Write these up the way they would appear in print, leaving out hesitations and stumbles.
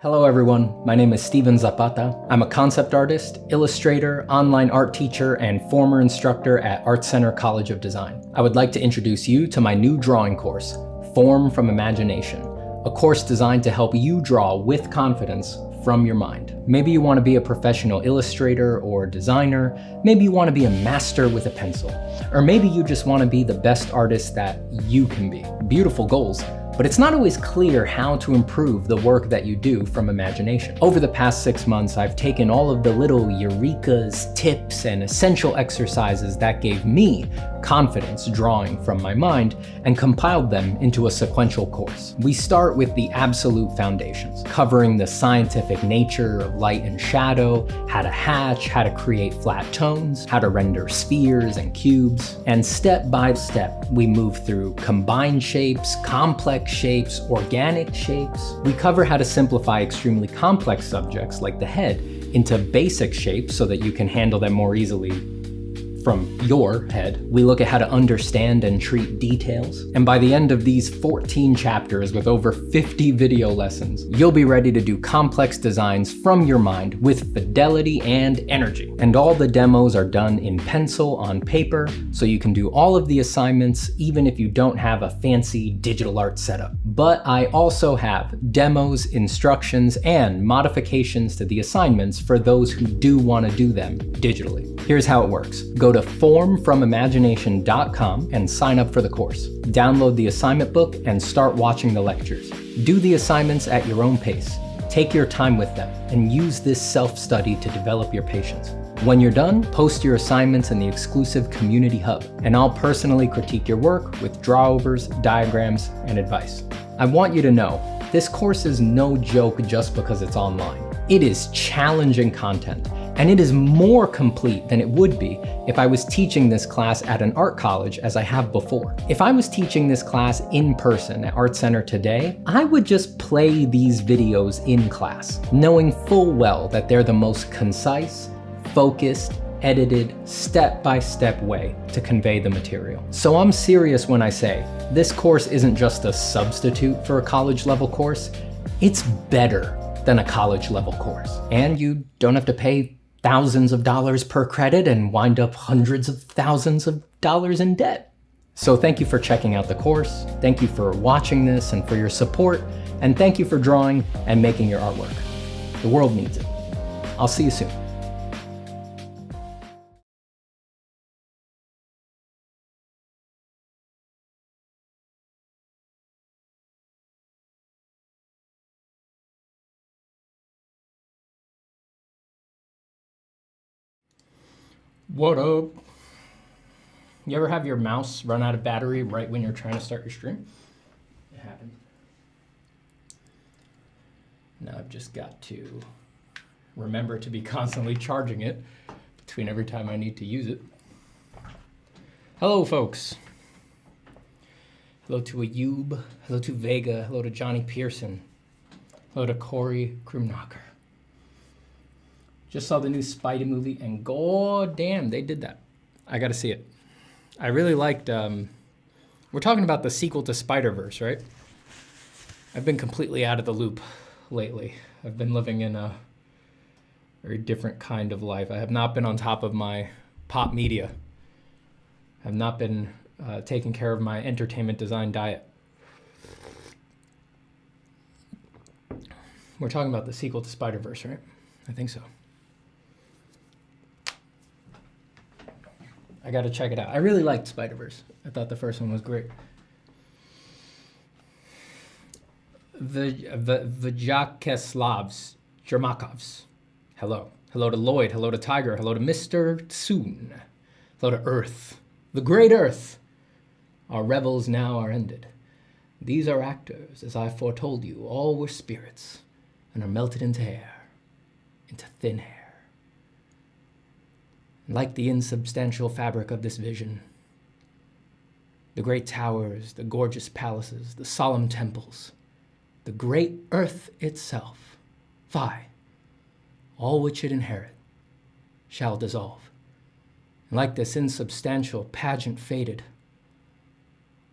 Hello everyone, my name is Steven Zapata. I'm a concept artist, illustrator, online art teacher, and former instructor at Art Center College of Design. I would like to introduce you to my new drawing course, Form from Imagination, a course designed to help you draw with confidence from your mind. Maybe you want to be a professional illustrator or designer, maybe you want to be a master with a pencil, or maybe you just want to be the best artist that you can be. Beautiful goals. But it's not always clear how to improve the work that you do from imagination. Over the past 6 months, I've taken all of the little eurekas, tips, and essential exercises that gave me confidence drawing from my mind and compiled them into a sequential course. We start with the absolute foundations, covering the scientific nature of light and shadow, how to hatch, how to create flat tones, how to render spheres and cubes, and step by step, we move through combined shapes, complex shapes, organic shapes. We cover how to simplify extremely complex subjects like the head into basic shapes so that you can handle them more easily from your head. We look at how to understand and treat details. And by the end of these 14 chapters with over 50 video lessons, you'll be ready to do complex designs from your mind with fidelity and energy. And all the demos are done in pencil on paper, so you can do all of the assignments even if you don't have a fancy digital art setup. But I also have demos, instructions, and modifications to the assignments for those who do want to do them digitally. Here's how it works. Go to formfromimagination.com and sign up for the course. Download the assignment book and start watching the lectures. Do the assignments at your own pace. Take your time with them and use this self-study to develop your patience. When you're done, post your assignments in the exclusive community hub, and I'll personally critique your work with drawovers, diagrams, and advice. I want you to know, this course is no joke just because it's online. It is challenging content, and it is more complete than it would be if I was teaching this class at an art college as I have before. If I was teaching this class in person at Art Center today, I would just play these videos in class, knowing full well that they're the most concise, focused, edited, step-by-step way to convey the material. So I'm serious when I say, this course isn't just a substitute for a college-level course, it's better than a college-level course. And you don't have to pay thousands of dollars per credit and wind up hundreds of thousands of dollars in debt. So thank you for checking out the course, thank you for watching this and for your support, and thank you for drawing and making your artwork. The world needs it. I'll see you soon. What up? You ever have your mouse run out of battery right when you're trying to start your stream? It happened. Now I've just got to remember to be constantly charging it between every time I need to use it. Hello, folks. Hello to Ayub. Hello to Vega. Hello to Johnny Pearson. Hello to Corey Krumnacher. Just saw the new Spidey movie, and god damn, they did that. I gotta see it. I really liked, we're talking about the sequel to Spider-Verse, right? I've been completely out of the loop lately. I've been living in a very different kind of life. I have not been on top of my pop media. I have not been taking care of my entertainment design diet. We're talking about the sequel to Spider-Verse, right? I think so. I gotta check it out. I really liked Spider-Verse. I thought the first one was great. The Vyacheslavs, Jermakovs. Hello. Hello to Lloyd. Hello to Tiger. Hello to Mr. Soon. Hello to Earth. The great Earth. Our revels now are ended. These are actors, as I foretold you. All were spirits, and are melted into air, into thin air. Like the insubstantial fabric of this vision, the great towers, the gorgeous palaces, the solemn temples, the great earth itself, all which it inherit, shall dissolve. And like this insubstantial pageant faded,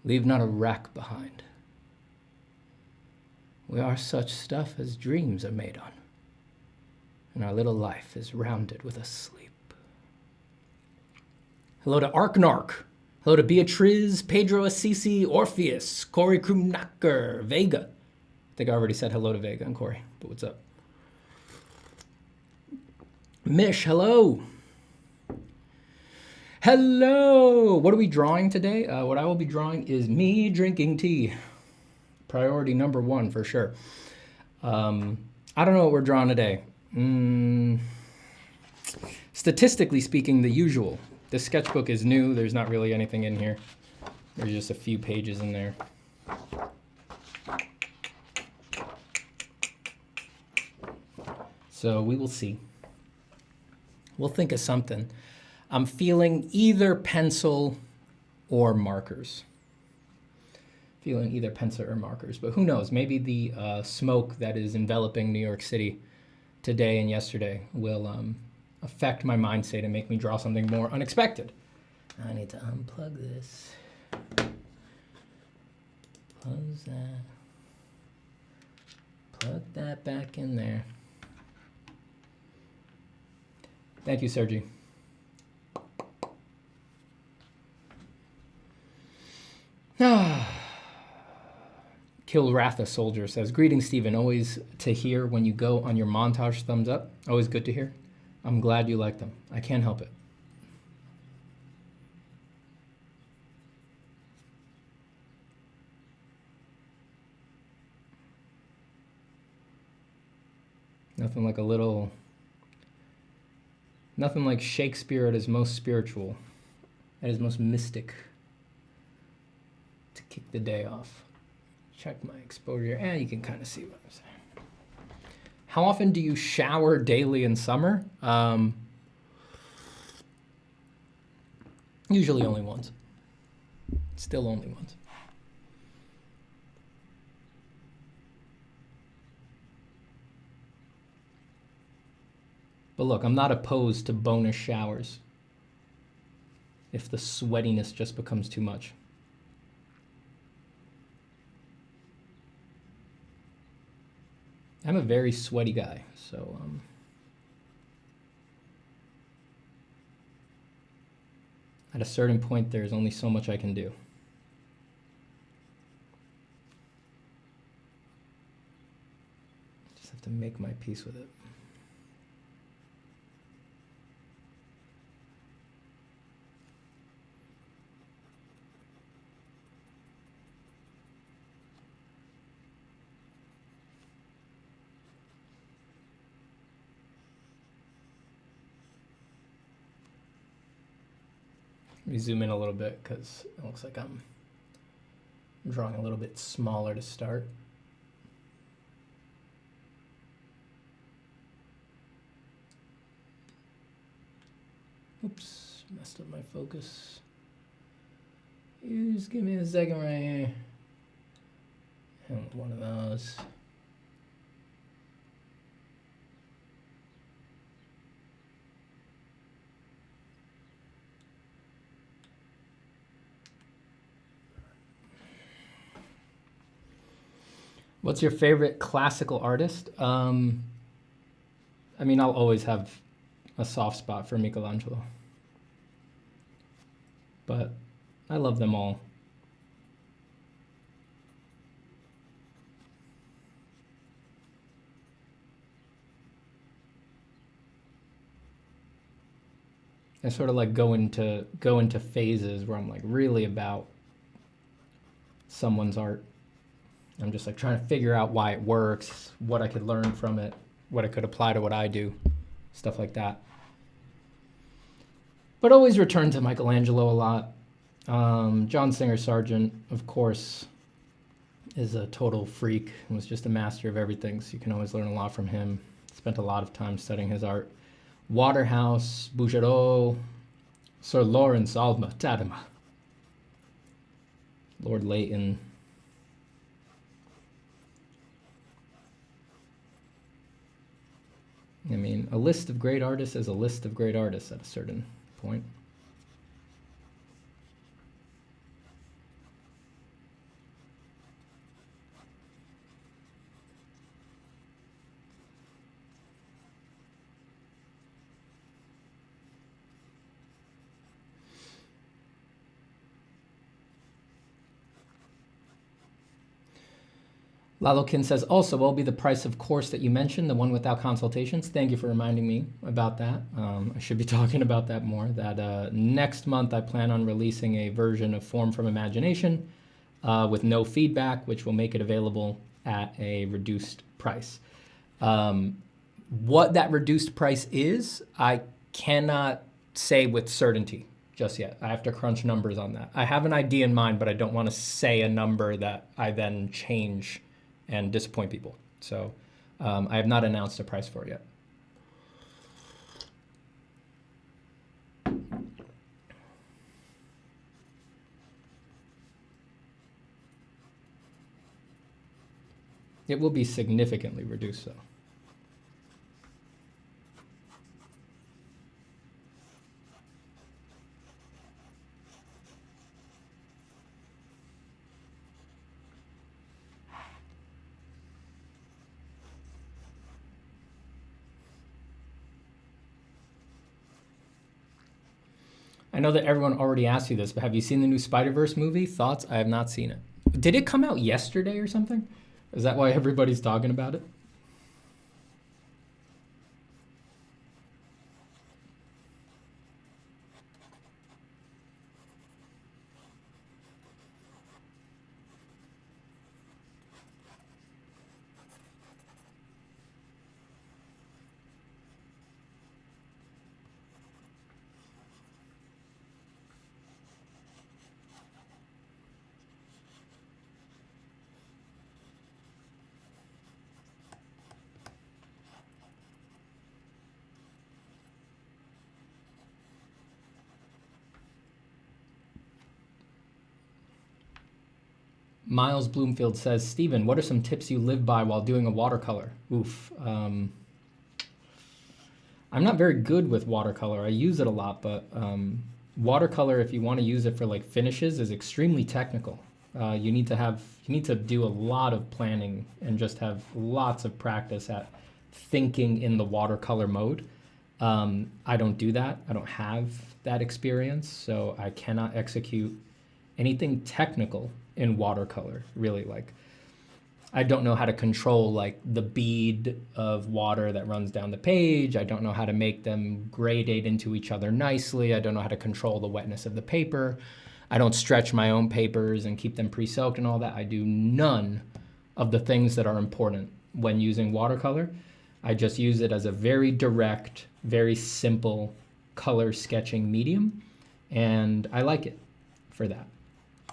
leave not a rack behind. We are such stuff as dreams are made on, and our little life is rounded with a sleep. Hello to Arknark. Hello to Beatriz, Pedro Assisi, Orpheus, Corey Krumnacker, Vega. I think I already said hello to Vega and Corey, but what's up? Mish, hello. Hello. What are we drawing today? What I will be drawing is me drinking tea. Priority number one for sure. I don't know what we're drawing today. Statistically speaking, the usual. This sketchbook is new. There's not really anything in here. There's just a few pages in there. So we will see. We'll think of something. I'm feeling either pencil or markers. Feeling either pencil or markers, but who knows? Maybe the smoke that is enveloping New York City today and yesterday will affect my mind state and make me draw something more unexpected. I need to unplug this. Close that. Plug that back in there. Thank you, Sergi. Kilratha Soldier says, greetings, Stephen. Always to hear when you go on your montage thumbs up. Always good to hear. I'm glad you like them. I can't help it. Nothing like a little, nothing like Shakespeare at his most spiritual, at his most mystic, to kick the day off. Check my exposure, and you can kind of see what I'm saying. How often do you shower daily in summer? Usually only once. Still only once. But look, I'm not opposed to bonus showers if the sweatiness just becomes too much. I'm a very sweaty guy, so at a certain point, there's only so much I can do. Just have to make my peace with it. Let me zoom in a little bit because it looks like I'm drawing a little bit smaller to start. Oops, messed up my focus. You just give me a second right here. And one of those. What's your favorite classical artist? I mean, I'll always have a soft spot for Michelangelo. But I love them all. I sort of like go into phases where I'm like really about someone's art. I'm just like trying to figure out why it works, what I could learn from it, what I could apply to what I do, stuff like that. But always return to Michelangelo a lot. John Singer Sargent, of course, is a total freak and was just a master of everything, so you can always learn a lot from him. Spent a lot of time studying his art. Waterhouse, Bouguereau, Sir Lawrence Alma Tadema, Lord Leighton. I mean, a list of great artists is a list of great artists at a certain point. Lalokin says, also, what will be the price of course that you mentioned, the one without consultations? Thank you for reminding me about that. I should be talking about that more. That next month I plan on releasing a version of Form from Imagination with no feedback, which will make it available at a reduced price. What that reduced price is, I cannot say with certainty just yet. I have to crunch numbers on that. I have an idea in mind, but I don't want to say a number that I then change and disappoint people. So I have not announced a price for it yet. It will be significantly reduced though. I know that everyone already asked you this, but have you seen the new Spider-Verse movie? Thoughts? I have not seen it. Did it come out yesterday or something? Is that why everybody's talking about it? Miles Bloomfield says, Stephen, what are some tips you live by while doing a watercolor? Oof. I'm not very good with watercolor. I use it a lot, but watercolor, if you want to use it for like finishes, is extremely technical. You need to do a lot of planning and just have lots of practice at thinking in the watercolor mode. I don't do that. I don't have that experience, so I cannot execute anything technical in watercolor, really. Like, I don't know how to control like the bead of water that runs down the page. I don't know how to make them gradate into each other nicely. I don't know how to control the wetness of the paper. I don't stretch my own papers and keep them pre-soaked and all that. I do none of the things that are important when using watercolor. I just use it as a very direct, very simple color sketching medium, and I like it for that.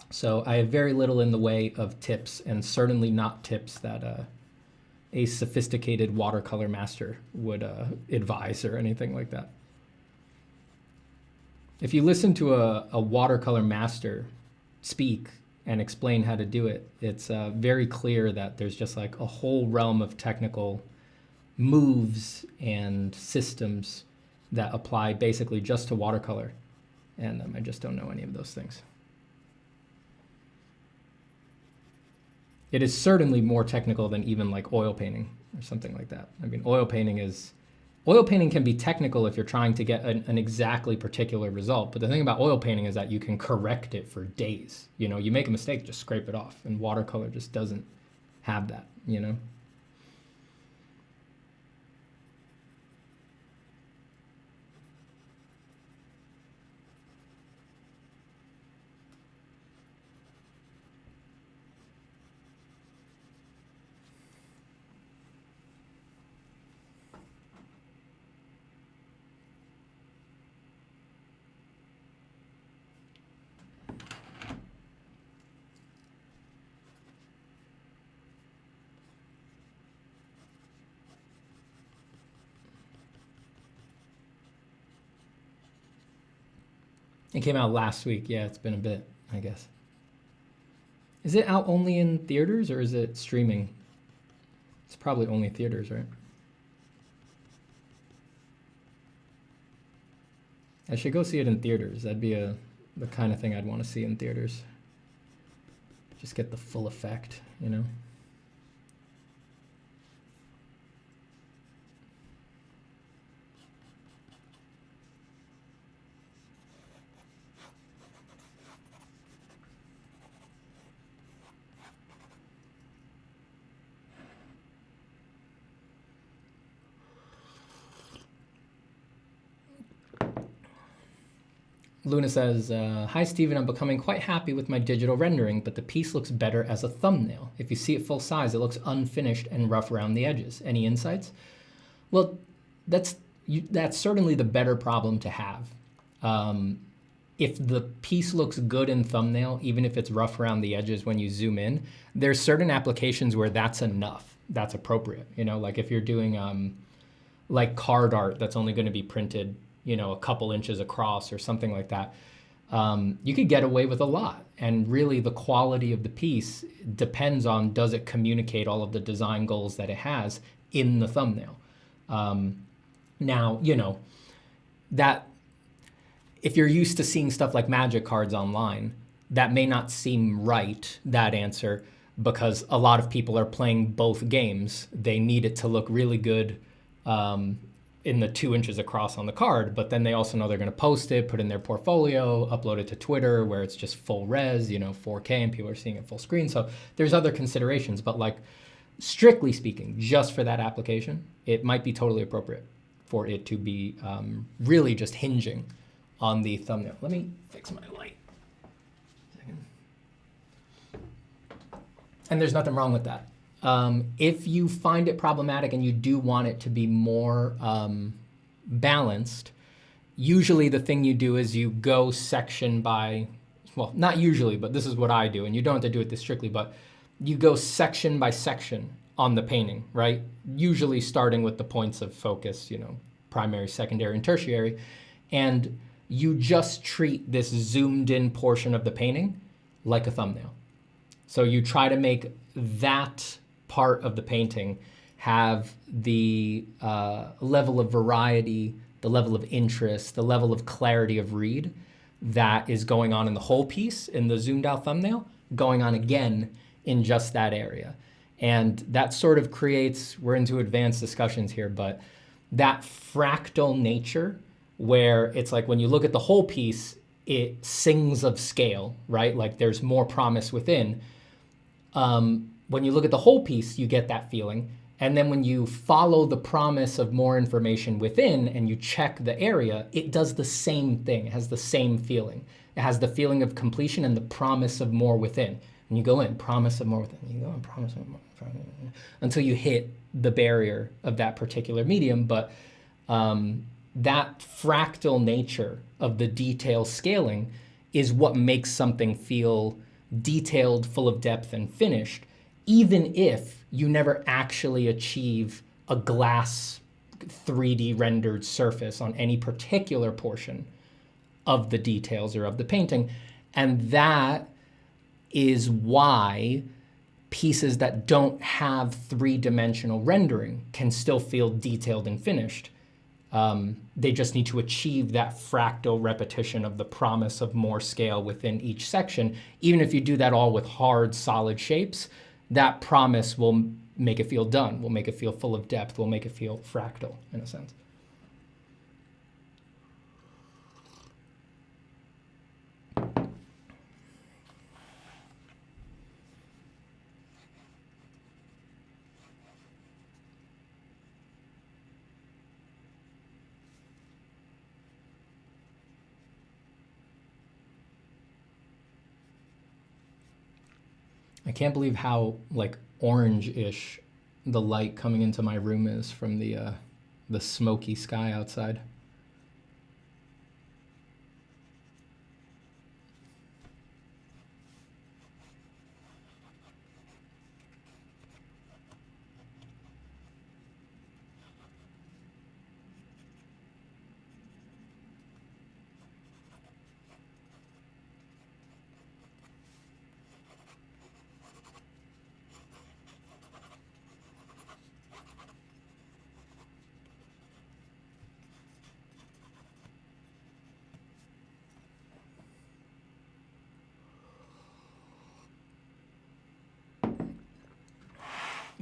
So I have very little in the way of tips, and certainly not tips that a sophisticated watercolor master would advise or anything like that. If you listen to a watercolor master speak and explain how to do it, it's very clear that there's just like a whole realm of technical moves and systems that apply basically just to watercolor. And I just don't know any of those things. It is certainly more technical than even like oil painting or something like that. I mean, oil painting can be technical if you're trying to get an exactly particular result. But the thing about oil painting is that you can correct it for days. You know, you make a mistake, just scrape it off. And watercolor just doesn't have that, you know? It came out last week. Yeah, it's been a bit, I guess. Is it out only in theaters or is it streaming? It's probably only theaters, right? I should go see it in theaters. That'd be the kind of thing I'd want to see in theaters. Just get the full effect, you know? Luna says, hi Stephen, I'm becoming quite happy with my digital rendering, but the piece looks better as a thumbnail. If you see it full size, it looks unfinished and rough around the edges. Any insights? Well, that's certainly the better problem to have. If the piece looks good in thumbnail, even if it's rough around the edges when you zoom in, there's certain applications where that's enough, that's appropriate. You know, like if you're doing like card art that's only going to be printed, you know, a couple inches across or something like that, you could get away with a lot. And really the quality of the piece depends on, does it communicate all of the design goals that it has in the thumbnail? Now, you know, that if you're used to seeing stuff like magic cards online, that may not seem right, that answer, because a lot of people are playing both games. They need it to look really good in the 2 inches across on the card, but then they also know they're going to post it, put in their portfolio, upload it to Twitter where it's just full res, you know, 4K, and people are seeing it full screen. So there's other considerations, but like strictly speaking, just for that application, it might be totally appropriate for it to be really just hinging on the thumbnail. Let me fix my light. And there's nothing wrong with that. If you find it problematic and you do want it to be more balanced, usually the thing you do is you go section by, well, not usually, but this is what I do, and you don't have to do it this strictly, but you go section by section on the painting, right? Usually starting with the points of focus, you know, primary, secondary, and tertiary, and you just treat this zoomed in portion of the painting like a thumbnail. So you try to make that part of the painting have the level of variety, the level of interest, the level of clarity of read that is going on in the whole piece in the zoomed out thumbnail, going on again in just that area. And that sort of creates, we're into advanced discussions here, but that fractal nature where it's like when you look at the whole piece, it sings of scale, right? Like there's more promise within. When you look at the whole piece, you get that feeling. And then when you follow the promise of more information within and you check the area, it does the same thing. It has the same feeling. It has the feeling of completion and the promise of more within. And you go in, promise of more within. You go in, promise of more, until you hit the barrier of that particular medium. But that fractal nature of the detail scaling is what makes something feel detailed, full of depth, and finished, even if you never actually achieve a glass 3D rendered surface on any particular portion of the details or of the painting. And that is why pieces that don't have three-dimensional rendering can still feel detailed and finished. They just need to achieve that fractal repetition of the promise of more scale within each section. Even if you do that all with hard, solid shapes, that promise will make it feel done, will make it feel full of depth, will make it feel fractal in a sense. I can't believe how like orange-ish the light coming into my room is from the smoky sky outside.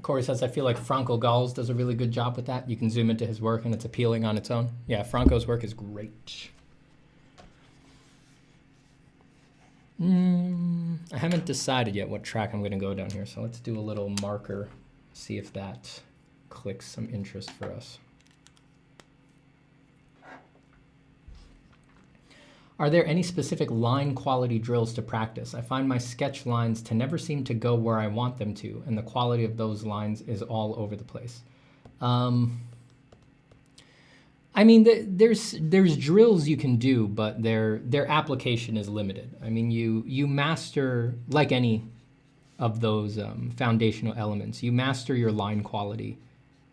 Corey says, I feel like Franco Gals does a really good job with that. You can zoom into his work and it's appealing on its own. Yeah, Franco's work is great. I haven't decided yet what track I'm going to go down here, so let's do a little marker, see if that clicks some interest for us. Are there any specific line quality drills to practice? I find my sketch lines to never seem to go where I want them to, and the quality of those lines is all over the place. I mean, there's drills you can do, but their application is limited. I mean, you master, like any of those foundational elements, you master your line quality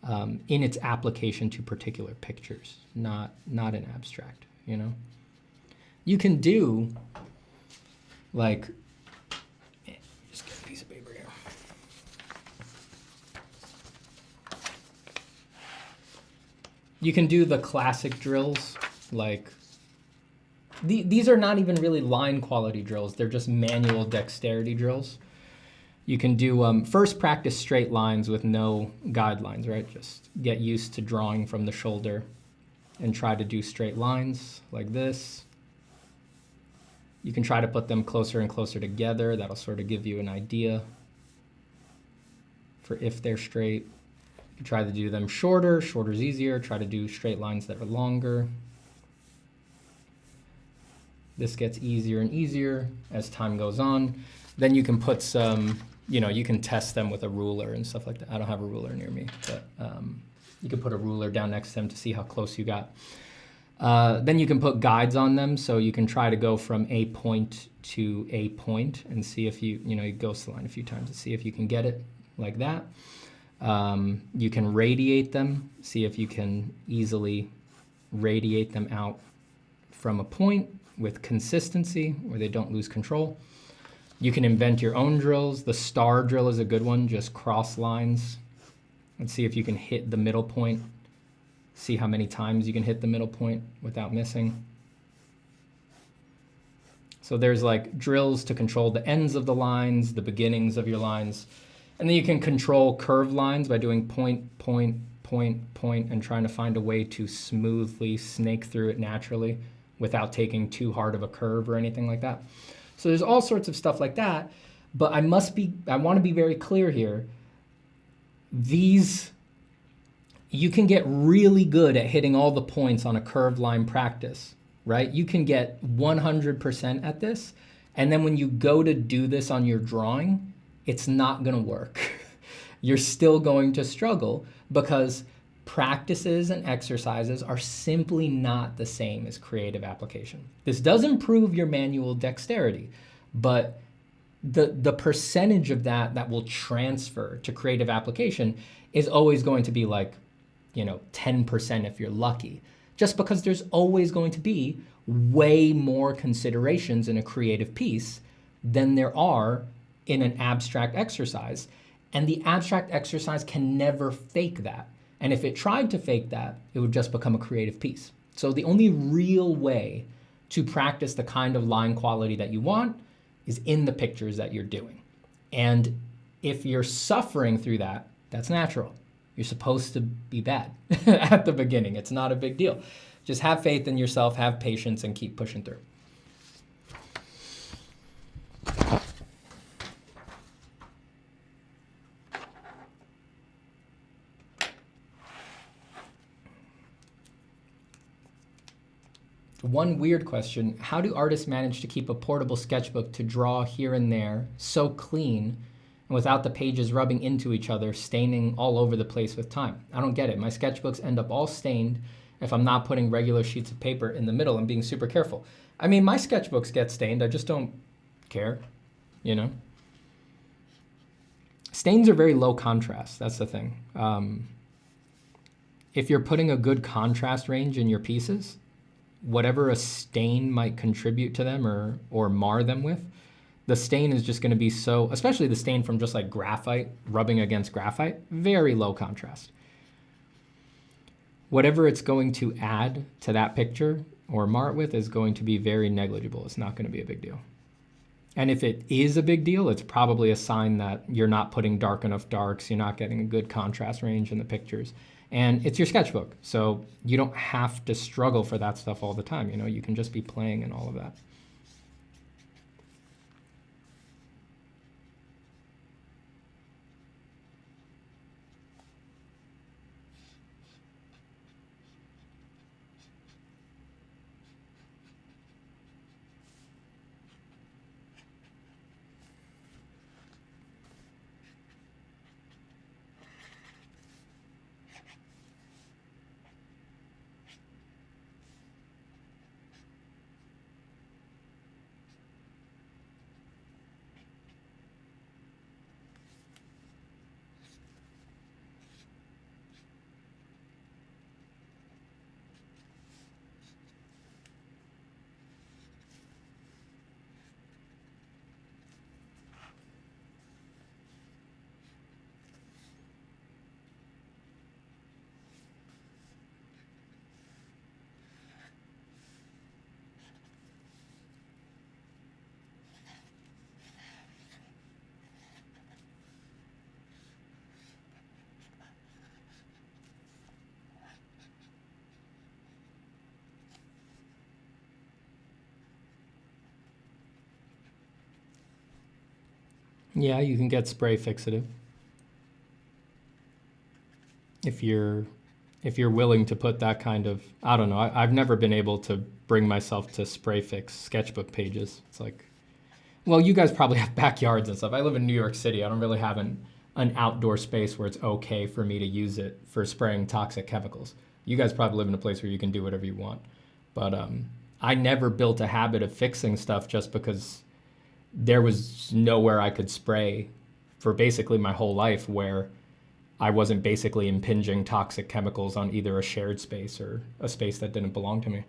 in its application to particular pictures, not in abstract, you know? You can do, like, just get a piece of paper here. You can do the classic drills, like, these are not even really line quality drills, they're just manual dexterity drills. You can do, first practice straight lines with no guidelines, right? Just get used to drawing from the shoulder and try to do straight lines like this. You can try to put them closer and closer together. That'll sort of give you an idea for if they're straight. You can try to do them shorter. Shorter's easier. Try to do straight lines that are longer. This gets easier and easier as time goes on. Then you can put some, you know, you can test them with a ruler and stuff like that. I don't have a ruler near me, but you can put a ruler down next to them to see how close you got. Then you can put guides on them, so you can try to go from a point to a point and see if you ghost the line a few times to see if you can get it like that. You can radiate them, see if you can easily radiate them out from a point with consistency where they don't lose control. You can invent your own drills. The star drill is a good one, just cross lines and see if you can hit the middle point. See how many times you can hit the middle point without missing. So there's like drills to control the ends of the lines, the beginnings of your lines. And then you can control curved lines by doing point, point, point, point, and trying to find a way to smoothly snake through it naturally without taking too hard of a curve or anything like that. So there's all sorts of stuff like that, but I want to be very clear here. You can get really good at hitting all the points on a curved line practice, right? You can get 100% at this, and then when you go to do this on your drawing, it's not gonna work. You're still going to struggle because practices and exercises are simply not the same as creative application. This does improve your manual dexterity, but the percentage of that will transfer to creative application is always going to be like, 10% if you're lucky, just because there's always going to be way more considerations in a creative piece than there are in an abstract exercise. And the abstract exercise can never fake that. And if it tried to fake that, it would just become a creative piece. So the only real way to practice the kind of line quality that you want is in the pictures that you're doing. And if you're suffering through that, that's natural. You're supposed to be bad at the beginning. It's not a big deal. Just have faith in yourself, have patience, and keep pushing through. One weird question, how do artists manage to keep a portable sketchbook to draw here and there so clean and without the pages rubbing into each other, staining all over the place with time? I don't get it. My sketchbooks end up all stained if I'm not putting regular sheets of paper in the middle and being super careful. I mean, my sketchbooks get stained. I just don't care, Stains are very low contrast. That's the thing. If you're putting a good contrast range in your pieces, whatever a stain might contribute to them or mar them with, the stain is just going to be so, especially the stain from just like graphite rubbing against graphite, very low contrast. Whatever it's going to add to that picture or mar it with is going to be very negligible. It's not going to be a big deal. And if it is a big deal, it's probably a sign that you're not putting dark enough darks, you're not getting a good contrast range in the pictures. And it's your sketchbook, so you don't have to struggle for that stuff all the time. You can just be playing and all of that. Yeah, you can get spray fixative. If you're willing to put that kind of, I don't know, I've never been able to bring myself to spray fix sketchbook pages. It's like, well, you guys probably have backyards and stuff. I live in New York City. I don't really have an outdoor space where it's okay for me to use it for spraying toxic chemicals. You guys probably live in a place where you can do whatever you want. But I never built a habit of fixing stuff just because there was nowhere I could spray for basically my whole life where I wasn't basically impinging toxic chemicals on either a shared space or a space that didn't belong to me.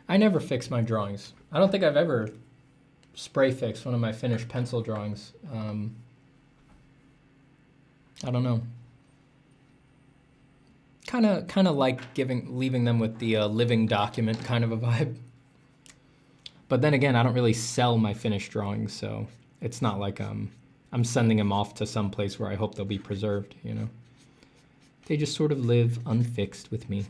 I never fix my drawings. I don't think I've ever spray fixed one of my finished pencil drawings. I don't know. Kind of like leaving them with the living document kind of a vibe. But then again, I don't really sell my finished drawings, so it's not like I'm sending them off to some place where I hope they'll be preserved, you know. They just sort of live unfixed with me.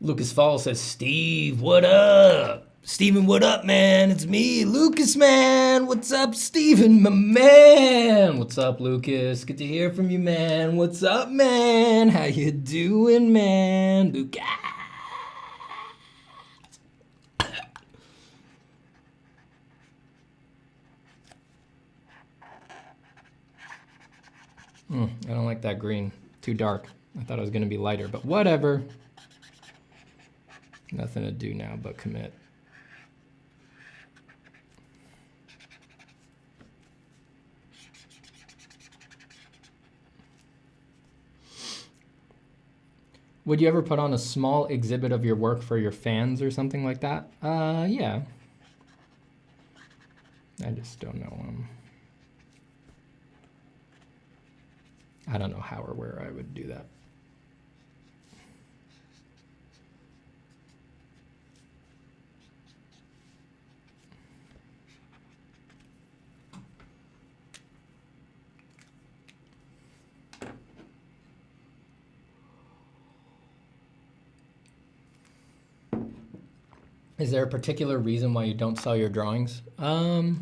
Lucas Falls says, Steve, what up? Steven, what up, man? It's me, Lucas, man. What's up, Steven, my man? What's up, Lucas? Good to hear from you, man. What's up, man? How you doing, man? Lucas. I don't like that green. Too dark. I thought it was going to be lighter, but whatever. Nothing to do now but commit. Would you ever put on a small exhibit of your work for your fans or something like that? Yeah. I just don't know. I don't know how or where I would do that. Is there a particular reason why you don't sell your drawings? No,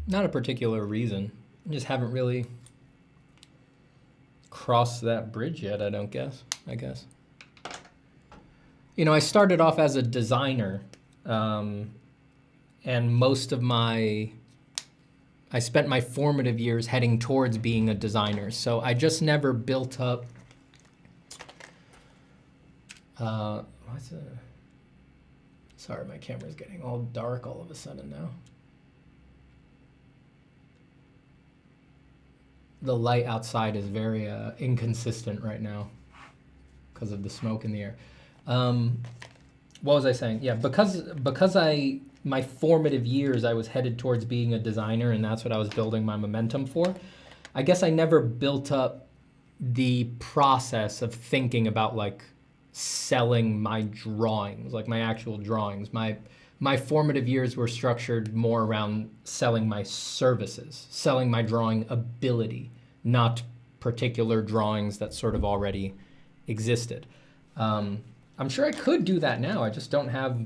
not a particular reason. I just haven't really crossed that bridge yet, I guess. You know, I started off as a designer, and most of I spent my formative years heading towards being a designer. So I just never built up, sorry, my camera's getting all dark all of a sudden now. The light outside is very inconsistent right now because of the smoke in the air. What was I saying? Yeah, because my formative years, I was headed towards being a designer, and that's what I was building my momentum for. I guess I never built up the process of thinking about like selling my drawings, like my actual drawings. My formative years were structured more around selling my services, selling my drawing ability, not particular drawings that sort of already existed. I'm sure I could do that now. I just don't have,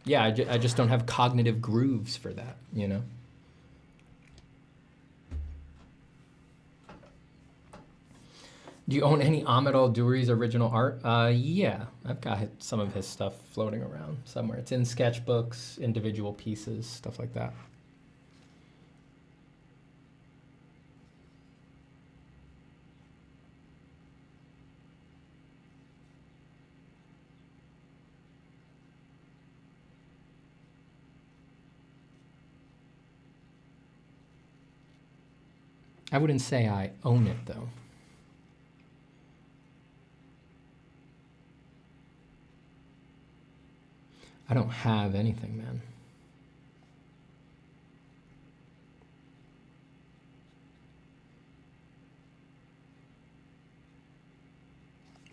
yeah, I just don't have cognitive grooves for that, you know? Do you own any Ahmed Al-Duri's original art? Yeah, I've got some of his stuff floating around somewhere. It's in sketchbooks, individual pieces, stuff like that. I wouldn't say I own it, though. I don't have anything, man.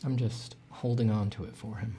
I'm just holding on to it for him.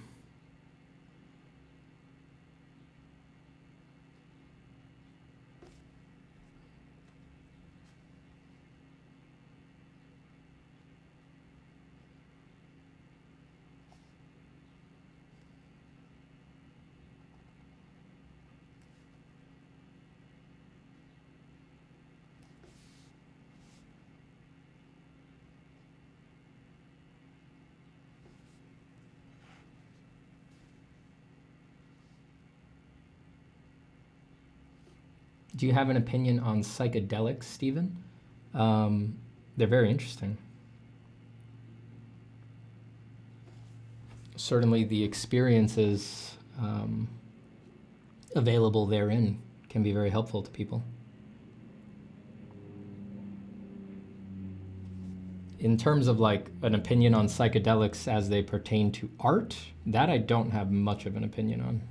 Do you have an opinion on psychedelics, Stephen? They're very interesting. Certainly the experiences available therein can be very helpful to people. In terms of like an opinion on psychedelics as they pertain to art, that I don't have much of an opinion on.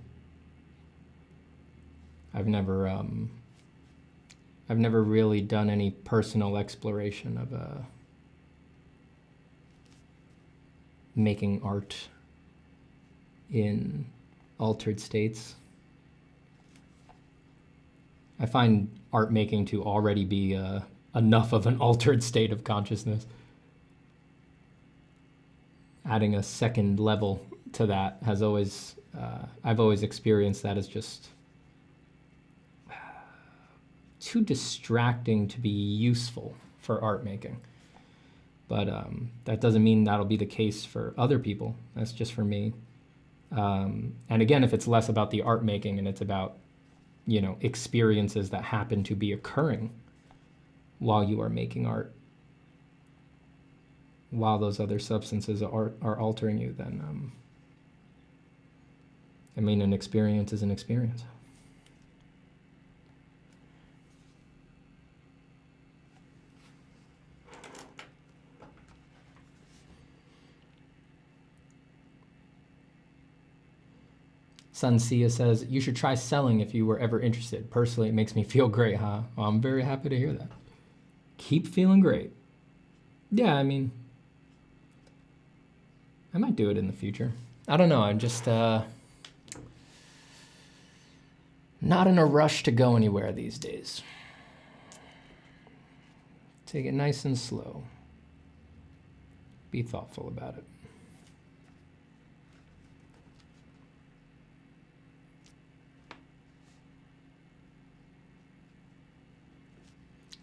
I've never really done any personal exploration of making art in altered states. I find art making to already be enough of an altered state of consciousness. Adding a second level to that has always, I've always experienced that as just too distracting to be useful for art making. But that doesn't mean that'll be the case for other people. That's just for me. And again, if it's less about the art making and it's about, you know, experiences that happen to be occurring while you are making art, while those other substances are altering you, then I mean, an experience is an experience. Sunsia says, you should try selling if you were ever interested. Personally, it makes me feel great, huh? Well, I'm very happy to hear that. Keep feeling great. Yeah, I mean, I might do it in the future. I don't know, I'm just not in a rush to go anywhere these days. Take it nice and slow. Be thoughtful about it.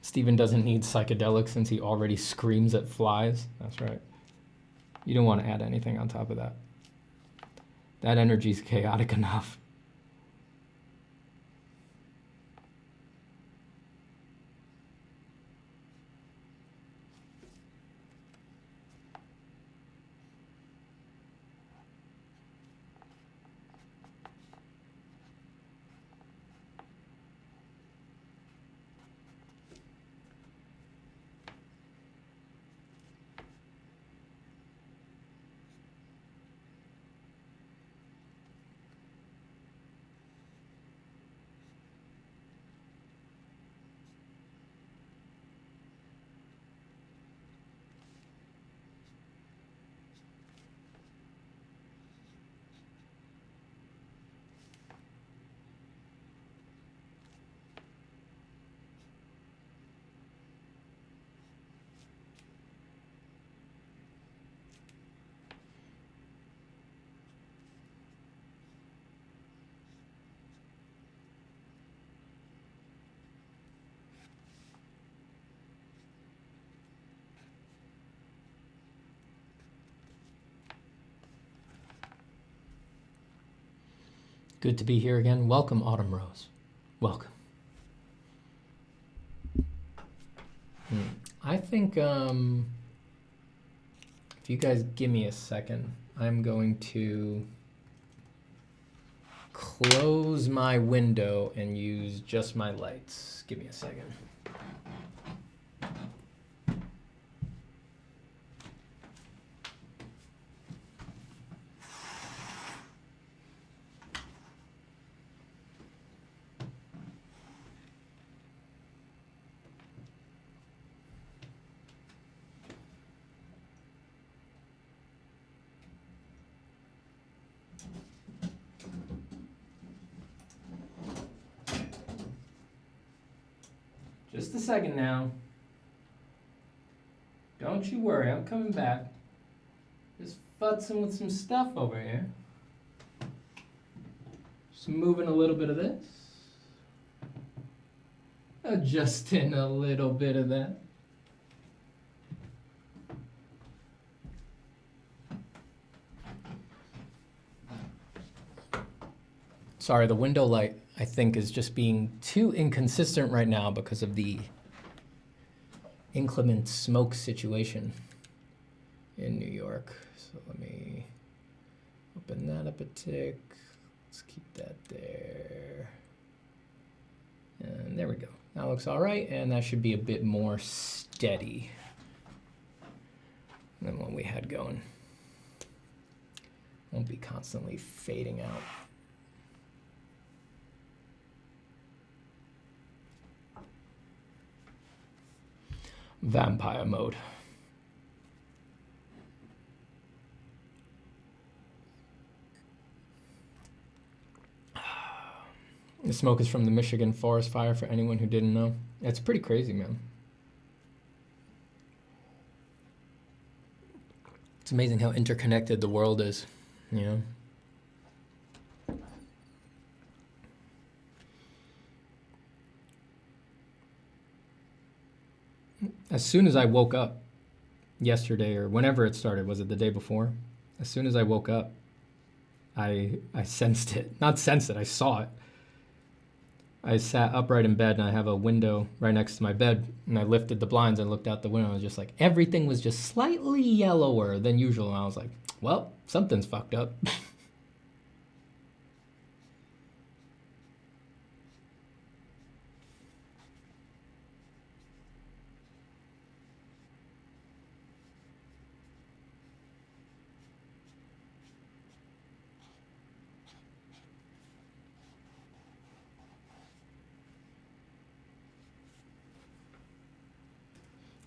Stephen doesn't need psychedelics since he already screams at flies. That's right. You don't want to add anything on top of that. That energy's chaotic enough. Good to be here again. Welcome, Autumn Rose. Welcome. I think if you guys give me a second, I'm going to close my window and use just my lights. Give me a second. Just a second now. Don't you worry, I'm coming back. Just futzing with some stuff over here. Just moving a little bit of this. Adjusting a little bit of that. Sorry, the window light, I think, is just being too inconsistent right now because of the inclement smoke situation in New York. So let me open that up a tick. Let's keep that there. And there we go. That looks all right, and that should be a bit more steady than what we had going. Won't be constantly fading out. Vampire mode. The smoke is from the Michigan forest fire, for anyone who didn't know. It's pretty crazy, man. It's amazing how interconnected the world is, you know? As soon as I woke up yesterday, or whenever it started, was it the day before? As soon as I woke up, I sensed it. Not sensed it, I saw it. I sat upright in bed, and I have a window right next to my bed, and I lifted the blinds and looked out the window, and I was just like, everything was just slightly yellower than usual, and I was like, well, something's fucked up.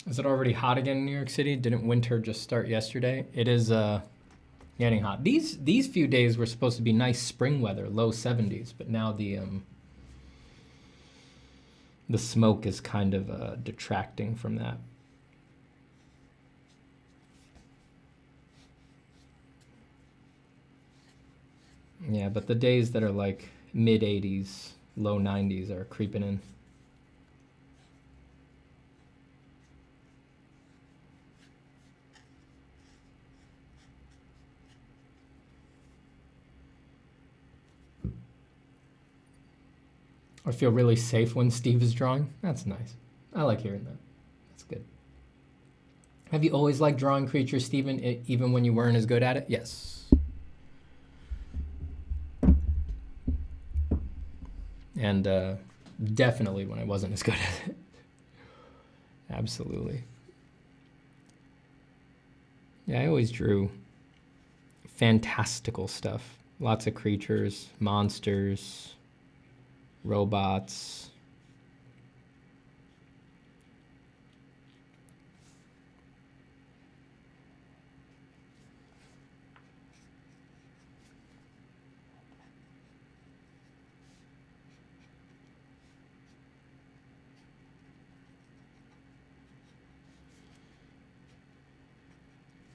Is it already hot again in New York City? Didn't winter just start yesterday? It is getting hot. These few days were supposed to be nice spring weather, low 70s, but now the smoke is kind of detracting from that. Yeah, but the days that are like mid 80s, low 90s are creeping in. I feel really safe when Steve is drawing. That's nice. I like hearing that. That's good. Have you always liked drawing creatures, Steven, even when you weren't as good at it? Yes. And definitely when I wasn't as good at it. Absolutely. Yeah, I always drew fantastical stuff. Lots of creatures, monsters, robots.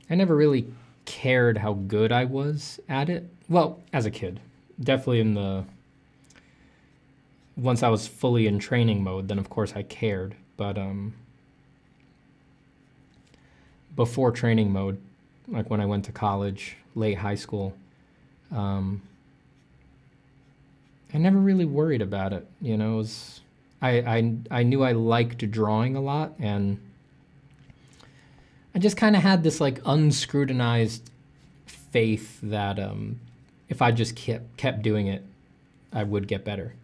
I never really cared how good I was at it. Well, as a kid, definitely in the once I was fully in training mode, then of course I cared. But before training mode, like when I went to college, late high school, I never really worried about it. You know, it was, I knew I liked drawing a lot, and I just kind of had this like unscrutinized faith that if I just kept doing it, I would get better.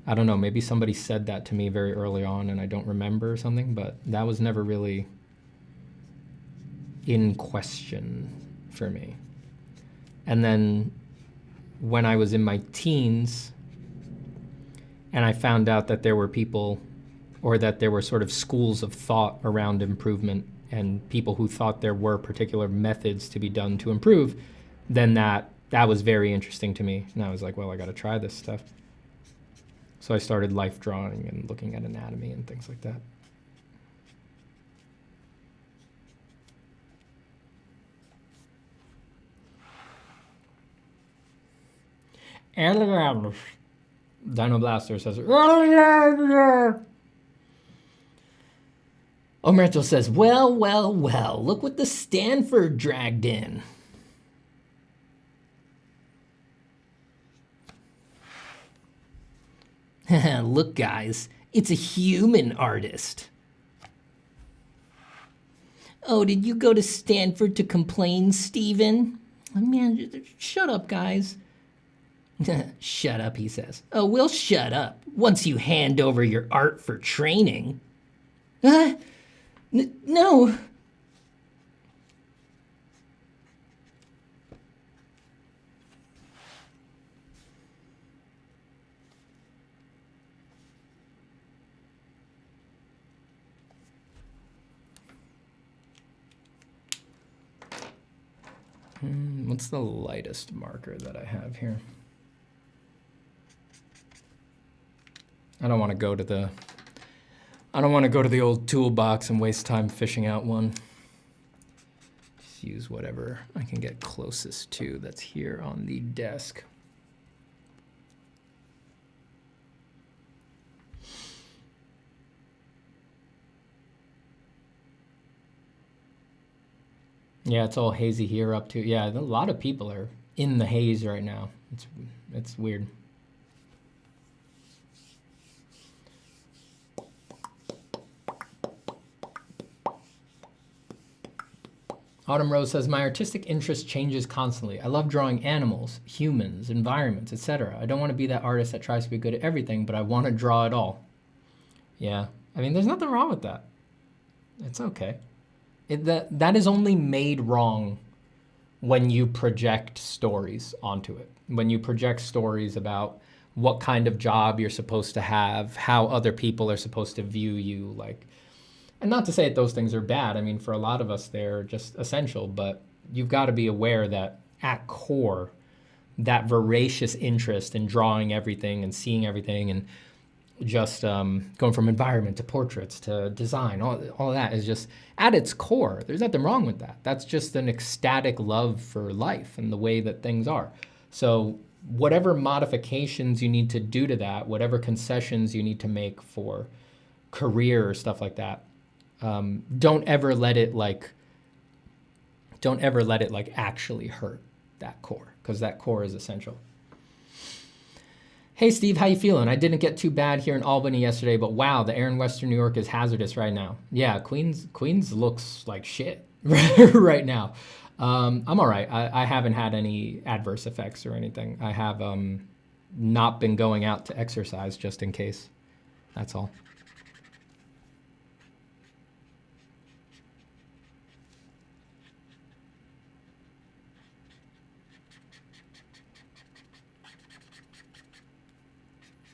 I don't know, maybe somebody said that to me very early on and I don't remember or something, but that was never really in question for me. And then when I was in my teens and I found out that there were people, or that there were sort of schools of thought around improvement and people who thought there were particular methods to be done to improve, then that was very interesting to me. And I was like, well, I got to try this stuff. So I started life drawing and looking at anatomy and things like that. Dino Blaster says, Omerto says, well, well, well, look what the Stanford dragged in. Look, guys, it's a human artist. Oh, did you go to Stanford to complain, Steven? Oh, man, shut up, guys. Shut up, he says. Oh, we'll shut up once you hand over your art for training. No. What's the lightest marker that I have here? I don't want to go to the old toolbox and waste time fishing out one. Just use whatever I can get closest to that's here on the desk. Yeah, it's all hazy here up to, yeah, a lot of people are in the haze right now. It's weird. Autumn Rose says, my artistic interest changes constantly. I love drawing animals, humans, environments, etc. I don't want to be that artist that tries to be good at everything, but I want to draw it all. Yeah, I mean, there's nothing wrong with that. It's okay. That is only made wrong when you project stories onto it. When you project stories about what kind of job you're supposed to have, how other people are supposed to view you, like, and not to say that those things are bad. I mean, for a lot of us, they're just essential, but you've got to be aware that at core, that voracious interest in drawing everything and seeing everything and just going from environment to portraits to design, all of that is just at its core. There's nothing wrong with that. That's just an ecstatic love for life and the way that things are. So whatever modifications you need to do to that, whatever concessions you need to make for career or stuff like that, don't ever let it actually hurt that core, because that core is essential. Hey Steve, how you feeling? I didn't get too bad here in Albany yesterday, but wow, the air in Western New York is hazardous right now. Yeah, Queens looks like shit right now. I'm all right. I haven't had any adverse effects or anything. I have not been going out to exercise just in case. That's all.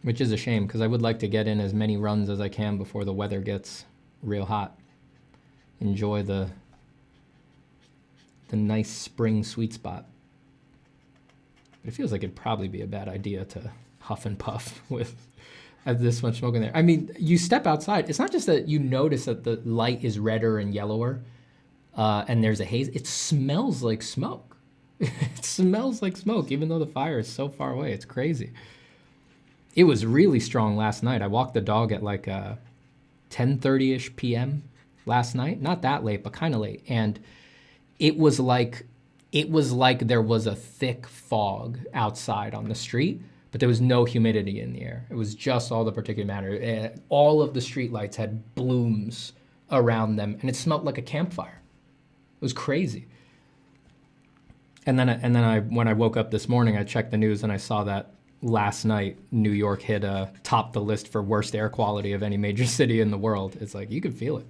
Which is a shame, because I would like to get in as many runs as I can before the weather gets real hot. Enjoy the nice spring sweet spot. But it feels like it'd probably be a bad idea to huff and puff with this much smoke in there. I mean, you step outside, it's not just that you notice that the light is redder and yellower and there's a haze. It smells like smoke. It smells like smoke, even though the fire is so far away. It's crazy. It was really strong last night. I walked the dog at like 10:30-ish p.m. last night. Not that late, but kind of late. And it was like it was like there was a thick fog outside on the street, but there was no humidity in the air. It was just all the particulate matter. All of the street lights had blooms around them, and it smelled like a campfire. It was crazy. And then when I woke up this morning, I checked the news and I saw that last night New York hit topped the list for worst air quality of any major city in the world. It's like you could feel it.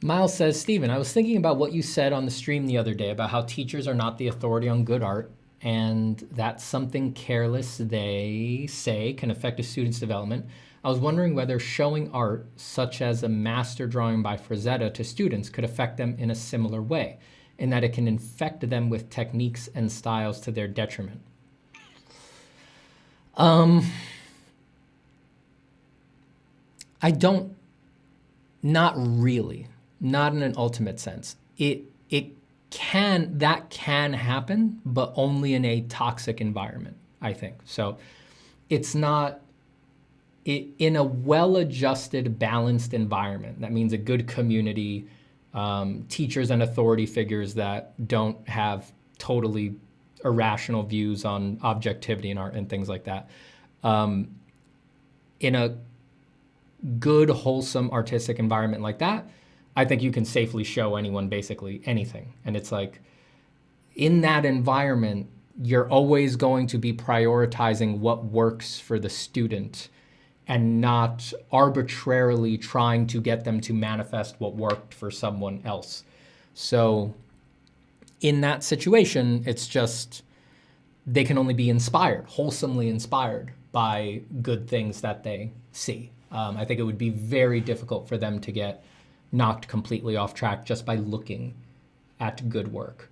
Miles says, Stephen, I was thinking about what you said on the stream the other day about how teachers are not the authority on good art, and that something careless they say can affect a student's development. I was wondering whether showing art, such as a master drawing by Frazetta, to students could affect them in a similar way, in that it can infect them with techniques and styles to their detriment. I don't, not really. Not in an ultimate sense. That can happen, but only in a toxic environment, I think. So it's not, in a well-adjusted, balanced environment. That means a good community, teachers and authority figures that don't have totally irrational views on objectivity in art and things like that. In a good, wholesome, artistic environment like that, I think you can safely show anyone basically anything. And it's like, in that environment, you're always going to be prioritizing what works for the student and not arbitrarily trying to get them to manifest what worked for someone else. So in that situation, it's just, they can only be inspired, wholesomely inspired by good things that they see. I think it would be very difficult for them to get knocked completely off track just by looking at good work.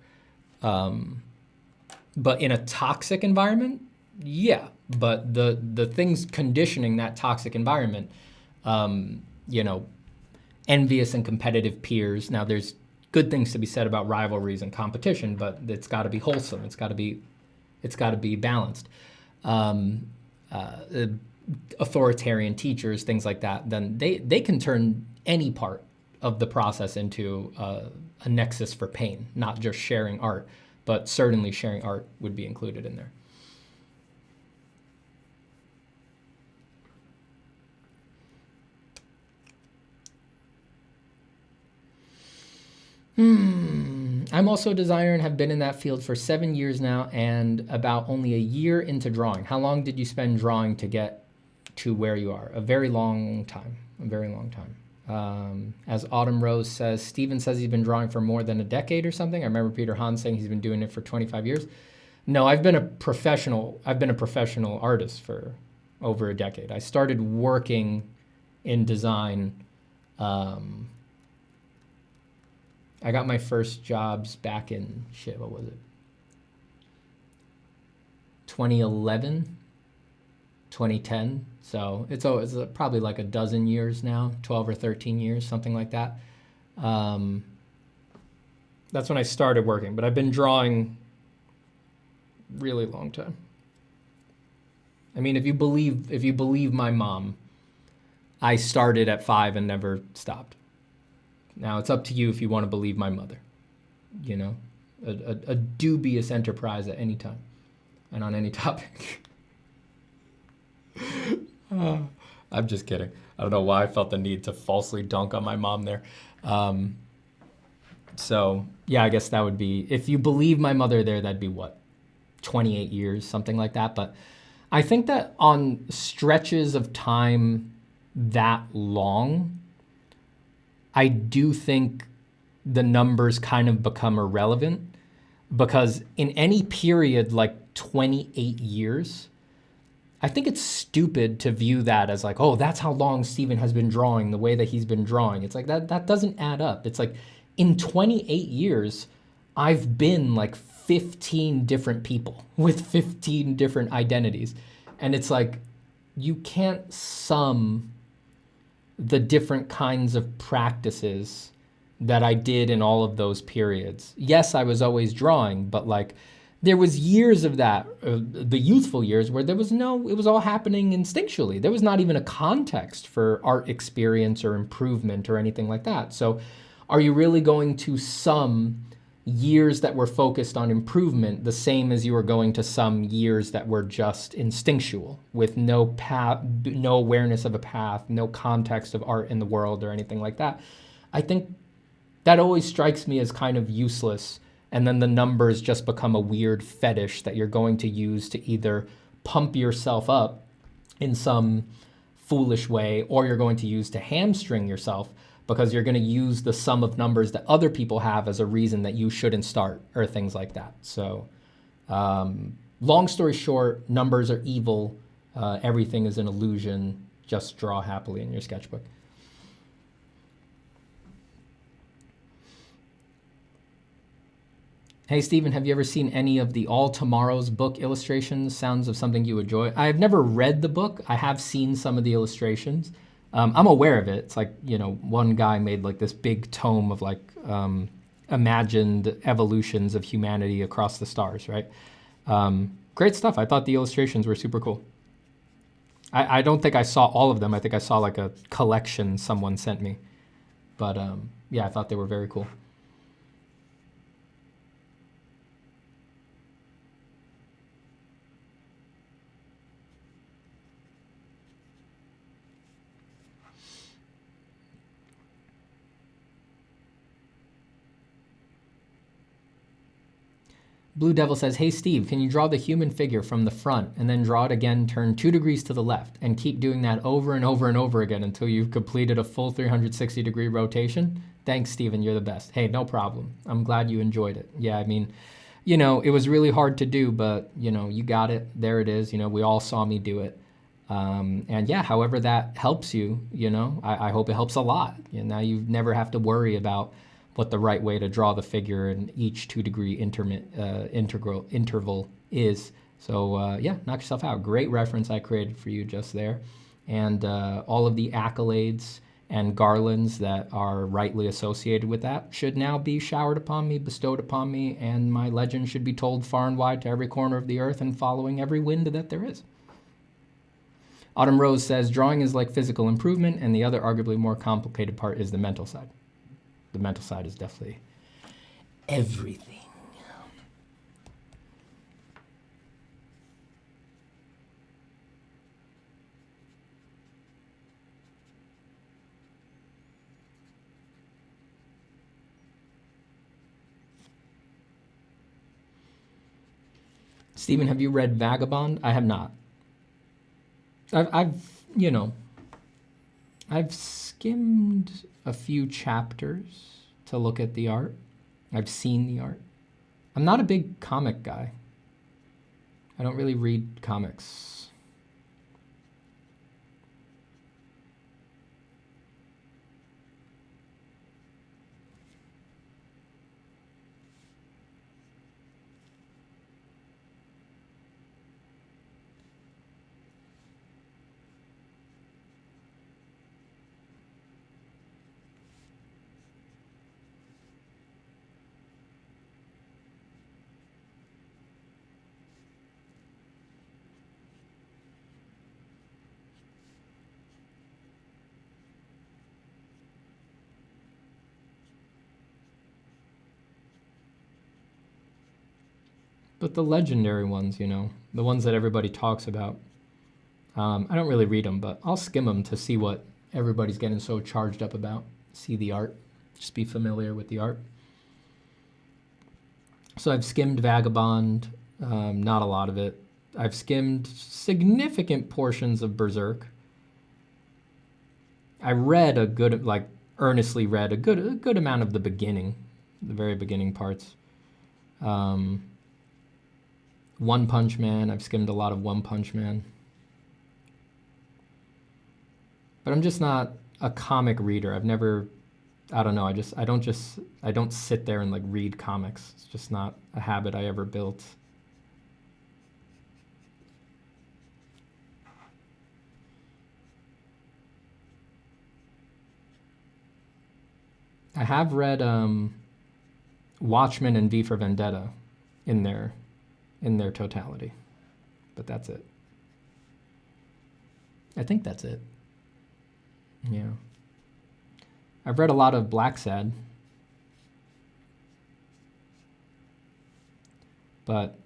But in a toxic environment, yeah. But the things conditioning that toxic environment, envious and competitive peers. Now, there's good things to be said about rivalries and competition, but it's got to be wholesome. It's got to be balanced. Authoritarian teachers, things like that. Then they can turn any part of the process into a nexus for pain, not just sharing art, but certainly sharing art would be included in there. I'm also a designer and have been in that field for 7 years now and about only a year into drawing. How long did you spend drawing to get to where you are? A very long time, a very long time. As Autumn Rose says, Steven says he's been drawing for more than a decade or something. I remember Peter Hahn saying he's been doing it for 25 years. No, I've been a professional artist for over a decade. I started working in design. I got my first jobs back in, what was it? 2011, 2010. So it's probably like a dozen years now, 12 or 13 years, something like that. That's when I started working, but I've been drawing really long time. I mean, if you believe my mom, I started at 5 and never stopped. Now it's up to you if you want to believe my mother. You know, a dubious enterprise at any time and on any topic. I'm just kidding. I don't know why I felt the need to falsely dunk on my mom there. So yeah, I guess that would be, if you believe my mother there, that'd be what, 28 years, something like that. But I think that on stretches of time that long, I do think the numbers kind of become irrelevant, because in any period like 28 years, I think it's stupid to view that as like, oh, that's how long Steven has been drawing the way that he's been drawing. It's like that doesn't add up. It's like in 28 years, I've been like 15 different people with 15 different identities. And it's like, you can't sum the different kinds of practices that I did in all of those periods. Yes, I was always drawing, but like there was years of that, the youthful years, where there was it was all happening instinctually. There was not even a context for art experience or improvement or anything like that. So are you really going to sum years that were focused on improvement the same as you were going to sum years that were just instinctual, with no path, no awareness of a path, no context of art in the world or anything like that? I think that always strikes me as kind of useless. And then the numbers just become a weird fetish that you're going to use to either pump yourself up in some foolish way, or you're going to use to hamstring yourself, because you're going to use the sum of numbers that other people have as a reason that you shouldn't start, or things like that. So long story short, numbers are evil. Everything is an illusion. Just draw happily in your sketchbook. Hey, Steven, have you ever seen any of the All Tomorrow's book illustrations? Sounds of something you enjoy. I've never read the book. I have seen some of the illustrations. I'm aware of it. It's like, one guy made like this big tome of like imagined evolutions of humanity across the stars, right? Great stuff. I thought the illustrations were super cool. I don't think I saw all of them. I think I saw like a collection someone sent me. But yeah, I thought they were very cool. Blue Devil says, hey Steve, can you draw the human figure from the front and then draw it again, turn 2 degrees to the left, and keep doing that over and over and over again until you've completed a full 360-degree rotation? Thanks, Steven, you're the best. Hey, no problem. I'm glad you enjoyed it. Yeah, I mean, it was really hard to do, but, you got it. There it is. We all saw me do it. And yeah, however that helps you, I hope it helps a lot. Now you never have to worry about what the right way to draw the figure in each 2-degree interval is. So yeah, knock yourself out. Great reference I created for you just there. And all of the accolades and garlands that are rightly associated with that should now be showered upon me, bestowed upon me, and my legend should be told far and wide to every corner of the earth and following every wind that there is. Autumn Rose says, drawing is like physical improvement, and the other arguably more complicated part is the mental side. The mental side is definitely everything. Stephen, have you read Vagabond? I have not. I've skimmed a few chapters to look at the art. I've seen the art. I'm not a big comic guy. I don't really read comics. But the legendary ones, the ones that everybody talks about, I don't really read them, but I'll skim them to see what everybody's getting so charged up about. See the art, just be familiar with the art. So I've skimmed Vagabond, not a lot of it. I've skimmed significant portions of Berserk. I read a good, like earnestly read a good amount of the beginning, the very beginning parts. One Punch Man, I've skimmed a lot of One Punch Man. But I'm just not a comic reader. I've never, I don't know, I don't sit there and like read comics. It's just not a habit I ever built. I have read Watchmen and V for Vendetta in their totality, but that's it. I think that's it. Yeah. I've read a lot of Black Sad, but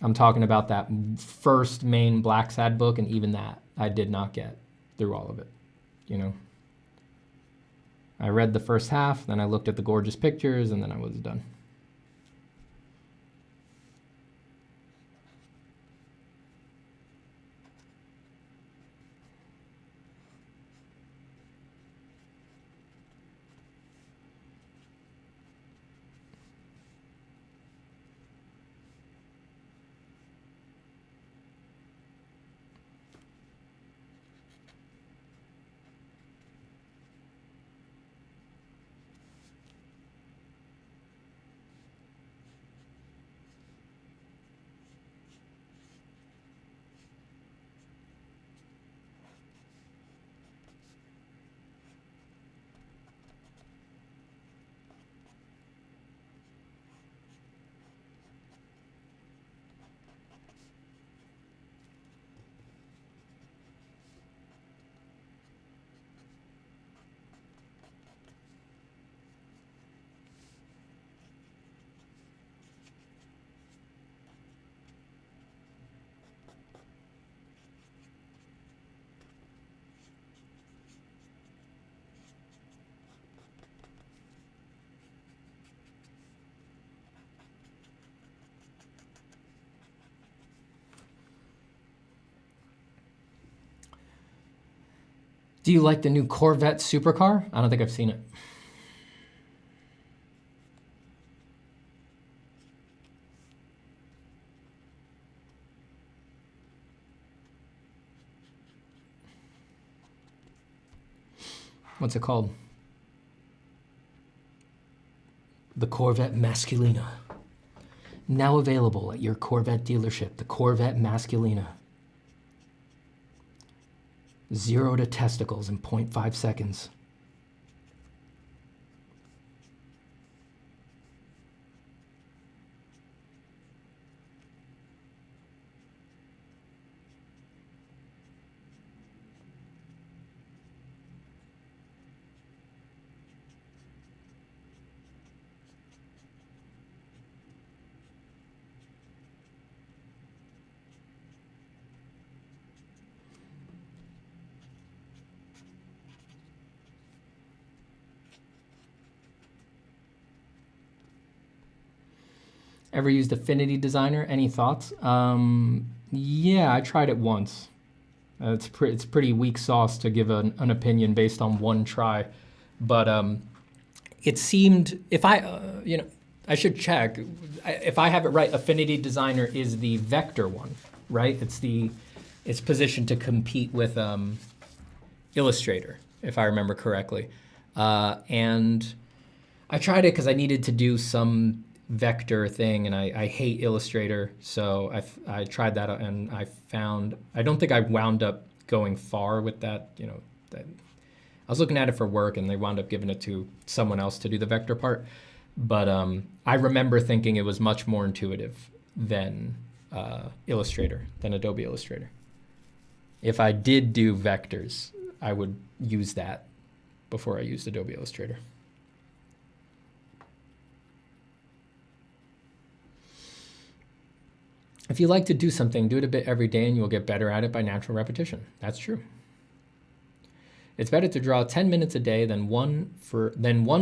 I'm talking about that first main Black Sad book, and even that I did not get through all of it, you know. I read the first half, then I looked at the gorgeous pictures, and then I was done. Do you like the new Corvette supercar? I don't think I've seen it. What's it called? The Corvette Masculina. Now available at your Corvette dealership, the Corvette Masculina. 0 to testicles in 0.5 seconds. Ever used Affinity Designer? Any thoughts? Yeah, I tried it once. It's pretty weak sauce to give an opinion based on one try, but it seemed, if I, I should check. If I have it right, Affinity Designer is the vector one, right? It's positioned to compete with Illustrator, if I remember correctly. And I tried it because I needed to do some vector thing, and I hate Illustrator, so I tried that, and I don't think I wound up going far with that. I was looking at it for work, and they wound up giving it to someone else to do the vector part. But I remember thinking it was much more intuitive than Illustrator, than Adobe Illustrator. If I did do vectors, I would use that before I used Adobe Illustrator. If you like to do something, do it a bit every day and you will get better at it by natural repetition. That's true. It's better to draw 10 minutes a day than one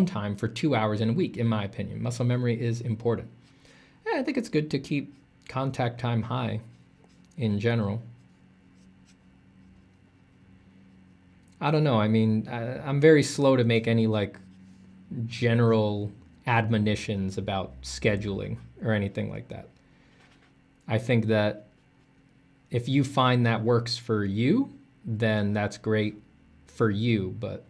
time for 2 hours in a week, in my opinion. Muscle memory is important. Yeah, I think it's good to keep contact time high in general. I don't know. I mean, I'm very slow to make any like general admonitions about scheduling or anything like that. I think that if you find that works for you, then that's great for you. But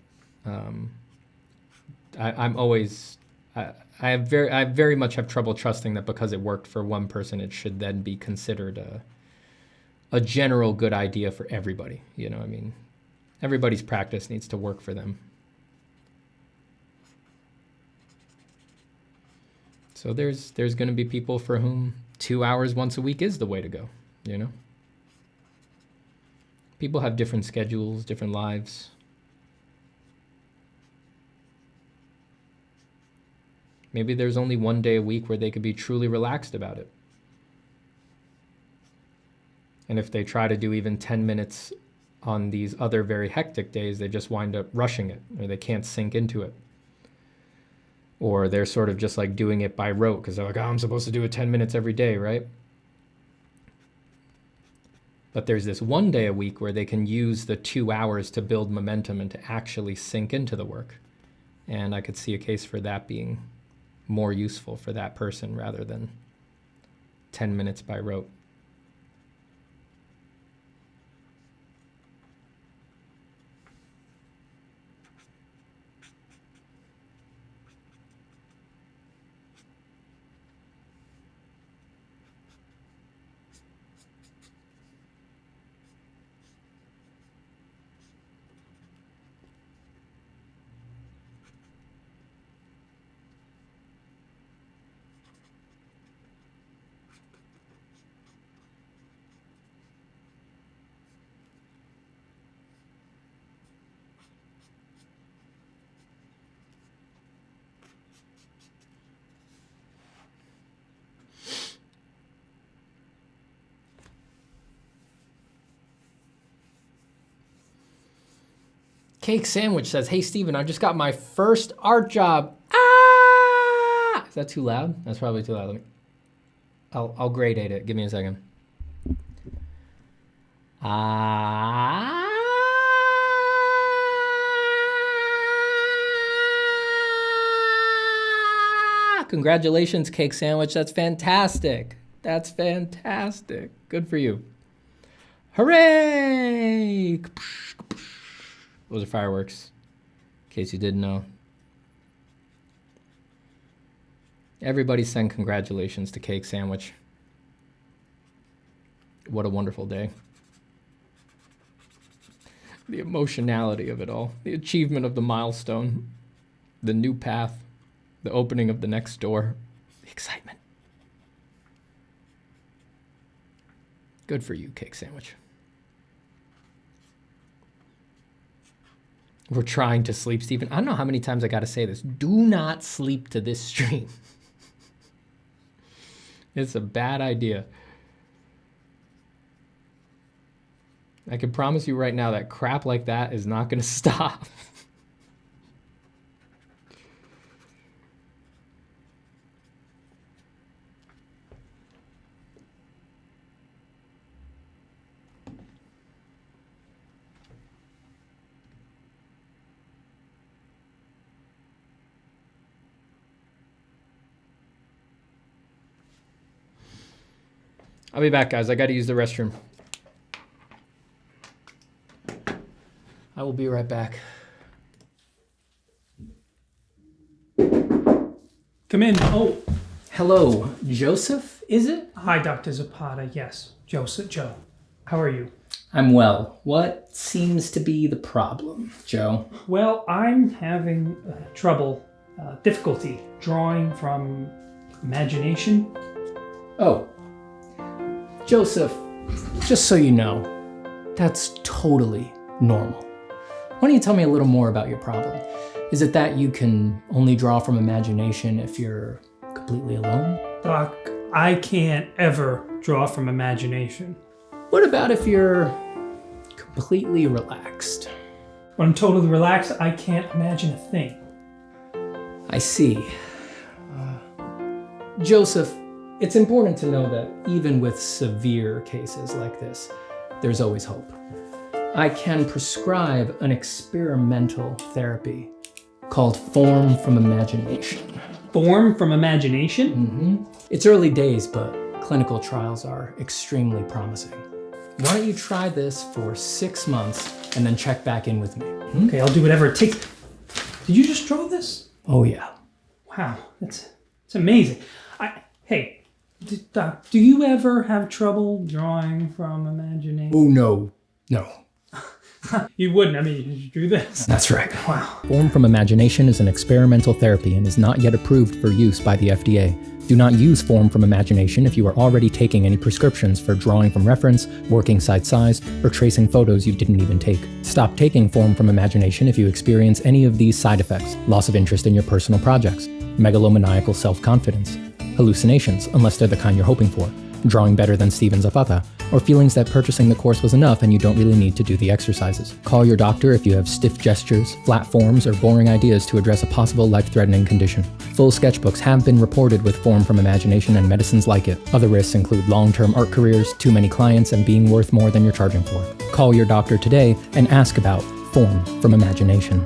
I very much have trouble trusting that because it worked for one person, it should then be considered a general good idea for everybody. You know, I mean, everybody's practice needs to work for them. So there's going to be people for whom 2 hours once a week is the way to go, you know? People have different schedules, different lives. Maybe there's only one day a week where they could be truly relaxed about it. And if they try to do even 10 minutes on these other very hectic days, they just wind up rushing it, or they can't sink into it. Or they're sort of just like doing it by rote because they're like, oh, I'm supposed to do it 10 minutes every day, right? But there's this one day a week where they can use the 2 hours to build momentum and to actually sink into the work. And I could see a case for that being more useful for that person rather than 10 minutes by rote. Cake Sandwich says, hey, Steven, I just got my first art job. Ah! Is that too loud? That's probably too loud. I'll gradate it. Give me a second. Congratulations, Cake Sandwich. That's fantastic. That's fantastic. Good for you. Hooray! Those are fireworks, in case you didn't know. Everybody send congratulations to Cake Sandwich. What a wonderful day. The emotionality of it all, the achievement of the milestone, the new path, the opening of the next door, the excitement. Good for you, Cake Sandwich. We're trying to sleep, Stephen. I don't know how many times I got to say this. Do not sleep to this stream. It's a bad idea. I can promise you right now that crap like that is not going to stop. I'll be back, guys. I got to use the restroom. I will be right back. Come in. Oh. Hello, Joseph, is it? Hi, Dr. Zapata. Yes, Joseph. Joe. How are you? I'm well. What seems to be the problem, Joe? Well, I'm having difficulty drawing from imagination. Oh. Joseph, just so you know, that's totally normal. Why don't you tell me a little more about your problem? Is it that you can only draw from imagination if you're completely alone? Doc, I can't ever draw from imagination. What about if you're completely relaxed? When I'm totally relaxed, I can't imagine a thing. I see. Joseph, It's important to know that even with severe cases like this, there's always hope. I can prescribe an experimental therapy called Form from Imagination. Form from imagination? It's early days, but clinical trials are extremely promising. Why don't you try this for 6 months and then check back in with me? Okay, I'll do whatever it takes. Did you just draw this? Oh yeah. Wow, it's amazing. Hey, Doc, do you ever have trouble drawing from imagination? Oh no. You wouldn't. I mean, you drew this. That's right. Wow. Form from Imagination is an experimental therapy and is not yet approved for use by the FDA. Do not use Form from Imagination if you are already taking any prescriptions for drawing from reference, working side size, or tracing photos you didn't even take. Stop taking Form from Imagination if you experience any of these side effects: loss of interest in your personal projects, megalomaniacal self-confidence, hallucinations, unless they're the kind you're hoping for, drawing better than Steven Zapata, or feelings that purchasing the course was enough and you don't really need to do the exercises. Call your doctor if you have stiff gestures, flat forms, or boring ideas to address a possible life-threatening condition. Full sketchbooks have been reported with Form from Imagination and medicines like it. Other risks include long-term art careers, too many clients, and being worth more than you're charging for. Call your doctor today and ask about Form from Imagination.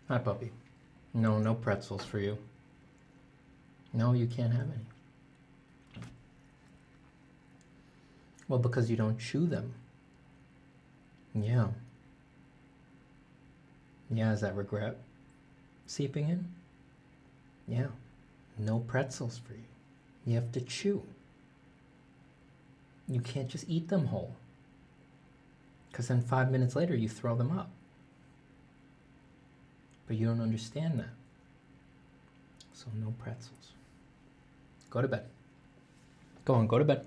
Hi, puppy. No pretzels for you. No, you can't have any. Well, because you don't chew them. Yeah. Yeah, is that regret seeping in? Yeah. No pretzels for you. You have to chew. You can't just eat them whole. Because then 5 minutes later you throw them up. But you don't understand that. So no pretzels. Go to bed. Go on, go to bed.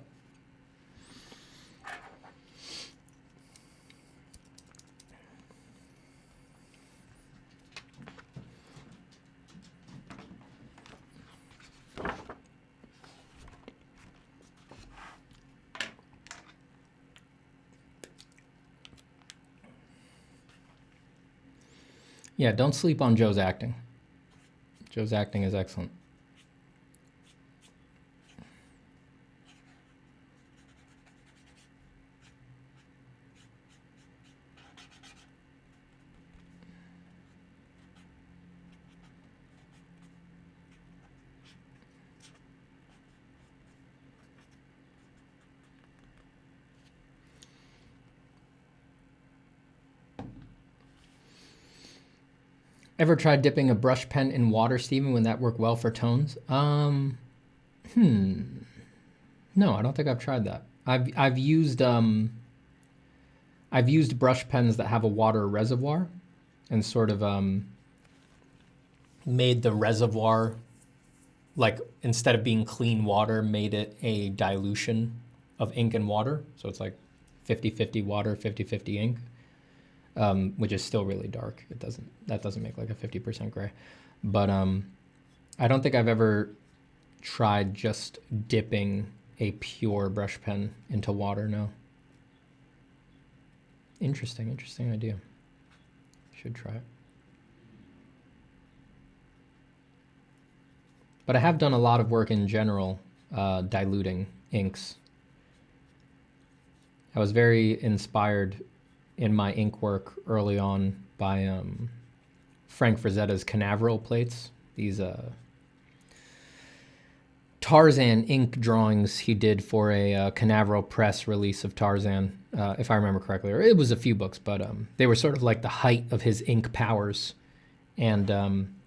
Yeah, don't sleep on Joe's acting. Joe's acting is excellent. Ever tried dipping a brush pen in water, Steven? Would that work well for tones? No, I don't think I've tried that. I've used brush pens that have a water reservoir and sort of made the reservoir, like instead of being clean water, made it a dilution of ink and water. So it's like 50-50 water, 50-50 ink. Which is still really dark. That doesn't make like a 50% gray. But I don't think I've ever tried just dipping a pure brush pen into water, no. Interesting idea. Should try it. But I have done a lot of work in general diluting inks. I was very inspired in my ink work early on by Frank Frazetta's Canaveral plates. These Tarzan ink drawings he did for a Canaveral press release of Tarzan, if I remember correctly. Or it was a few books, but they were sort of like the height of his ink powers. And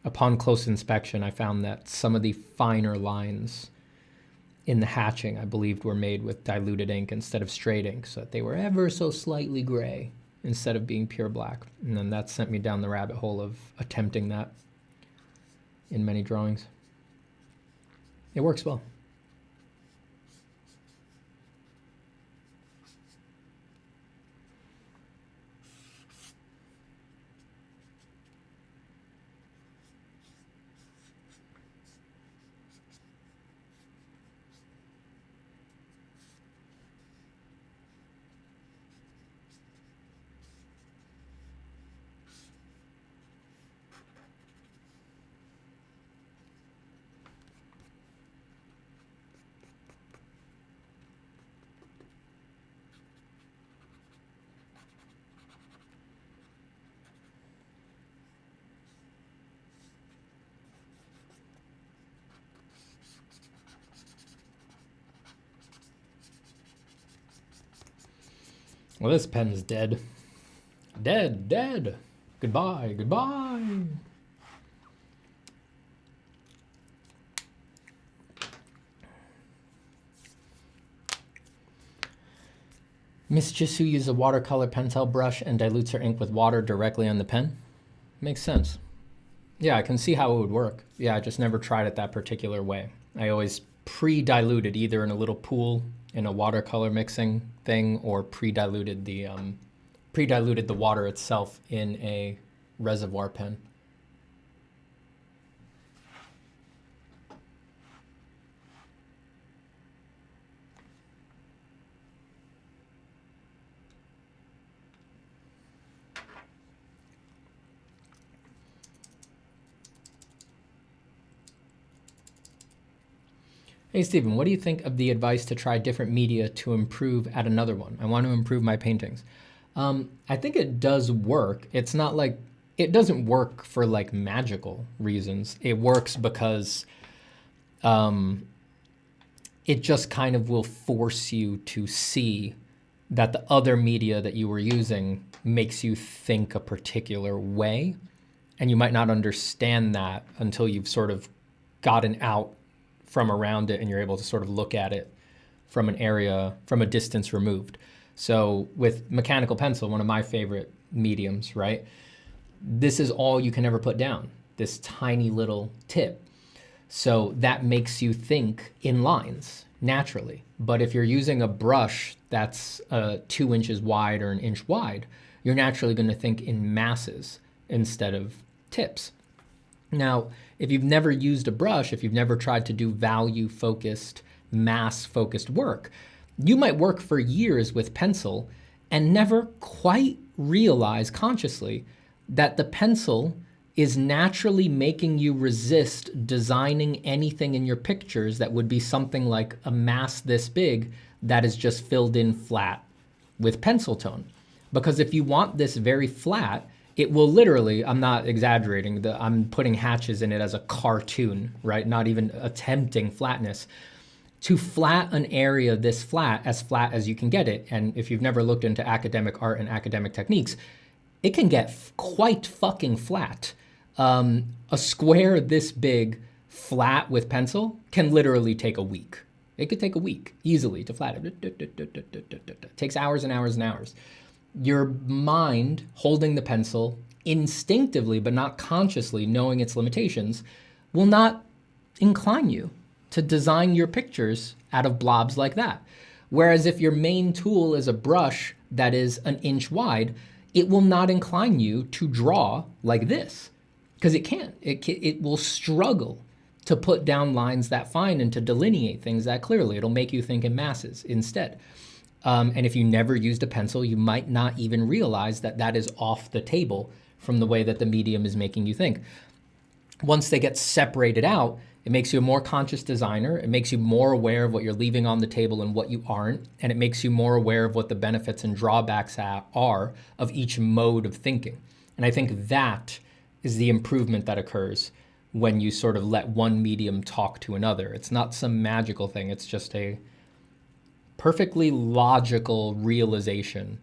upon close inspection, I found that some of the finer lines in the hatching, I believed, were made with diluted ink instead of straight ink, so that they were ever so slightly gray instead of being pure black. And then that sent me down the rabbit hole of attempting that in many drawings. It works well. Well, this pen's dead. Dead, dead. Goodbye, goodbye. Miss Jisoo uses a watercolor pentel brush and dilutes her ink with water directly on the pen. Makes sense. Yeah, I can see how it would work. Yeah, I just never tried it that particular way. I always pre-diluted either in a little pool in a watercolor mixing thing, or pre-diluted the water itself in a reservoir pen. Hey, Stephen, what do you think of the advice to try different media to improve at another one? I want to improve my paintings. I think it does work. It's not like, it doesn't work for like magical reasons. It works because it just kind of will force you to see that the other media that you were using makes you think a particular way. And you might not understand that until you've sort of gotten out from around it and you're able to sort of look at it from an area, from a distance removed. So with mechanical pencil, one of my favorite mediums, right? This is all you can ever put down, this tiny little tip. So that makes you think in lines naturally. But if you're using a brush that's 2 inches wide or 1 inch wide, you're naturally going to think in masses instead of tips. Now, if you've never used a brush, if you've never tried to do value-focused, mass-focused work, you might work for years with pencil and never quite realize consciously that the pencil is naturally making you resist designing anything in your pictures that would be something like a mass this big that is just filled in flat with pencil tone. Because if you want this very flat, it will literally, I'm not exaggerating, I'm putting hatches in it as a cartoon, right? Not even attempting flatness. To flat an area this flat as you can get it, and if you've never looked into academic art and academic techniques, it can get quite fucking flat. A square this big flat with pencil can literally take a week. It could take a week easily to flat it. It takes hours and hours and hours. Your mind holding the pencil instinctively, but not consciously knowing its limitations, will not incline you to design your pictures out of blobs like that. Whereas if your main tool is a brush that is 1 inch wide, it will not incline you to draw like this, because it can't. It will struggle to put down lines that fine and to delineate things that clearly. It'll make you think in masses instead. And if you never used a pencil, you might not even realize that that is off the table from the way that the medium is making you think. Once they get separated out, it makes you a more conscious designer. It makes you more aware of what you're leaving on the table and what you aren't. And it makes you more aware of what the benefits and drawbacks are of each mode of thinking. And I think that is the improvement that occurs when you sort of let one medium talk to another. It's not some magical thing. It's just a perfectly logical realization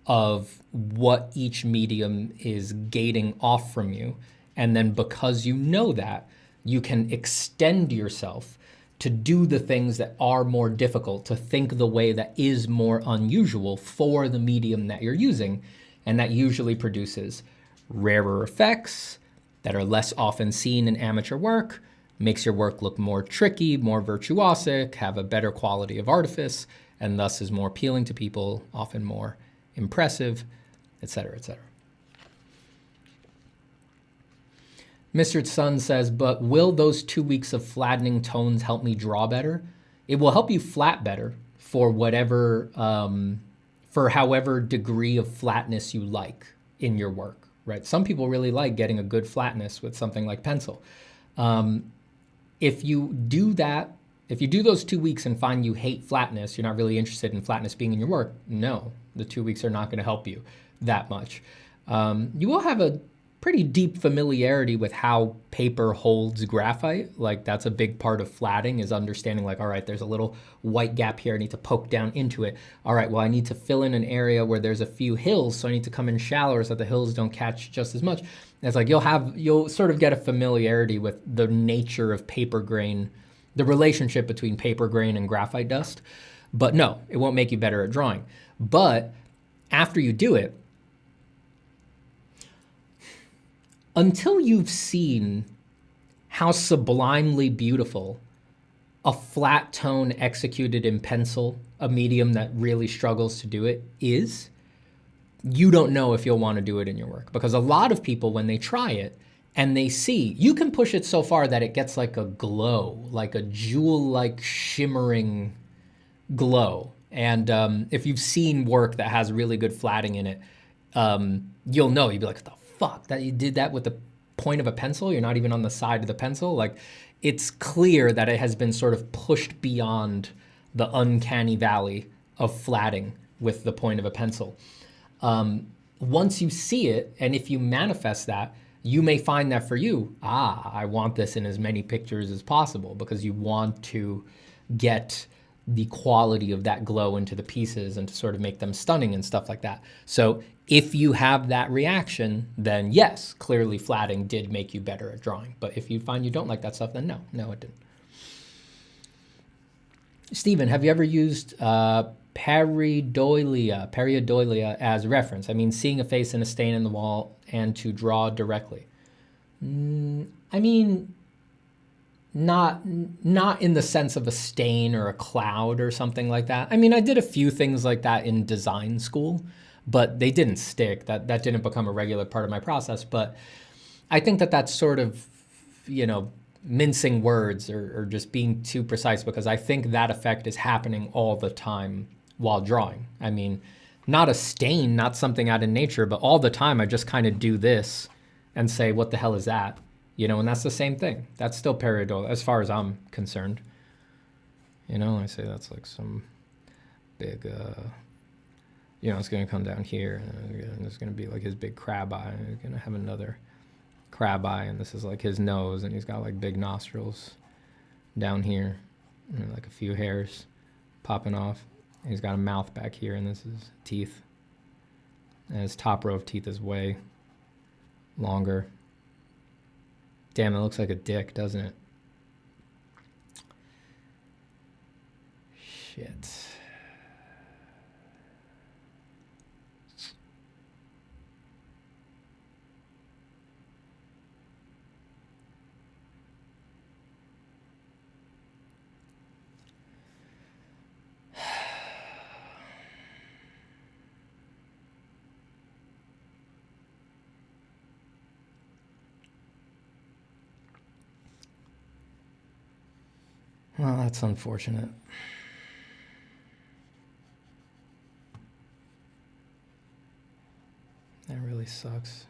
of what each medium is gating off from you. And then because you know that, you can extend yourself to do the things that are more difficult, to think the way that is more unusual for the medium that you're using. And that usually produces rarer effects that are less often seen in amateur work, makes your work look more tricky, more virtuosic, have a better quality of artifice, and thus is more appealing to people, often more impressive, etc., etc. Mr. Sun says, but will those 2 weeks of flattening tones help me draw better? It will help you flat better for whatever, for however degree of flatness you like in your work, right? Some people really like getting a good flatness with something like pencil. If you do that, if you do those 2 weeks and find you hate flatness, you're not really interested in flatness being in your work, no, the 2 weeks are not going to help you that much. You will have a pretty deep familiarity with how paper holds graphite. Like that's a big part of flatting, is understanding like, all right, there's a little white gap here. I need to poke down into it. All right, well, I need to fill in an area where there's a few hills. So I need to come in shallower so that the hills don't catch just as much. And it's like you'll sort of get a familiarity with the nature of paper grain, the relationship between paper grain and graphite dust. But no, it won't make you better at drawing. But after you do it, until you've seen how sublimely beautiful a flat tone executed in pencil, a medium that really struggles to do it, is, you don't know if you'll want to do it in your work. Because a lot of people, when they try it and they see, you can push it so far that it gets like a glow, like a jewel-like shimmering glow. And if you've seen work that has really good flatting in it, you'll know. You'll be like, what the fuck, that you did that with the point of a pencil? You're not even on the side of the pencil. Like, it's clear that it has been sort of pushed beyond the uncanny valley of flatting with the point of a pencil. Once you see it, and if you manifest that, you may find that for you, I want this in as many pictures as possible, because you want to get the quality of that glow into the pieces and to sort of make them stunning and stuff like that. So if you have that reaction, then yes, clearly flatting did make you better at drawing. But if you find you don't like that stuff, then no, it didn't. Stephen, have you ever used pareidolia as reference? I mean, seeing a face in a stain in the wall and to draw directly. I mean, not in the sense of a stain or a cloud or something like that. I mean, I did a few things like that in design school, but they didn't stick. That didn't become a regular part of my process. But I think that that's sort of, mincing words or just being too precise, because I think that effect is happening all the time while drawing. I mean, not a stain, not something out in nature, but all the time I just kind of do this and say, what the hell is that? And that's the same thing. That's still pareidolia as far as I'm concerned. I say that's like some big, it's going to come down here, and there's going to be like his big crab eye. He's going to have another crab eye, and this is like his nose, and he's got like big nostrils down here, and like a few hairs popping off. And he's got a mouth back here, and this is teeth. And his top row of teeth is way longer. Damn, it looks like a dick, doesn't it? Shit. Well, that's unfortunate. That really sucks.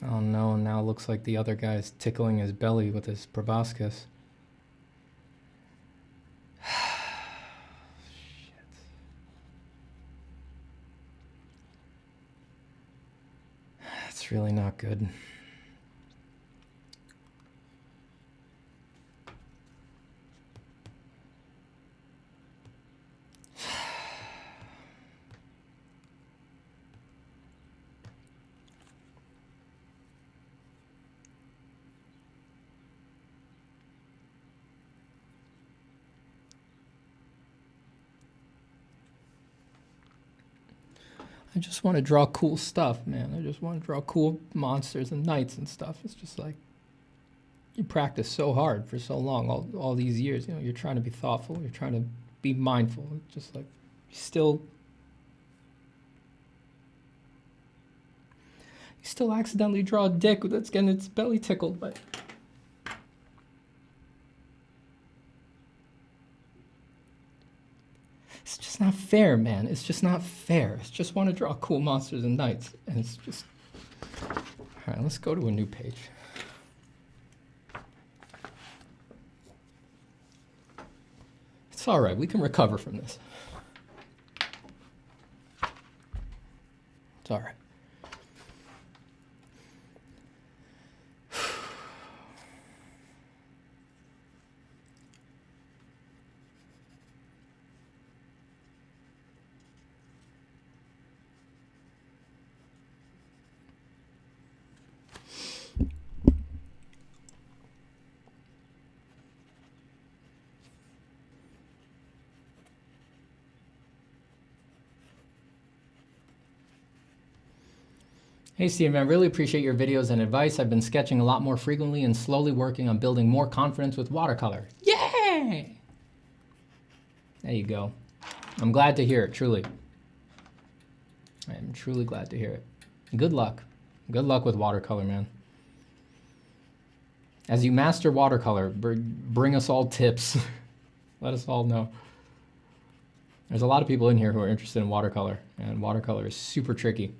Oh no, now it looks like the other guy's tickling his belly with his proboscis. Shit. That's really not good. I just want to draw cool stuff, man. I just want to draw cool monsters and knights and stuff. It's just like, you practice so hard for so long, all these years. You're trying to be thoughtful. You're trying to be mindful. It's just like, you still accidentally draw a dick that's getting its belly tickled by. It's just not fair, man. It's just not fair. I just want to draw cool monsters and knights, and it's just... All right, let's go to a new page. It's all right. We can recover from this. It's all right. Hey Steven, I really appreciate your videos and advice. I've been sketching a lot more frequently and slowly working on building more confidence with watercolor. Yay! There you go. I'm glad to hear it, truly. I am truly glad to hear it. Good luck. Good luck with watercolor, man. As you master watercolor, bring us all tips. Let us all know. There's a lot of people in here who are interested in watercolor, and watercolor is super tricky.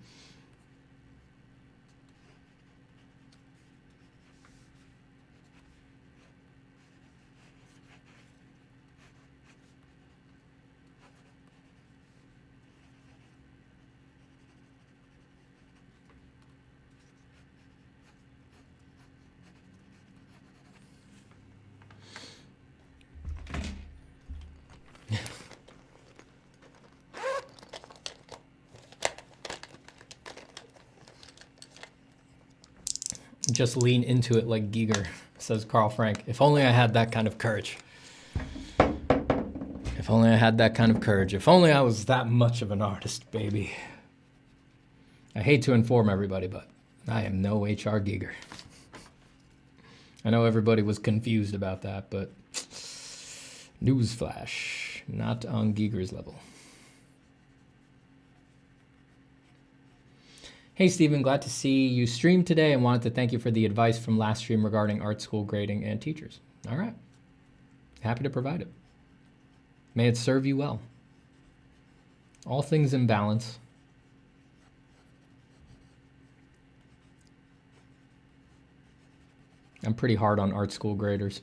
Just lean into it like Giger, says Carl Frank. If only I had that kind of courage. If only I had that kind of courage. If only I was that much of an artist, baby. I hate to inform everybody, but I am no HR Giger. I know everybody was confused about that, but newsflash, not on Giger's level. Hey Stephen, glad to see you stream today and wanted to thank you for the advice from last stream regarding art school grading and teachers. All right. Happy to provide it. May it serve you well. All things in balance. I'm pretty hard on art school graders.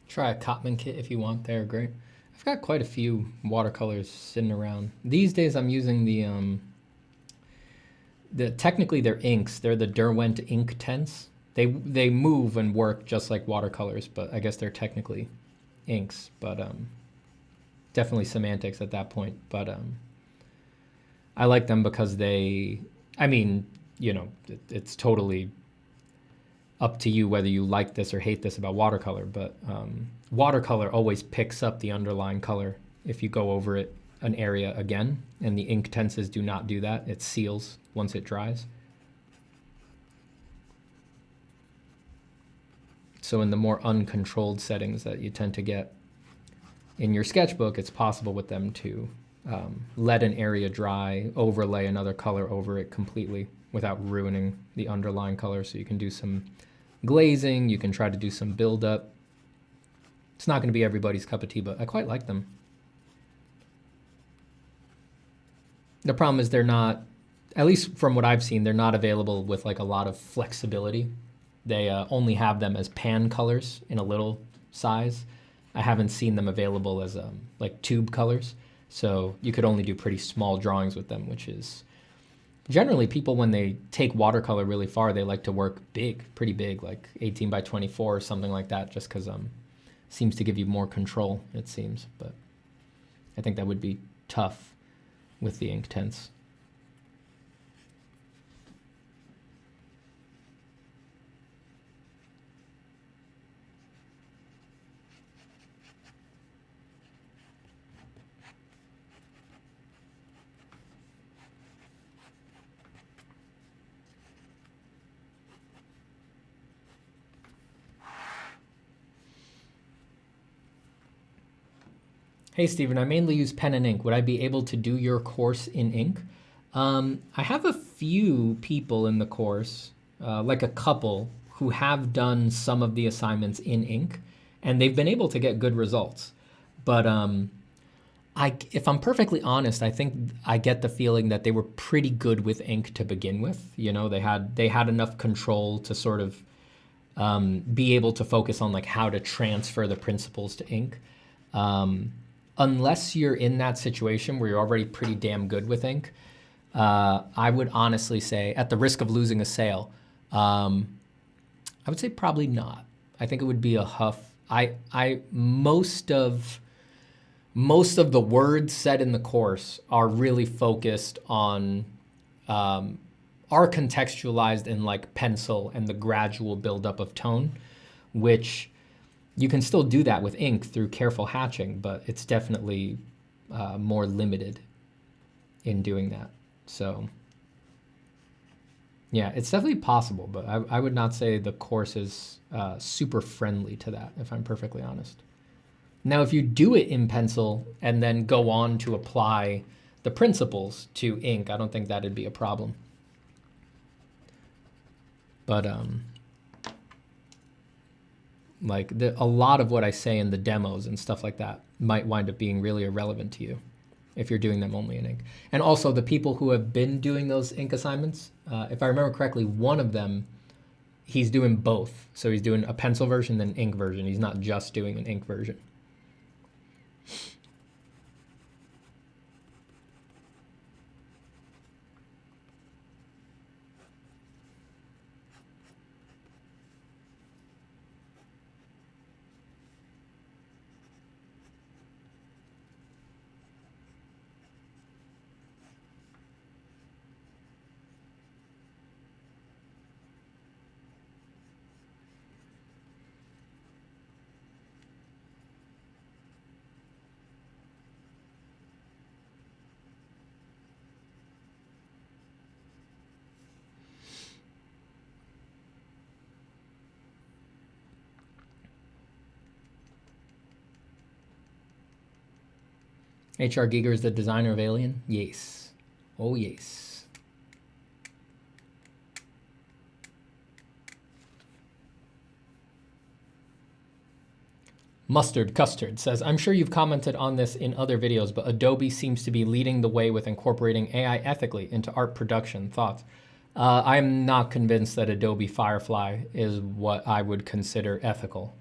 Try a Cotman kit if you want. They're great. I've got quite a few watercolors sitting around. These days I'm using technically they're inks. They're the Derwent ink tints. They move and work just like watercolors, but I guess they're technically inks, but definitely semantics at that point. But I like them because I mean, you know, it's totally up to you whether you like this or hate this about watercolor, but watercolor always picks up the underlying color if you go over it an area again, and the ink tenses do not do that. It seals once it dries. So in the more uncontrolled settings that you tend to get in your sketchbook, it's possible with them to let an area dry, overlay another color over it completely without ruining the underlying color. So you can do some glazing, you can try to do some build-up. It's not going to be everybody's cup of tea, but I quite like them. The problem is they're not, at least from what I've seen, they're not available with like a lot of flexibility. They only have them as pan colors in a little size. I haven't seen them available as like tube colors. So you could only do pretty small drawings with them, which is generally people, when they take watercolor really far, they like to work big, pretty big, like 18 by 24 or something like that, just because seems to give you more control, it seems. But I think that would be tough with the ink tints. Hey, Stephen, I mainly use pen and ink. Would I be able to do your course in ink? I have a few people in the course, like a couple, who have done some of the assignments in ink, and they've been able to get good results. But if I'm perfectly honest, I think I get the feeling that they were pretty good with ink to begin with. You know, they had enough control to sort of be able to focus on like how to transfer the principles to ink. Unless you're in that situation where you're already pretty damn good with ink, I would honestly say, at the risk of losing a sale, I would say probably not. I think it would be a huff. Most of the words said in the course are really focused on, are contextualized in like pencil and the gradual buildup of tone, which you can still do that with ink through careful hatching, but it's definitely more limited in doing that. So yeah, it's definitely possible, but I would not say the course is super friendly to that, if I'm perfectly honest. Now, if you do it in pencil and then go on to apply the principles to ink, I don't think that'd be a problem. But like a lot of what I say in the demos and stuff like that might wind up being really irrelevant to you if you're doing them only in ink. And also the people who have been doing those ink assignments, if I remember correctly, one of them, he's doing both. So he's doing a pencil version and ink version. He's not just doing an ink version. H.R. Giger is the designer of Alien? Yes. Oh, yes. Mustard Custard says, I'm sure you've commented on this in other videos, but Adobe seems to be leading the way with incorporating AI ethically into art production. Thoughts? I'm not convinced that Adobe Firefly is what I would consider ethical.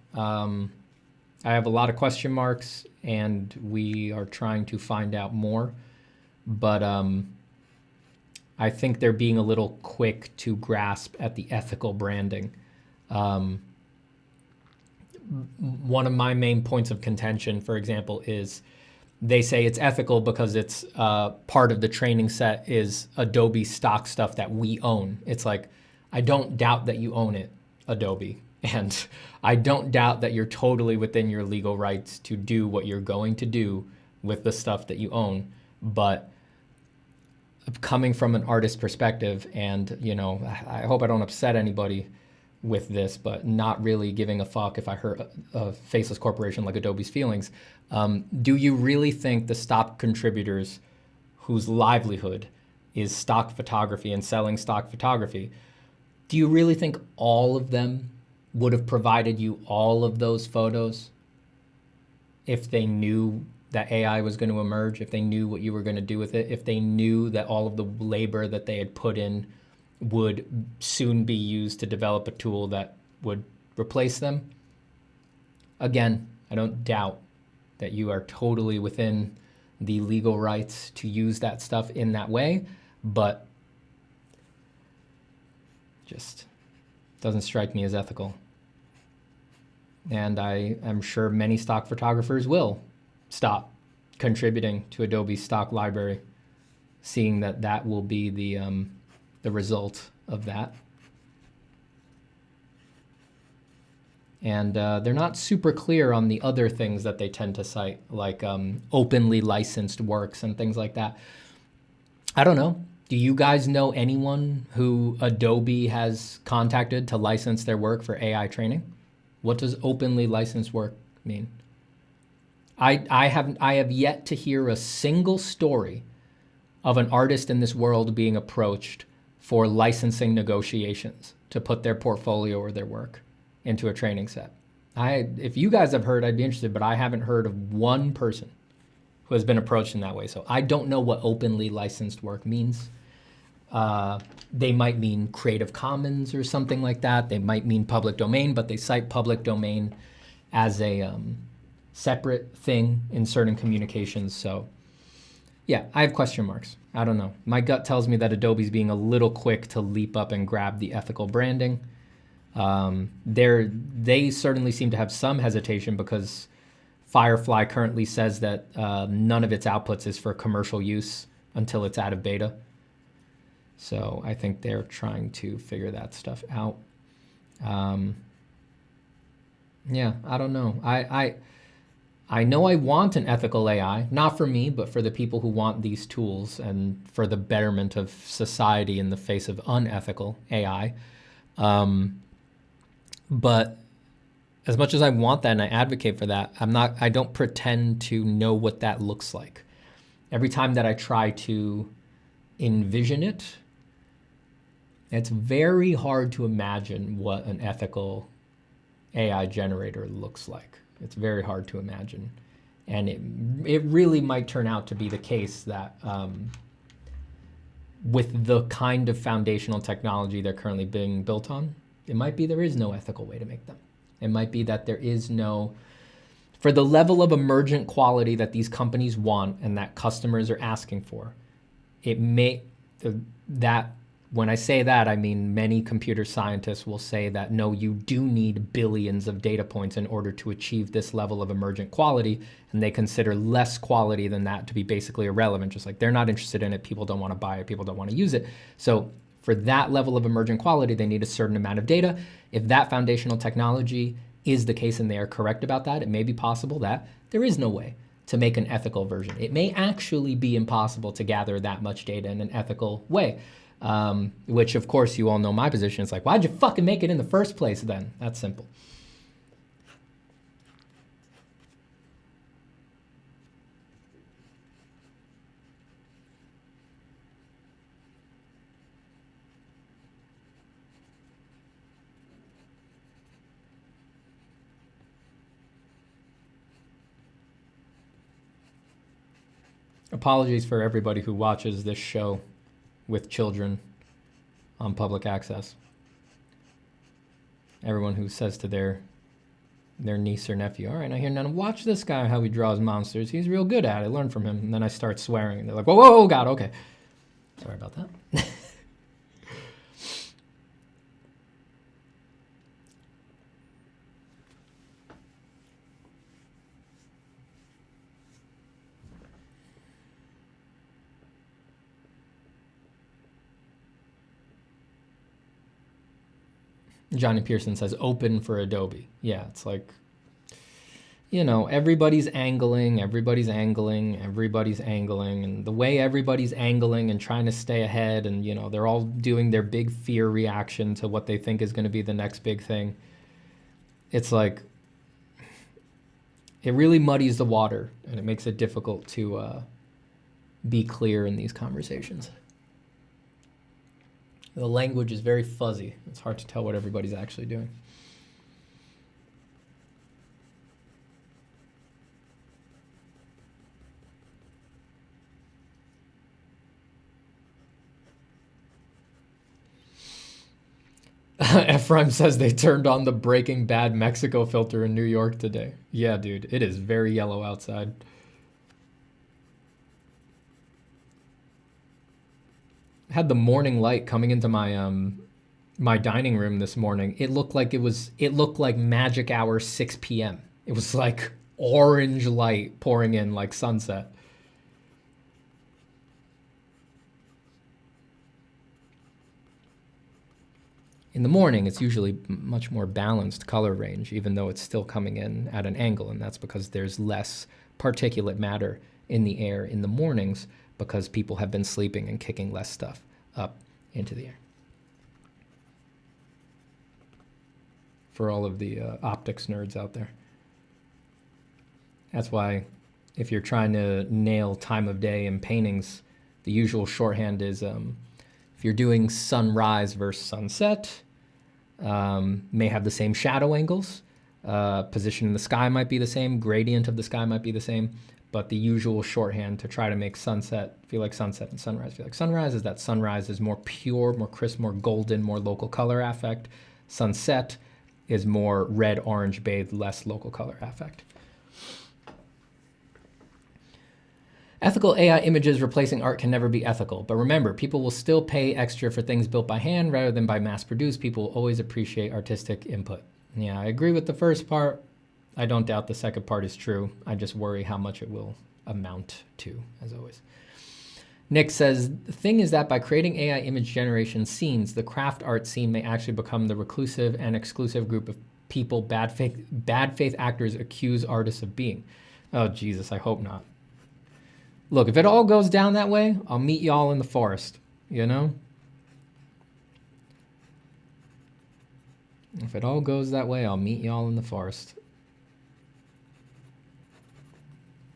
I have a lot of question marks, and we are trying to find out more. But I think they're being a little quick to grasp at the ethical branding. One of my main points of contention, for example, is they say it's ethical because it's part of the training set is Adobe stock stuff that we own. It's like, I don't doubt that you own it, Adobe. And I don't doubt that you're totally within your legal rights to do what you're going to do with the stuff that you own. But coming from an artist perspective, and, you know, I hope I don't upset anybody with this, but not really giving a fuck if I hurt a faceless corporation like Adobe's feelings. Do you really think the stock contributors whose livelihood is stock photography and selling stock photography, do you really think all of them would have provided you all of those photos if they knew that AI was going to emerge, if they knew what you were going to do with it, if they knew that all of the labor that they had put in would soon be used to develop a tool that would replace them? Again, I don't doubt that you are totally within the legal rights to use that stuff in that way, but just doesn't strike me as ethical. And I am sure many stock photographers will stop contributing to Adobe's stock library, seeing that that will be the result of that. And they're not super clear on the other things that they tend to cite, like openly licensed works and things like that. I don't know. Do you guys know anyone who Adobe has contacted to license their work for AI training? What does openly licensed work mean? I have yet to hear a single story of an artist in this world being approached for licensing negotiations to put their portfolio or their work into a training set. If you guys have heard, I'd be interested, but I haven't heard of one person who has been approached in that way. So I don't know what openly licensed work means. They might mean Creative Commons or something like that. They might mean public domain, but they cite public domain as a separate thing in certain communications. So yeah, I have question marks. I don't know. My gut tells me that Adobe's being a little quick to leap up and grab the ethical branding. They certainly seem to have some hesitation because Firefly currently says that none of its outputs is for commercial use until it's out of beta. So I think they're trying to figure that stuff out. Yeah, I don't know. I know I want an ethical AI, not for me, but for the people who want these tools and for the betterment of society in the face of unethical AI. But as much as I want that and I advocate for that, I don't pretend to know what that looks like. Every time that I try to envision it, it's very hard to imagine what an ethical AI generator looks like. It's very hard to imagine. And it really might turn out to be the case that with the kind of foundational technology they're currently being built on, it might be there is no ethical way to make them. It might be that there is no, for the level of emergent quality that these companies want and that customers are asking for, it may, that, when I say that, I mean many computer scientists will say that, no, you do need billions of data points in order to achieve this level of emergent quality, and they consider less quality than that to be basically irrelevant. Just like they're not interested in it, people don't want to buy it, people don't want to use it. So for that level of emergent quality, they need a certain amount of data. If that foundational technology is the case and they are correct about that, it may be possible that there is no way to make an ethical version. It may actually be impossible to gather that much data in an ethical way. Which of course you all know my position. It's like, why'd you fucking make it in the first place then? That's simple. Apologies for everybody who watches this show with children on public access. Everyone who says to their niece or nephew, all right, now here, now watch this guy, how he draws monsters. He's real good at it. Learn from him. And then I start swearing. And they're like, whoa, whoa, whoa, God, okay. Sorry about that. Johnny Pearson says open for Adobe. Yeah, it's like, you know, everybody's angling. And the way everybody's angling and trying to stay ahead, and, you know, they're all doing their big fear reaction to what they think is going to be the next big thing. It's like, it really muddies the water, and it makes it difficult to be clear in these conversations. The language is very fuzzy. It's hard to tell what everybody's actually doing. Ephraim says they turned on the Breaking Bad Mexico filter in New York today. Yeah, dude, it is very yellow outside. Had the morning light coming into my my dining room this morning. It looked like magic hour 6 p.m. It was like orange light pouring in like sunset. In the morning, it's usually much more balanced color range, even though it's still coming in at an angle, and that's because there's less particulate matter in the air in the mornings, because people have been sleeping and kicking less stuff up into the air. For all of the optics nerds out there. That's why if you're trying to nail time of day in paintings, the usual shorthand is if you're doing sunrise versus sunset, may have the same shadow angles. Position in the sky might be the same. Gradient of the sky might be the same. But the usual shorthand to try to make sunset feel like sunset and sunrise feel like sunrise is that sunrise is more pure, more crisp, more golden, more local color affect. Sunset is more red, orange bathed, less local color affect. Ethical AI images replacing art can never be ethical. But remember, people will still pay extra for things built by hand rather than by mass-produced. People will always appreciate artistic input. Yeah, I agree with the first part. I don't doubt the second part is true. I just worry how much it will amount to, as always. Nick says, the thing is that by creating AI image generation scenes, the craft art scene may actually become the reclusive and exclusive group of people bad faith actors accuse artists of being. Oh, Jesus, I hope not. Look, if it all goes down that way, I'll meet y'all in the forest, you know? If it all goes that way, I'll meet y'all in the forest.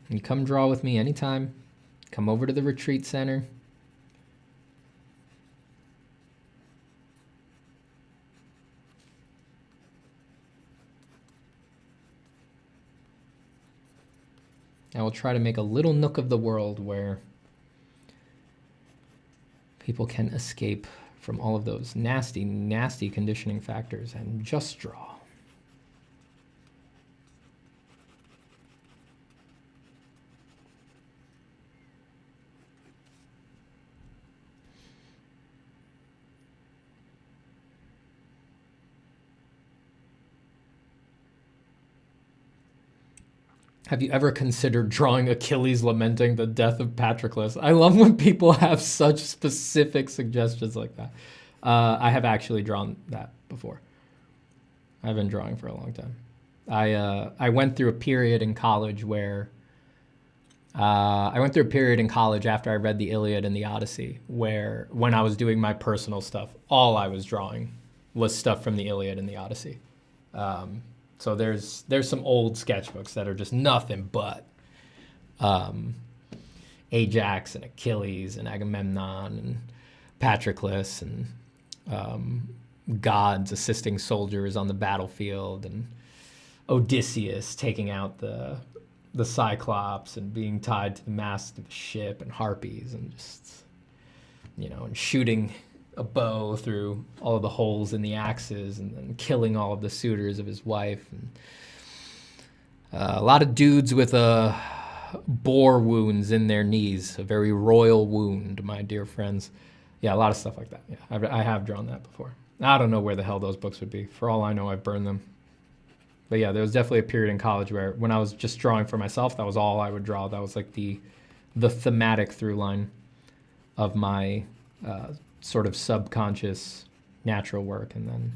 You come draw with me anytime. Come over to the retreat center. I will try to make a little nook of the world where people can escape from all of those nasty, nasty conditioning factors and just draw. Have you ever considered drawing Achilles lamenting the death of Patroclus? I love when people have such specific suggestions like that. I have actually drawn that before. I've been drawing for a long time. I went through a period in college where after I read the Iliad and the Odyssey, where when I was doing my personal stuff, all I was drawing was stuff from the Iliad and the Odyssey. So there's some old sketchbooks that are just nothing but Ajax and Achilles and Agamemnon and Patroclus and gods assisting soldiers on the battlefield and Odysseus taking out the Cyclops and being tied to the mast of a ship and harpies and just, you know, and shooting a bow through all of the holes in the axes and then killing all of the suitors of his wife. And, a lot of dudes with boar wounds in their knees, a very royal wound, my dear friends. Yeah, a lot of stuff like that. Yeah, I have drawn that before. I don't know where the hell those books would be. For all I know, I burned them. But yeah, there was definitely a period in college where when I was just drawing for myself, that was all I would draw. That was like the thematic through line of my sort of subconscious natural work. And then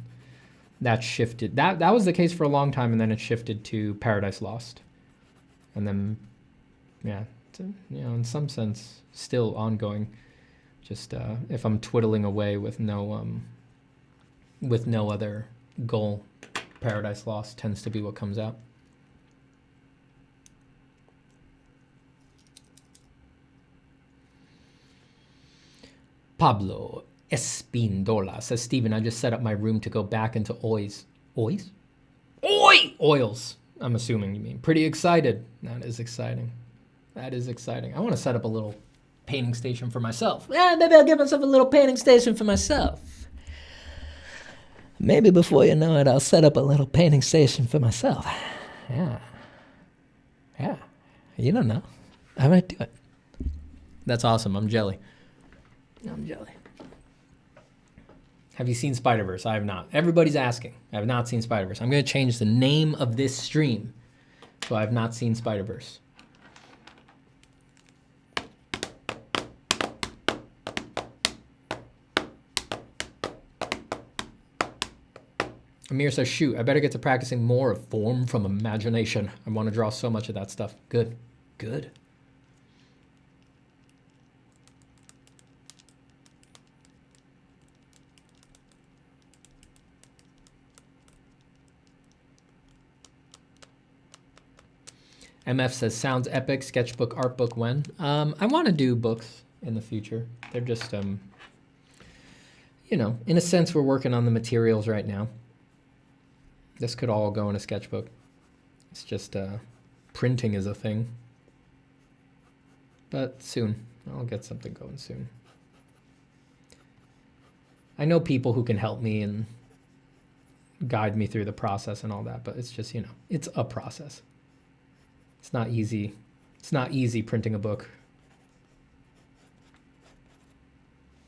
that shifted. That was the case for a long time, and then it shifted to Paradise Lost. And then, yeah, you know, in some sense, still ongoing. Just if I'm twiddling away with no other goal, Paradise Lost tends to be what comes out. Pablo Espindola says, Steven, I just set up my room to go back into oils. Oils? Oils, I'm assuming you mean. Pretty excited. That is exciting. That is exciting. I want to set up a little painting station for myself. Yeah, maybe I'll give myself a little painting station for myself. Maybe before you know it, I'll set up a little painting station for myself. Yeah. Yeah. You don't know. I might do it. That's awesome. I'm jelly. I'm jelly. Have you seen Spider-Verse? I have not. Everybody's asking. I have not seen Spider-Verse. I'm going to change the name of this stream. So I have not seen Spider-Verse. Amir says, shoot, I better get to practicing more of form from imagination. I want to draw so much of that stuff. Good. Good. MF says, sounds epic. Sketchbook, art book, when? I want to do books in the future. They're just, you know, in a sense, we're working on the materials right now. This could all go in a sketchbook. It's just printing is a thing. But soon. I'll get something going soon. I know people who can help me and guide me through the process and all that, but it's just, you know, it's a process. It's not easy. It's not easy printing a book.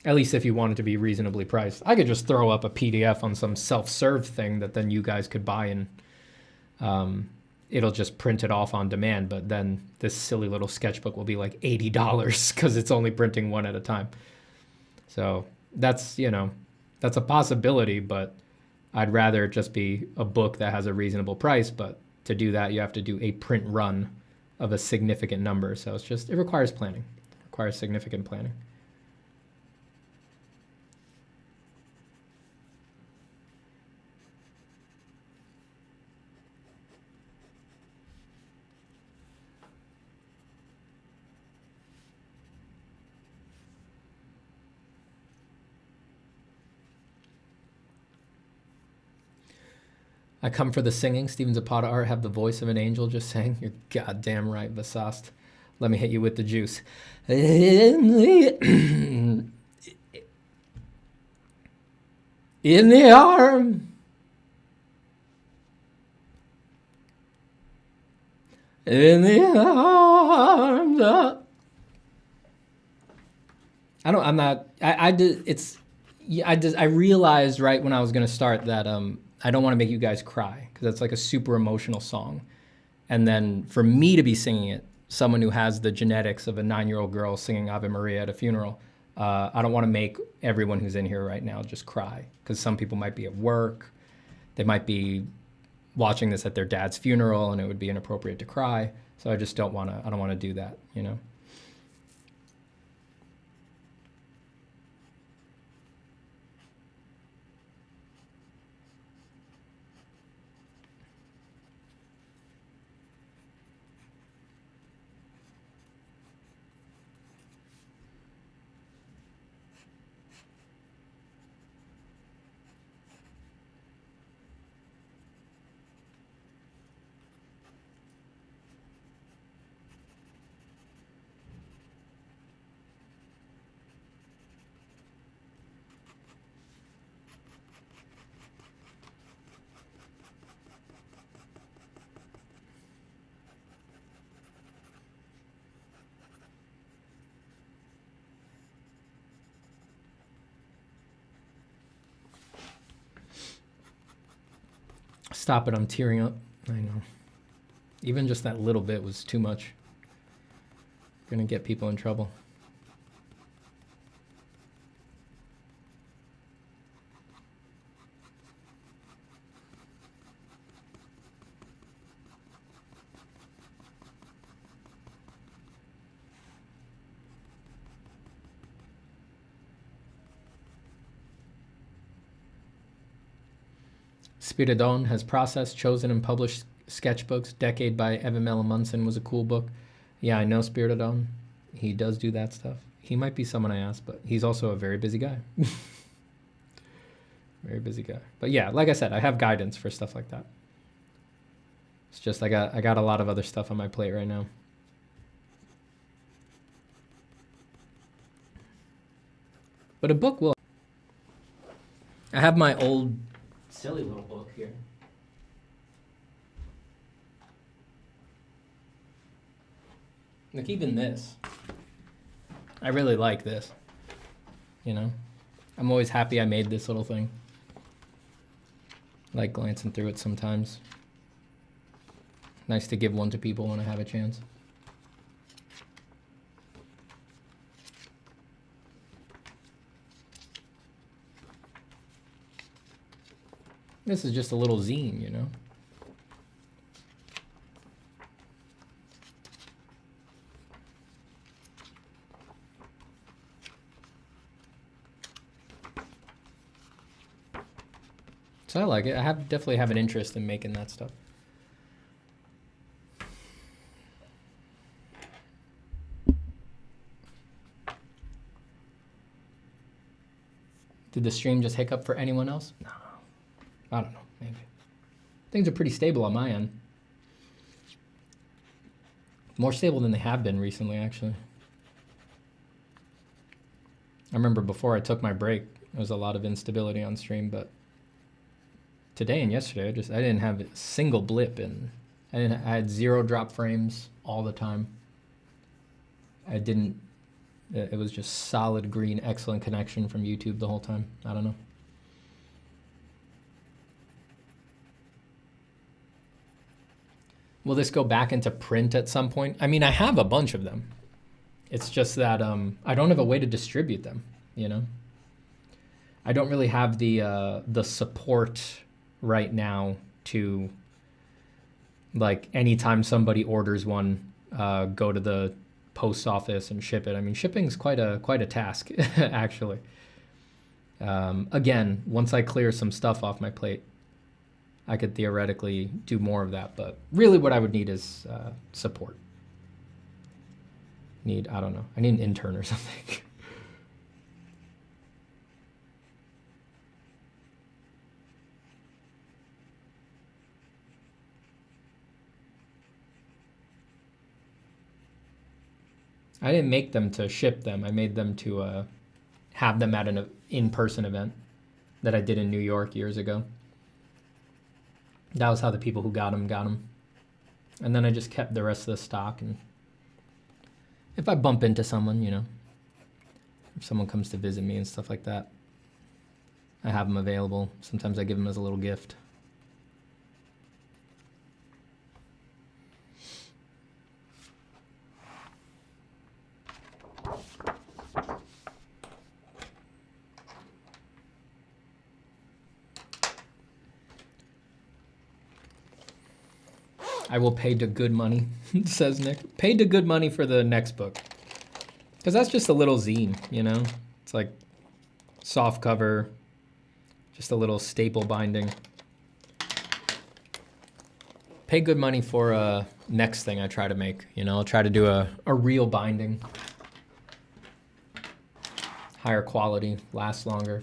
At least if you want it to be reasonably priced. I could just throw up a PDF on some self-serve thing that then you guys could buy and it'll just print it off on demand. But then this silly little sketchbook will be like $80 because it's only printing one at a time. So that's, you know, that's a possibility, but I'd rather it just be a book that has a reasonable price. But to do that, you have to do a print run of a significant number. So it's just, it requires planning. It requires significant planning. I come for the singing. Steven Zapata art have the voice of an angel just saying, you're goddamn right, Vasast. Let me hit you with the juice. In the arm. In the arms of... I realized right when I was going to start that I don't want to make you guys cry because that's like a super emotional song. And then for me to be singing it, someone who has the genetics of a 9-year-old girl singing Ave Maria at a funeral, I don't want to make everyone who's in here right now just cry because some people might be at work. They might be watching this at their dad's funeral and it would be inappropriate to cry. So I just don't want to do that, you know? Stop it, I'm tearing up. I know. Even just that little bit was too much. Gonna get people in trouble. Spiridon has processed, chosen, and published sketchbooks. Decade by Evan Mellon Munson was a cool book. Yeah, I know Spiridon. He does do that stuff. He might be someone I asked, but he's also a very busy guy. Very busy guy. But yeah, like I said, I have guidance for stuff like that. It's just I got a lot of other stuff on my plate right now. But a book will. I have my old silly little book here. Like even this. I really like this. You know? I'm always happy I made this little thing. I like glancing through it sometimes. Nice to give one to people when I have a chance. This is just a little zine, you know? So I like it. I definitely have an interest in making that stuff. Did the stream just hiccup for anyone else? No. I don't know, maybe. Things are pretty stable on my end. More stable than they have been recently, actually. I remember before I took my break, there was a lot of instability on stream, but today and yesterday, I didn't have a single blip, and I had 0 drop frames all the time. It was just solid green, excellent connection from YouTube the whole time. I don't know. Will this go back into print at some point? I mean, I have a bunch of them. It's just that I don't have a way to distribute them, you know? I don't really have the support right now to, like, anytime somebody orders one, go to the post office and ship it. I mean, shipping's quite a task, actually. Again, once I clear some stuff off my plate, I could theoretically do more of that, but really what I would need is support. I don't know, I need an intern or something. I didn't make them to ship them. I made them to have them at an in-person event that I did in New York years ago. That was how the people who got them. And then I just kept the rest of the stock. And if I bump into someone, you know, if someone comes to visit me and stuff like that, I have them available. Sometimes I give them as a little gift. I will pay to good money, says Nick. Pay to good money for the next book. Because that's just a little zine, you know? It's like soft cover, just a little staple binding. Pay good money for next thing I try to make, you know? I'll try to do a real binding. Higher quality, lasts longer.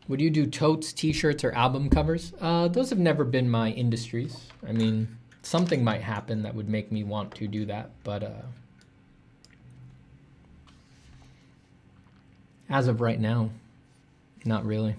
Would you do totes, t-shirts, or album covers? Those have never been my industries. I mean, something might happen that would make me want to do that, but as of right now, not really.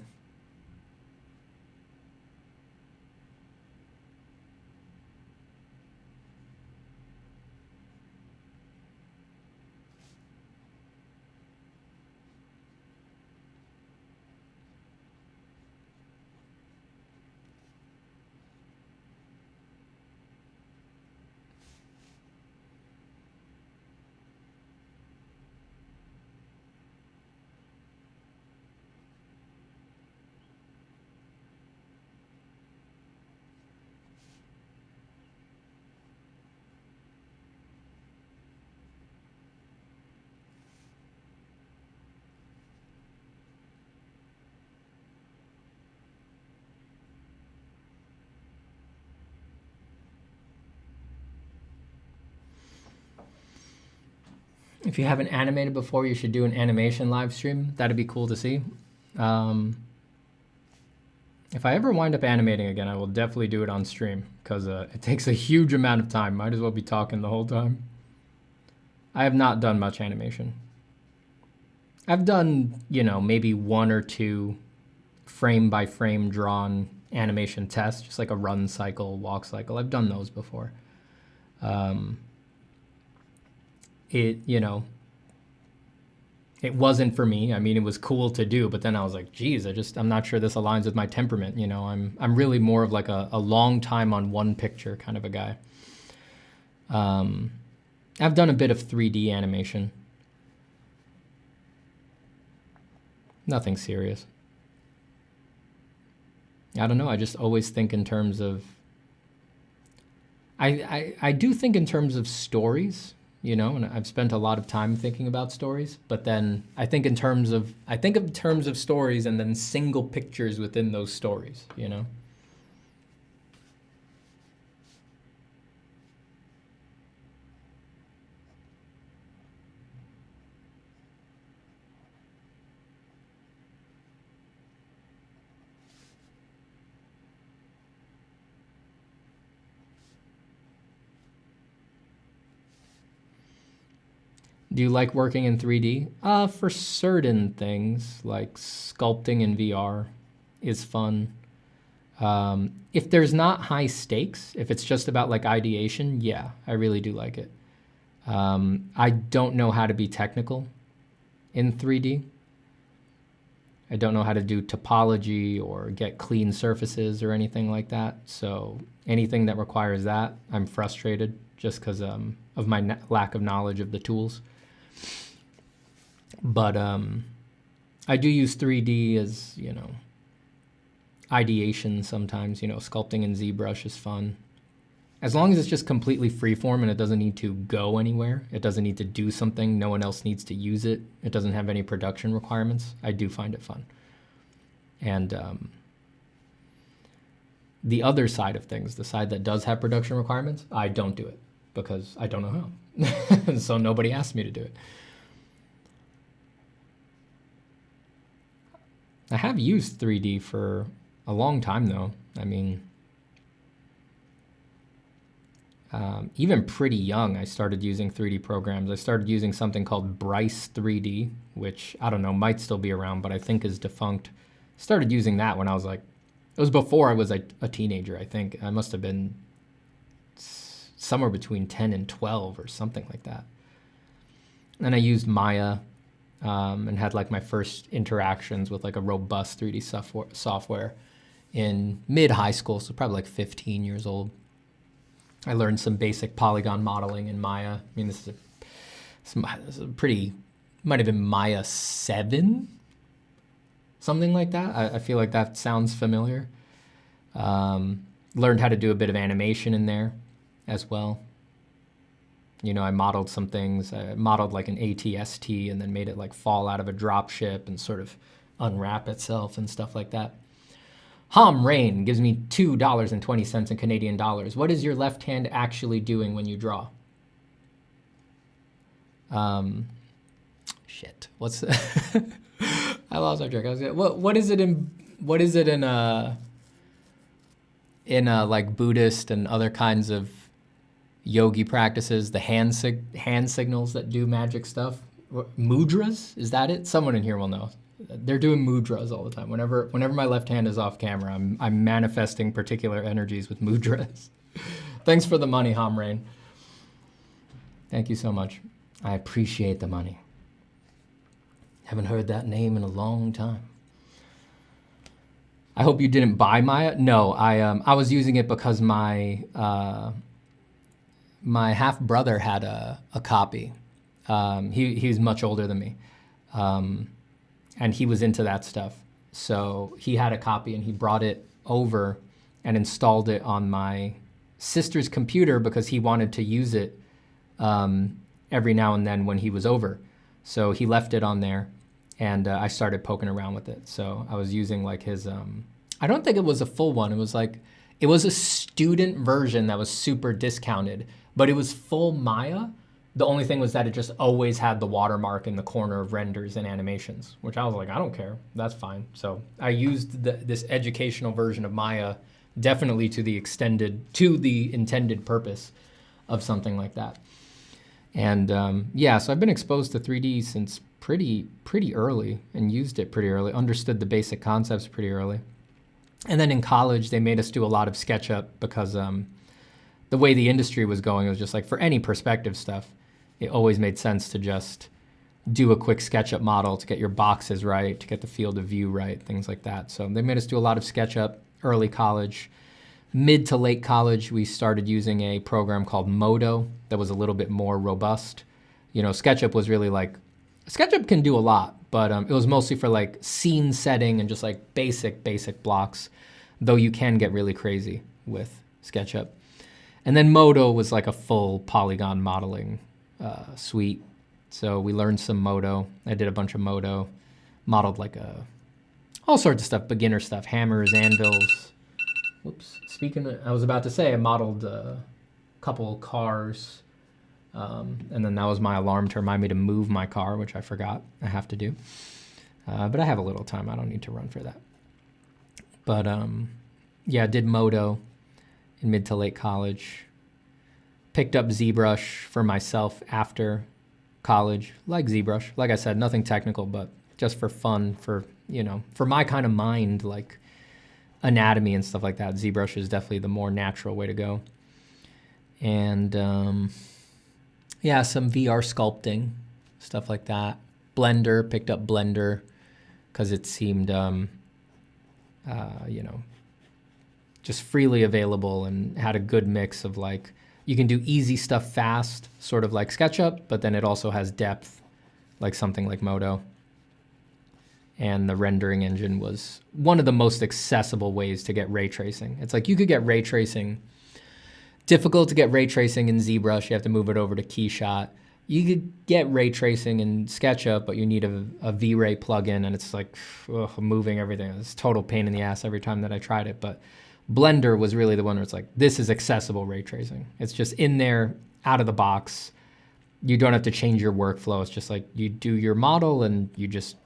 If you haven't animated before, you should do an animation live stream. That'd be cool to see. If I ever wind up animating again, I will definitely do it on stream because it takes a huge amount of time. Might as well be talking the whole time. I have not done much animation. I've done, you know, maybe 1 or 2 frame by frame drawn animation tests, just like a run cycle, walk cycle. I've done those before. You know, it wasn't for me. I mean, it was cool to do, but then I was like, geez, I'm not sure this aligns with my temperament. You know, I'm really more of like a long time on one picture kind of a guy. I've done a bit of 3D animation. Nothing serious. I don't know. I just always think in terms of, I do think in terms of stories. you know, and I've spent a lot of time thinking about stories, but then I think in terms of stories and then single pictures within those stories, you know? Do you like working in 3D? For certain things, like sculpting in VR is fun. If there's not high stakes, if it's just about like ideation, yeah, I really do like it. I don't know how to be technical in 3D. I don't know how to do topology or get clean surfaces or anything like that. So anything that requires that, I'm frustrated just because of my lack of knowledge of the tools. But I do use 3D as, you know, ideation sometimes. You know, sculpting in ZBrush is fun. As long as it's just completely freeform and it doesn't need to go anywhere, it doesn't need to do something, no one else needs to use it, it doesn't have any production requirements, I do find it fun. And the other side of things, the side that does have production requirements, I don't do it because I don't know how. So nobody asked me to do it. I have used 3D for a long time though. I mean, even pretty young, I started using 3D programs. I started using something called Bryce 3D, which I don't know, might still be around, but I think is defunct. Started using that when I was like, it was before I was a teenager, I think. I must have been somewhere between 10 and 12 or something like that. And I used Maya and had like my first interactions with like a robust 3D software in mid-high school, so probably like 15 years old. I learned some basic polygon modeling in Maya. I mean, this is a pretty, might have been Maya 7, something like that. I feel like that sounds familiar. Learned how to do a bit of animation in there as well. You know, I modeled some things. I modeled like an ATST and then made it like fall out of a drop ship and sort of unwrap itself and stuff like that. Hom Rain gives me $2.20 in Canadian dollars. What is your left hand actually doing when you draw? Shit. What's I lost my track. What is it in like Buddhist and other kinds of yogi practices, the hand signals that do magic stuff? Mudras? Is that it? Someone in here will know. They're doing mudras all the time. Whenever my left hand is off camera, I'm manifesting particular energies with mudras. Thanks for the money, Homrain. Thank you so much. I appreciate the money. Haven't heard that name in a long time. I hope you didn't buy Maya. No, I was using it because my half brother had a copy. He's much older than me. And he was into that stuff. So he had a copy and he brought it over and installed it on my sister's computer because he wanted to use it every now and then when he was over. So he left it on there and I started poking around with it. So I was using like his, I don't think it was a full one. It was a student version that was super discounted, but it was full Maya. The only thing was that it just always had the watermark in the corner of renders and animations, which I was like, I don't care, that's fine. So I used this educational version of Maya definitely to the intended purpose of something like that. And yeah, so I've been exposed to 3D since pretty early and used it pretty early, understood the basic concepts pretty early. And then in college, they made us do a lot of SketchUp because the way the industry was going, it was just like for any perspective stuff, it always made sense to just do a quick SketchUp model to get your boxes right, to get the field of view right, things like that. So they made us do a lot of SketchUp early college. Mid to late college, we started using a program called Modo that was a little bit more robust. You know, SketchUp was really like, SketchUp can do a lot, but it was mostly for like scene setting and just like basic blocks, though you can get really crazy with SketchUp. And then Modo was like a full polygon modeling suite. So we learned some Modo. I did a bunch of Modo, modeled like all sorts of stuff, beginner stuff, hammers, anvils. Oops. Speaking of, I was about to say I modeled a couple cars, and then that was my alarm to remind me to move my car, which I forgot I have to do. But I have a little time. I don't need to run for that. But yeah, I did Modo in mid to late college. Picked up ZBrush for myself after college. Like ZBrush. Like I said, nothing technical, but just for fun, for, you know, for my kind of mind, like anatomy and stuff like that. ZBrush is definitely the more natural way to go. And yeah, some VR sculpting, stuff like that. Blender, picked up Blender because it seemed, you know, just freely available and had a good mix of like, you can do easy stuff fast, sort of like SketchUp, but then it also has depth, like something like Modo. And the rendering engine was one of the most accessible ways to get ray tracing. It's like you could get ray tracing, difficult to get ray tracing in ZBrush, you have to move it over to Keyshot. You could get ray tracing in SketchUp, but you need a V-Ray plugin, and it's like moving everything. It's a total pain in the ass every time that I tried it, but Blender was really the one where it's like, this is accessible ray tracing. It's just in there, out of the box. You don't have to change your workflow. It's just like you do your model and you just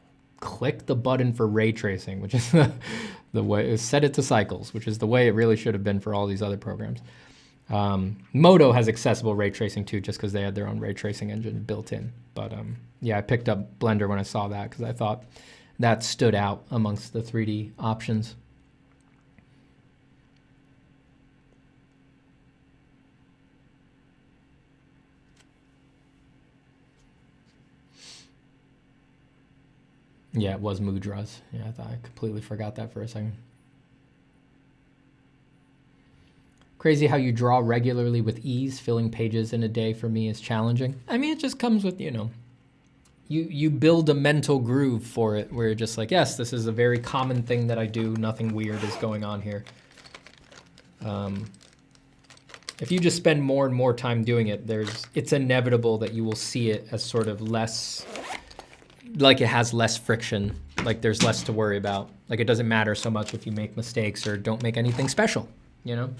click the button for ray tracing, which is the way, set it to cycles, which is the way it really should have been for all these other programs. Modo has accessible ray tracing too, just because they had their own ray tracing engine built in. But yeah, I picked up Blender when I saw that because I thought that stood out amongst the 3D options. Yeah, it was Mudra's. Yeah, I completely forgot that for a second. Crazy how you draw regularly with ease. Filling pages in a day for me is challenging. I mean, it just comes with, you know, you build a mental groove for it where you're just like, yes, this is a very common thing that I do. Nothing weird is going on here. If you just spend more and more time doing it, it's inevitable that you will see it as sort of less, like it has less friction, like there's less to worry about. Like it doesn't matter so much if you make mistakes or don't make anything special, you know?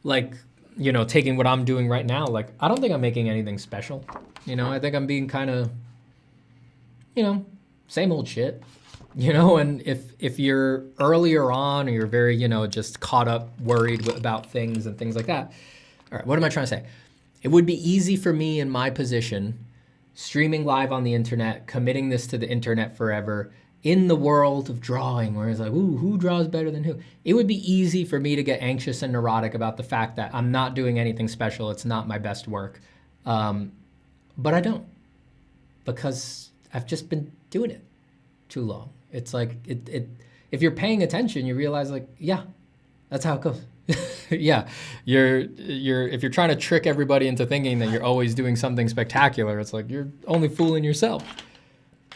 Like, you know, taking what I'm doing right now, like I don't think I'm making anything special. You know, I think I'm being kind of, you know, same old shit, you know? And if you're earlier on or you're very, you know, just caught up, worried about things and things like that. All right, what am I trying to say? It would be easy for me in my position, streaming live on the internet, committing this to the internet forever, in the world of drawing, where it's like, ooh, who draws better than who? It would be easy for me to get anxious and neurotic about the fact that I'm not doing anything special. It's not my best work. But I don't, because I've just been doing it too long. It's like, if you're paying attention, you realize like, yeah, that's how it goes. Yeah, if you're trying to trick everybody into thinking that you're always doing something spectacular, it's like you're only fooling yourself.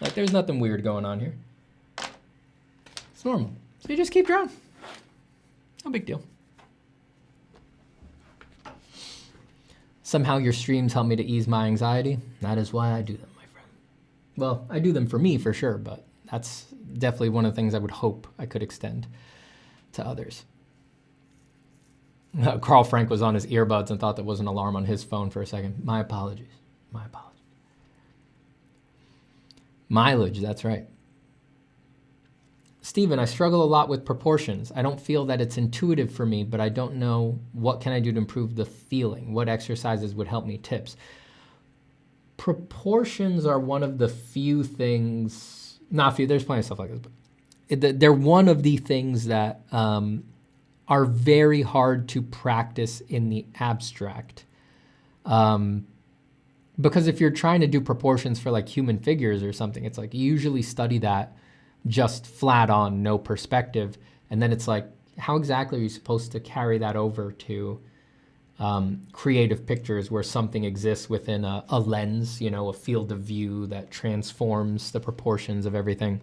Like there's nothing weird going on here. It's normal. So you just keep drawing. No big deal. Somehow your streams help me to ease my anxiety. That is why I do them, my friend. Well, I do them for me for sure, but that's definitely one of the things I would hope I could extend to others. Carl Frank was on his earbuds and thought that was an alarm on his phone for a second. My apologies. My apologies. Mileage, that's right. Stephen, I struggle a lot with proportions. I don't feel that it's intuitive for me, but I don't know what can I do to improve the feeling. What exercises would help me? Tips. Proportions are one of the few things, not few, there's plenty of stuff like this, but they're one of the things that are very hard to practice in the abstract. Because if you're trying to do proportions for like human figures or something, it's like you usually study that just flat on, no perspective. And then it's like, how exactly are you supposed to carry that over to creative pictures where something exists within a lens, you know, a field of view that transforms the proportions of everything,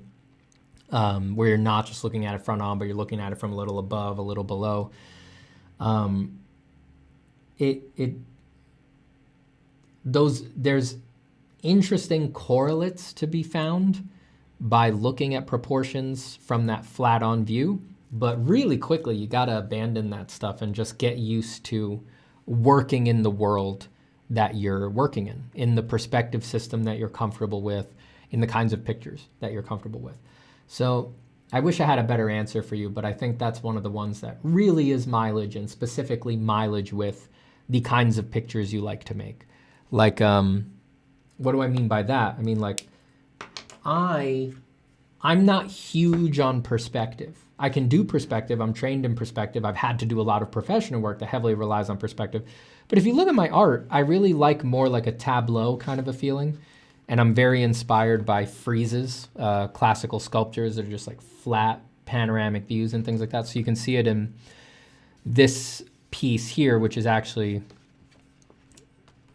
where you're not just looking at it front on, but you're looking at it from a little above, a little below. there's interesting correlates to be found by looking at proportions from that flat on view, but really quickly you gotta abandon that stuff and just get used to working in the world that you're working in the perspective system that you're comfortable with, in the kinds of pictures that you're comfortable with. So I wish I had a better answer for you, but I think that's one of the ones that really is mileage, and specifically mileage with the kinds of pictures you like to make. Like, what do I mean by that? I mean, like, I'm not huge on perspective. I can do perspective. I'm trained in perspective. I've had to do a lot of professional work that heavily relies on perspective. But if you look at my art, I really like more like a tableau kind of a feeling. And I'm very inspired by friezes, classical sculptures that are just like flat panoramic views and things like that. So you can see it in this piece here, which is actually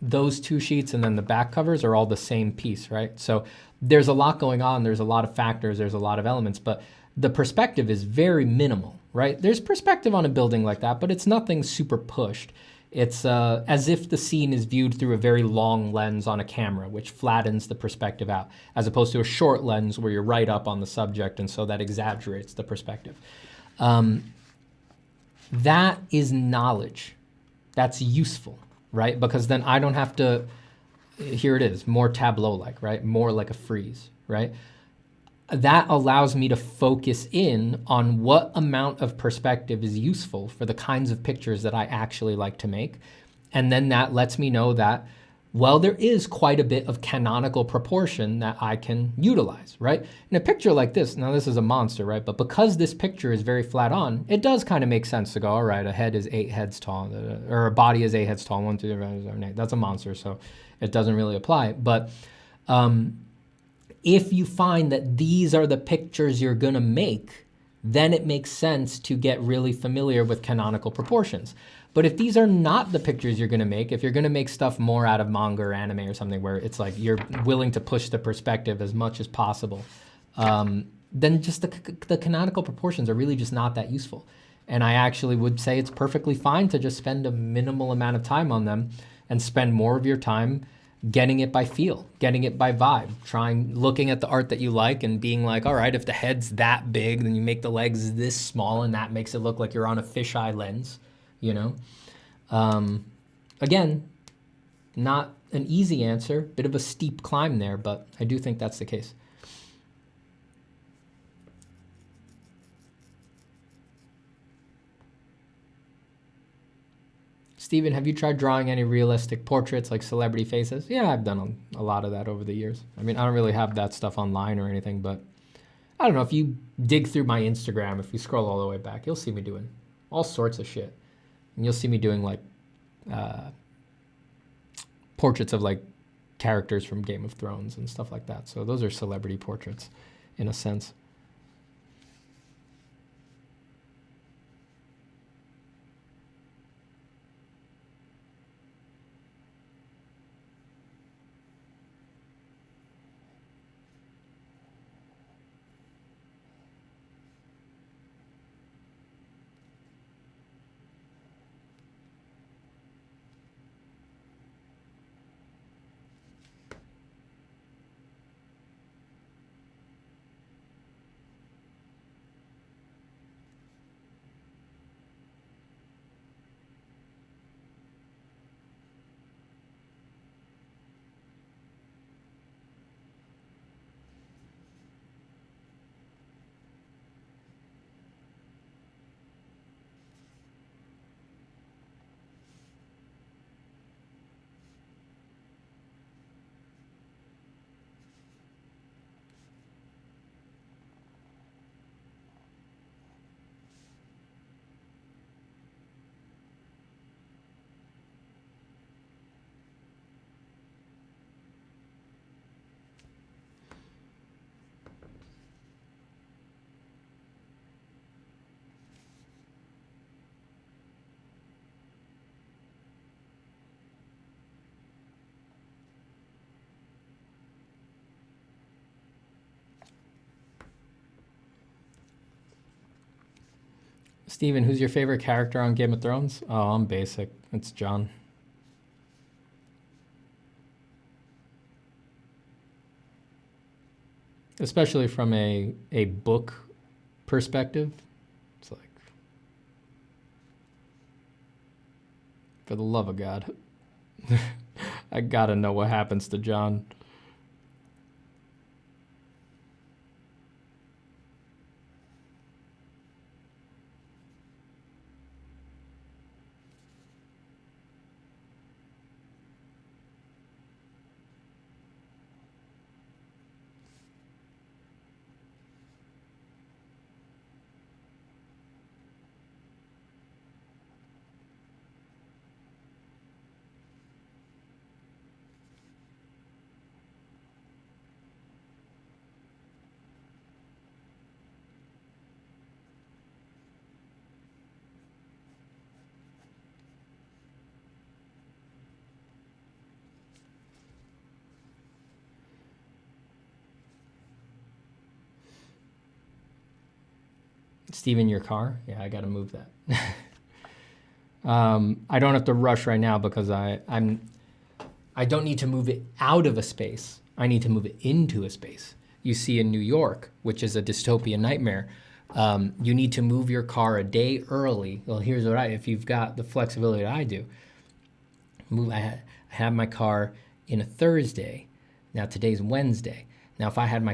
those two sheets, and then the back covers are all the same piece, right? So there's a lot going on. There's a lot of factors. There's a lot of elements, but the perspective is very minimal, right? There's perspective on a building like that, but it's nothing super pushed. It's as if the scene is viewed through a very long lens on a camera, which flattens the perspective out, as opposed to a short lens where you're right up on the subject, and so that exaggerates the perspective. That is knowledge. That's useful, right? Because then I don't have to, here it is, more tableau-like, right? More like a frieze, right? That allows me to focus in on what amount of perspective is useful for the kinds of pictures that I actually like to make. And then that lets me know that, well, there is quite a bit of canonical proportion that I can utilize, right? In a picture like this, now this is a monster, right? But because this picture is very flat on, it does kind of make sense to go, all right, a head is 8 heads tall, or a body is 8 heads tall, 1, 2, 3, 4, 5, 6, 7, 8. That's a monster, so it doesn't really apply. But if you find that these are the pictures you're gonna make, then it makes sense to get really familiar with canonical proportions. But if these are not the pictures you're gonna make, if you're gonna make stuff more out of manga or anime or something where it's like you're willing to push the perspective as much as possible, then just the canonical proportions are really just not that useful. And I actually would say it's perfectly fine to just spend a minimal amount of time on them and spend more of your time getting it by feel, getting it by vibe, looking at the art that you like and being like, all right, if the head's that big, then you make the legs this small and that makes it look like you're on a fisheye lens, you know? Again, not an easy answer, bit of a steep climb there, but I do think that's the case. Steven, have you tried drawing any realistic portraits like celebrity faces? Yeah, I've done a lot of that over the years. I mean, I don't really have that stuff online or anything, but I don't know, if you dig through my Instagram, if you scroll all the way back, you'll see me doing all sorts of shit. And you'll see me doing like portraits of like characters from Game of Thrones and stuff like that. So those are celebrity portraits in a sense. Steven, who's your favorite character on Game of Thrones? Oh, I'm basic. It's Jon. especially from a book perspective. It's like, for the love of God, I gotta know what happens to John. Steven, your car? Yeah, I gotta move that. I don't have to rush right now because I don't need to move it out of a space. I need to move it into a space. You see, in New York, which is a dystopian nightmare, you need to move your car a day early. Well, here's what if you've got the flexibility that I do, I have my car in a Thursday. Now today's Wednesday. Now, if I had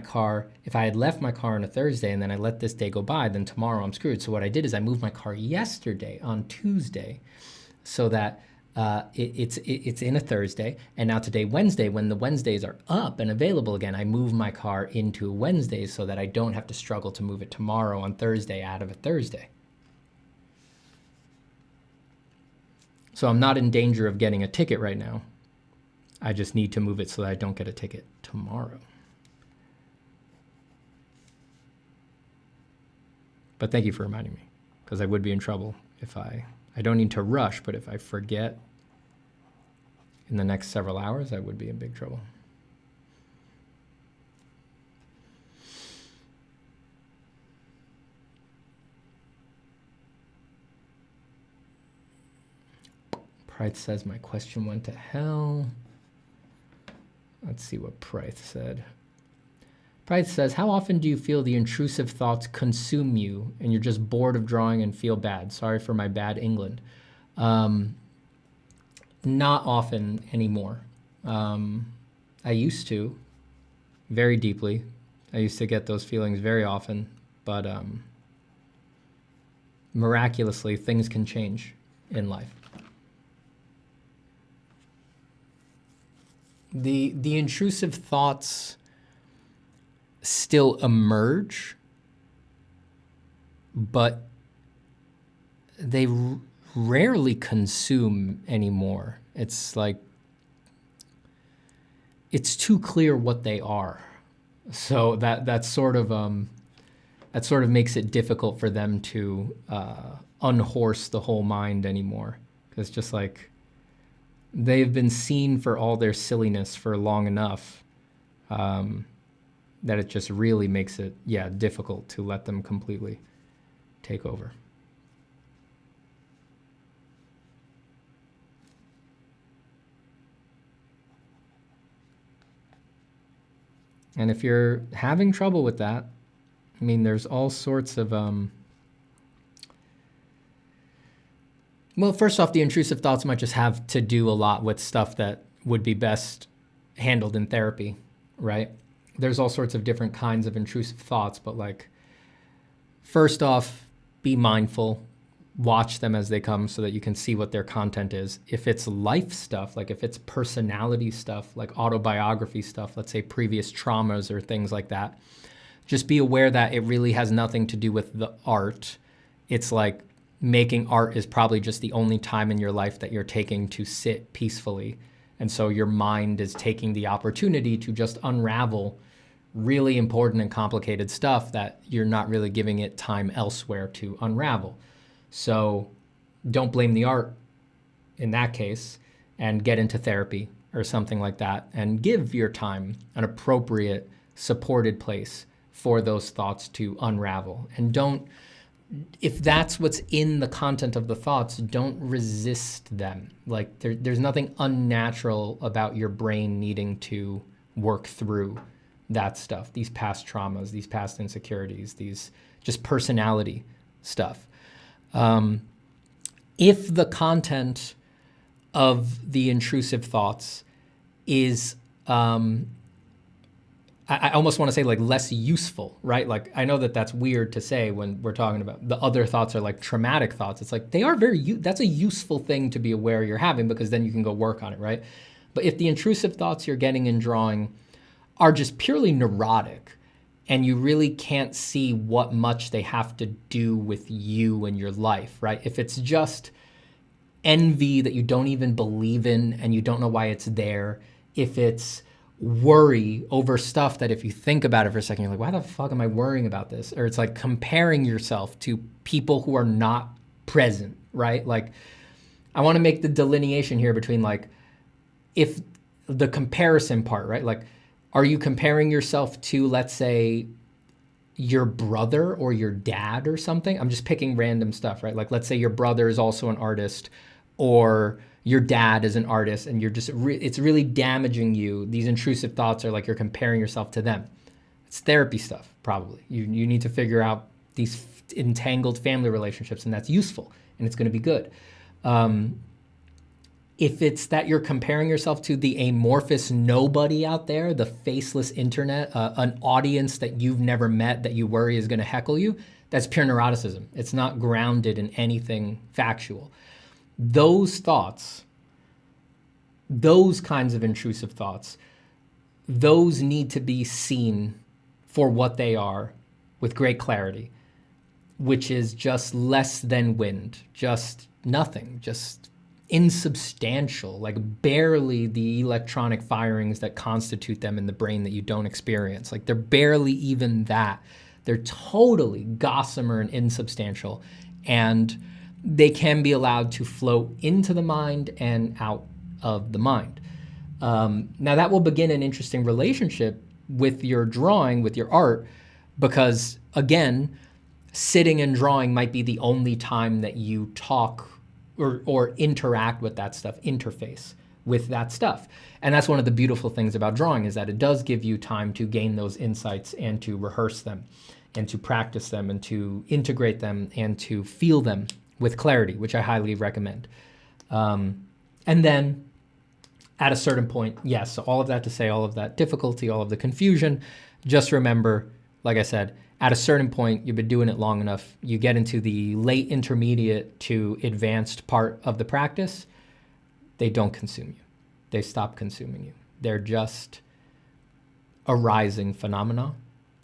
left my car on a Thursday and then I let this day go by, then tomorrow I'm screwed. So what I did is I moved my car yesterday on Tuesday so that it's in a Thursday. And now today, Wednesday, when the Wednesdays are up and available again, I move my car into a Wednesday so that I don't have to struggle to move it tomorrow on Thursday out of a Thursday. So I'm not in danger of getting a ticket right now. I just need to move it so that I don't get a ticket tomorrow. But thank you for reminding me, because I would be in trouble if I don't need to rush, but if I forget in the next several hours, I would be in big trouble. Price says my question went to hell. Let's see what Price said. Price says, how often do you feel the intrusive thoughts consume you and you're just bored of drawing and feel bad? Sorry for my bad England. Not often anymore. I used to, very deeply. I used to get those feelings very often, but miraculously, things can change in life. The intrusive thoughts still emerge, but they rarely consume anymore. It's like, it's too clear what they are. So that sort of makes it difficult for them to unhorse the whole mind anymore. Because just like, they've been seen for all their silliness for long enough, that it just really makes it, difficult to let them completely take over. And if you're having trouble with that, I mean, there's all sorts of, well, first off, the intrusive thoughts might just have to do a lot with stuff that would be best handled in therapy, right? There's all sorts of different kinds of intrusive thoughts, but like, first off, be mindful, watch them as they come so that you can see what their content is. If it's life stuff, like if it's personality stuff, like autobiography stuff, let's say previous traumas or things like that, just be aware that it really has nothing to do with the art. It's like making art is probably just the only time in your life that you're taking to sit peacefully. And so your mind is taking the opportunity to just unravel really important and complicated stuff that you're not really giving it time elsewhere to unravel. So don't blame the art in that case and get into therapy or something like that and give your time an appropriate, supported place for those thoughts to unravel. And don't, if that's what's in the content of the thoughts, don't resist them. Like there's nothing unnatural about your brain needing to work through that stuff, these past traumas, these past insecurities, these just personality stuff. If the content of the intrusive thoughts is, I almost want to say like less useful, right? Like I know that that's weird to say when we're talking about the other thoughts are like traumatic thoughts. It's like they are that's a useful thing to be aware you're having, because then you can go work on it, right? But if the intrusive thoughts you're getting in drawing are just purely neurotic and you really can't see what much they have to do with you and your life, right? If it's just envy that you don't even believe in and you don't know why it's there, if it's worry over stuff that if you think about it for a second, you're like, why the fuck am I worrying about this? Or it's like comparing yourself to people who are not present, right? Like I want to make the delineation here between like, if the comparison part, right? Like, are you comparing yourself to, let's say, your brother or your dad or something? I'm just picking random stuff, right? Like, let's say your brother is also an artist, or your dad is an artist, and you're just, it's really damaging you. These intrusive thoughts are like you're comparing yourself to them. It's therapy stuff, probably. You need to figure out these entangled family relationships, and that's useful, and it's going to be good. If it's that you're comparing yourself to the amorphous nobody out there, the faceless internet, an audience that you've never met that you worry is going to heckle you, that's pure neuroticism. It's not grounded in anything factual. Those thoughts, those kinds of intrusive thoughts, those need to be seen for what they are with great clarity, which is just less than wind, just nothing, just insubstantial, like barely the electronic firings that constitute them in the brain that you don't experience. Like they're barely even that. They're totally gossamer and insubstantial, and they can be allowed to float into the mind and out of the mind. Now that will begin an interesting relationship with your drawing, with your art, because again, sitting and drawing might be the only time that you talk or interact with that stuff, interface with that stuff. And that's one of the beautiful things about drawing, is that it does give you time to gain those insights and to rehearse them and to practice them and to integrate them and to feel them with clarity, which I highly recommend. And then at a certain point, yes, so all of that to say, all of that difficulty, all of the confusion, just remember, like I said, at a certain point, you've been doing it long enough, you get into the late intermediate to advanced part of the practice, they don't consume you. They stop consuming you. They're just arising phenomena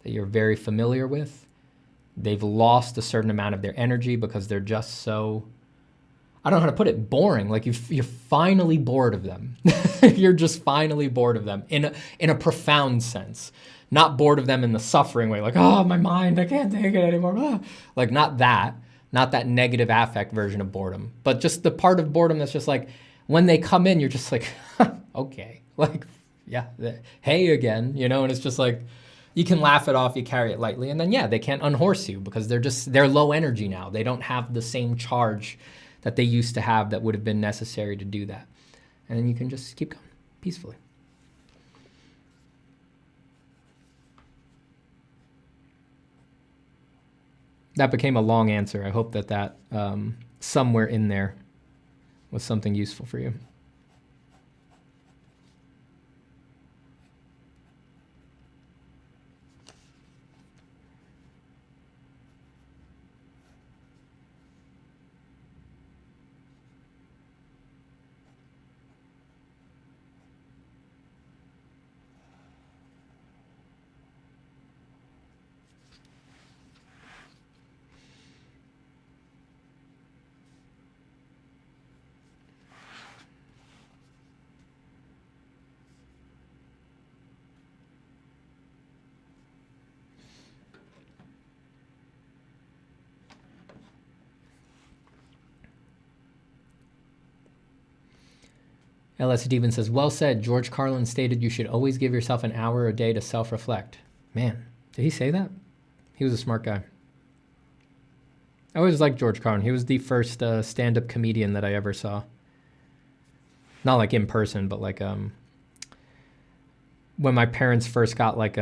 that you're very familiar with. They've lost a certain amount of their energy because they're just so, I don't know how to put it, boring. Like you're finally bored of them. You're just finally bored of them in a profound sense. Not bored of them in the suffering way, like, oh, my mind, I can't take it anymore. Ah. Like not that negative affect version of boredom, but just the part of boredom that's just like, when they come in, you're just like, okay, like, yeah, hey again, you know, and it's just like, you can laugh it off, you carry it lightly, and then yeah, they can't unhorse you because they're low energy now. They don't have the same charge that they used to have that would have been necessary to do that. And then you can just keep going peacefully. That became a long answer. I hope that somewhere in there was something useful for you. L.S. Stevens says, well said. George Carlin stated you should always give yourself an hour a day to self-reflect. Man, did he say that? He was a smart guy. I always liked George Carlin. He was the first stand-up comedian that I ever saw. Not like in person, but like when my parents first got like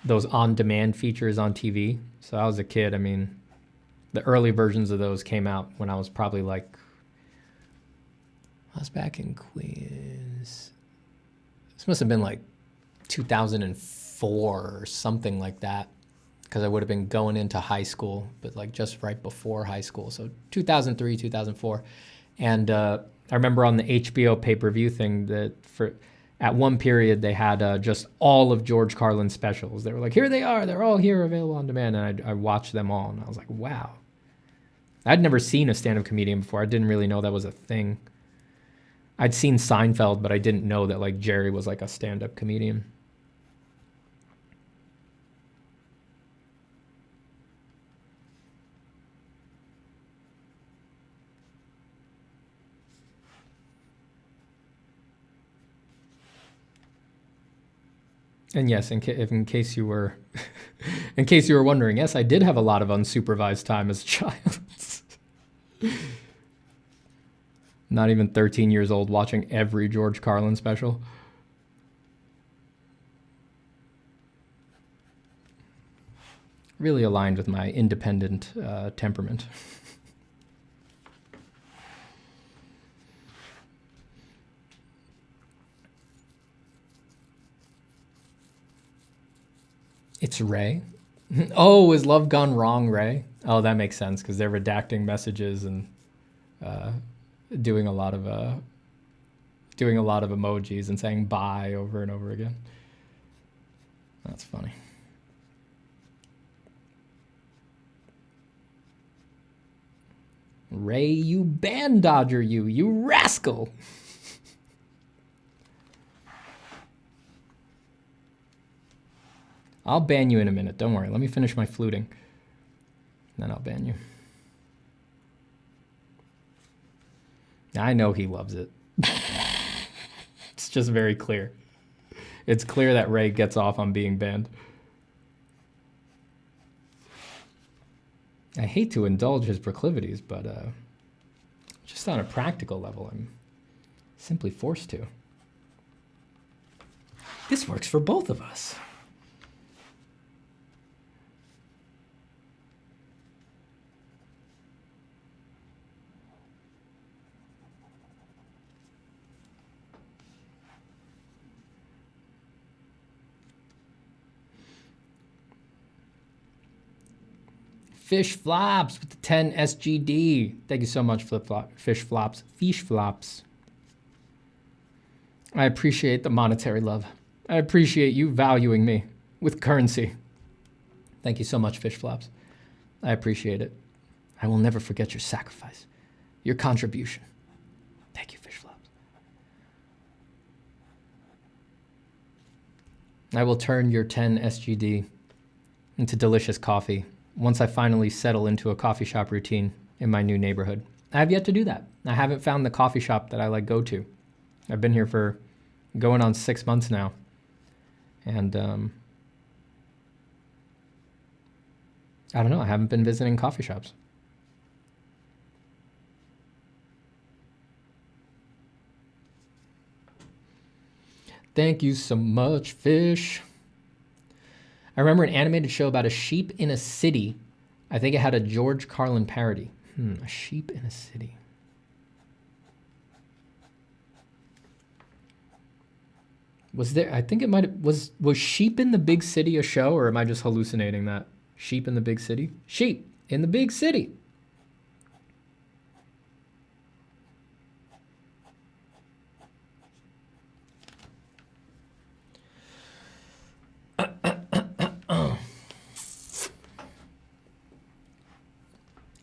those on-demand features on TV. So I was a kid. I mean, the early versions of those came out when I was probably like, I was back in Queens. This must have been like 2004 or something like that, because I would have been going into high school, but like just right before high school. So 2003, 2004. And I remember on the HBO pay-per-view thing that at one period they had just all of George Carlin's specials. They were like, here they are. They're all here available on demand. And I watched them all and I was like, wow. I'd never seen a stand-up comedian before. I didn't really know that was a thing. I'd seen Seinfeld, but I didn't know that like Jerry was like a stand-up comedian. And yes, in case you were, in case you were wondering, yes, I did have a lot of unsupervised time as a child. Not even 13 years old, watching every George Carlin special. Really aligned with my independent temperament. It's Ray. Oh, is love gone wrong, Ray? Oh, that makes sense because they're redacting messages and doing a lot of emojis and saying bye over and over again. That's funny. Ray, you band dodger, you rascal. I'll ban you in a minute. Don't worry. Let me finish my fluting. Then I'll ban you. I know he loves it. It's just very clear. It's clear that Ray gets off on being banned. I hate to indulge his proclivities, but just on a practical level, I'm simply forced to. This works for both of us. Fish Flops with the 10 SGD. Thank you so much, Fish Flops. Fish Flops. I appreciate the monetary love. I appreciate you valuing me with currency. Thank you so much, Fish Flops. I appreciate it. I will never forget your sacrifice, your contribution. Thank you, Fish Flops. I will turn your 10 SGD into delicious coffee once I finally settle into a coffee shop routine in my new neighborhood. I have yet to do that. I haven't found the coffee shop that I like go to. I've been here for going on 6 months now. And I don't know, I haven't been visiting coffee shops. Thank you so much, Fish. I remember an animated show about a sheep in a city. I think it had a George Carlin parody. A sheep in a city. Was there, I think it might have, was Sheep in the Big City a show, or am I just hallucinating that? Sheep in the Big City? Sheep in the Big City.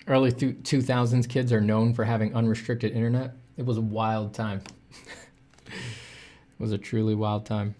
Early 2000s kids are known for having unrestricted internet. It was a wild time. It was a truly wild time.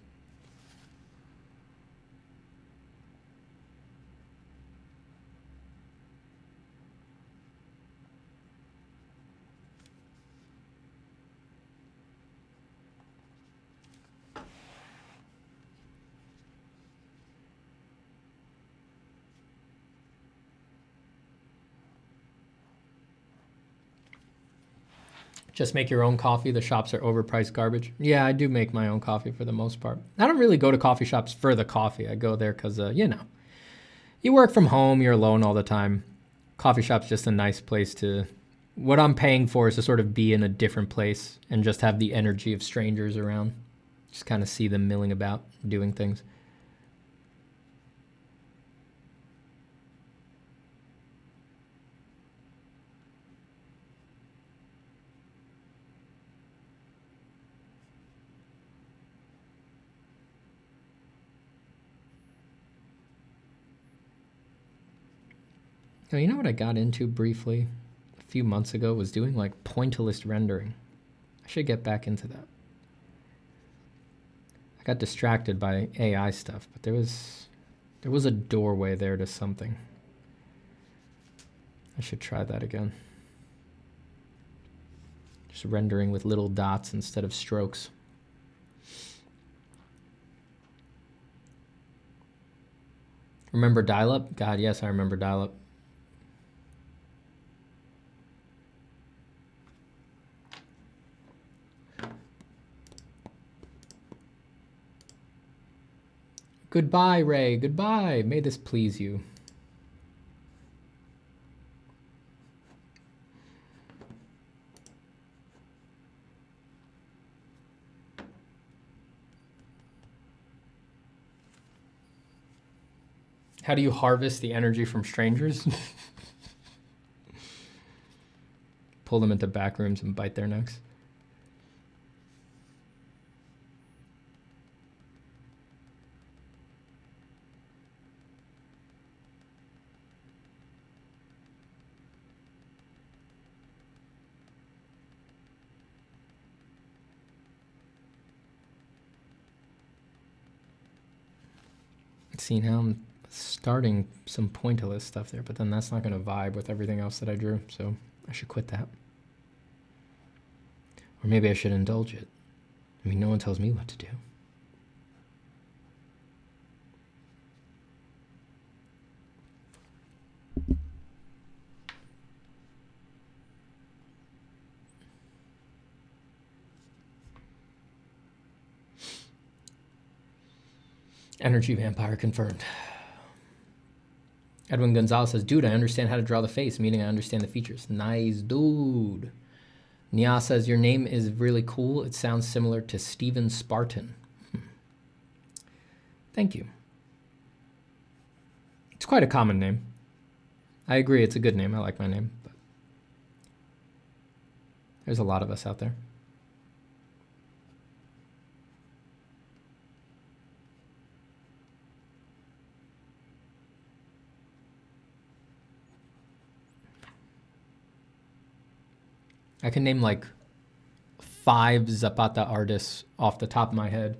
Just make your own coffee. The shops are overpriced garbage. Yeah, I do make my own coffee for the most part. I don't really go to coffee shops for the coffee. I go there because, you know, you work from home, you're alone all the time. Coffee shop's just a nice place to... What I'm paying for is to sort of be in a different place and just have the energy of strangers around. Just kind of see them milling about, doing things. Oh, you know what I got into briefly a few months ago was doing like pointillist rendering. I should get back into that. I got distracted by AI stuff, but there was a doorway there to something. I should try that again. Just rendering with little dots instead of strokes. Remember dial-up? God, yes, I remember dial-up. Goodbye, Ray. Goodbye. May this please you. How do you harvest the energy from strangers? Pull them into back rooms and bite their necks. See, now I'm starting some pointillist stuff there, but then that's not going to vibe with everything else that I drew, so I should quit that. Or maybe I should indulge it. I mean, no one tells me what to do. Energy vampire confirmed. Edwin Gonzalez says, dude, I understand how to draw the face, meaning I understand the features. Nice, dude. Nia says, your name is really cool. It sounds similar to Steven Spartan. Thank you. It's quite a common name. I agree, it's a good name. I like my name. But there's a lot of us out there. I can name like 5 Zapata artists off the top of my head.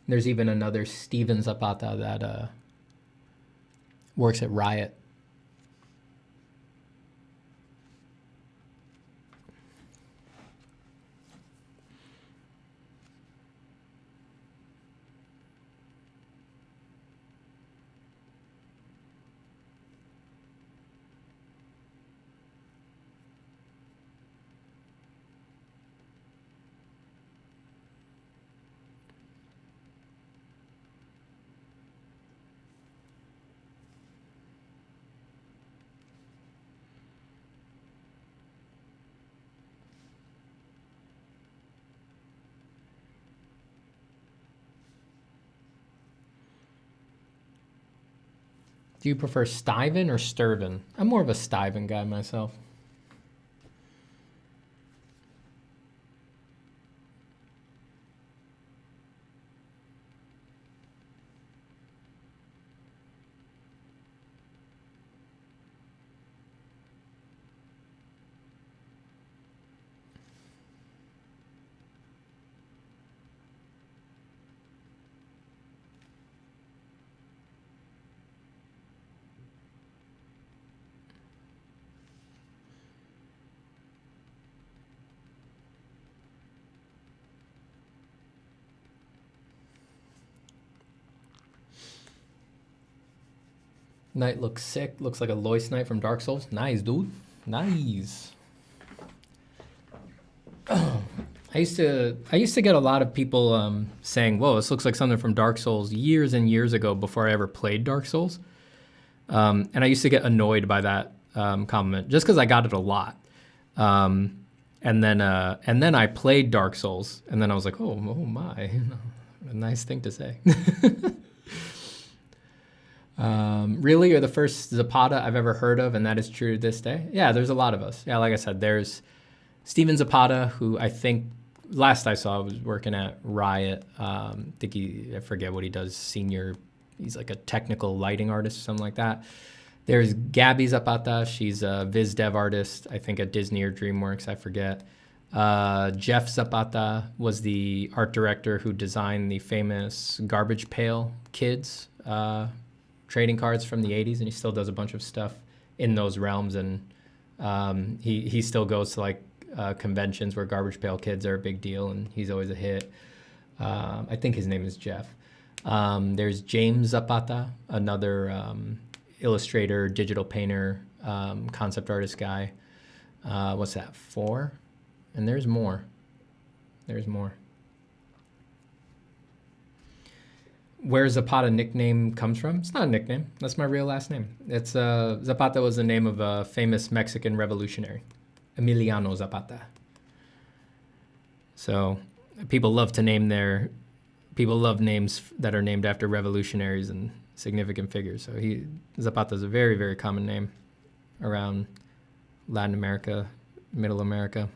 There's even another Steven Zapata that works at Riot. Do you prefer Stiven or Sturven? I'm more of a Stiven guy myself. Knight looks sick. Looks like a Lois Knight from Dark Souls. Nice, dude. Nice. I used to get a lot of people saying, "Whoa, this looks like something from Dark Souls," years and years ago before I ever played Dark Souls. And I used to get annoyed by that compliment just because I got it a lot. And then I played Dark Souls, and then I was like, "Oh my, a nice thing to say." Really, you're the first Zapata I've ever heard of, and that is true to this day. Yeah, there's a lot of us. Yeah, like I said, there's Steven Zapata, who I think last I saw was working at Riot. I forget what he does, he's like a technical lighting artist or something like that. There's Gabby Zapata, she's a viz dev artist, I think at Disney or DreamWorks, I forget. Jeff Zapata was the art director who designed the famous Garbage Pail Kids trading cards from the 80s, and he still does a bunch of stuff in those realms, and he still goes to like conventions where Garbage Pail Kids are a big deal, and he's always a hit. I think his name is Jeff. There's James Zapata, another illustrator, digital painter, concept artist guy. What's that, 4? And there's more. There's more. Where Zapata nickname comes from? It's not a nickname. That's my real last name. It's Zapata was the name of a famous Mexican revolutionary, Emiliano Zapata. So people love names that are named after revolutionaries and significant figures. So Zapata is a very, very common name around Latin America, Middle America.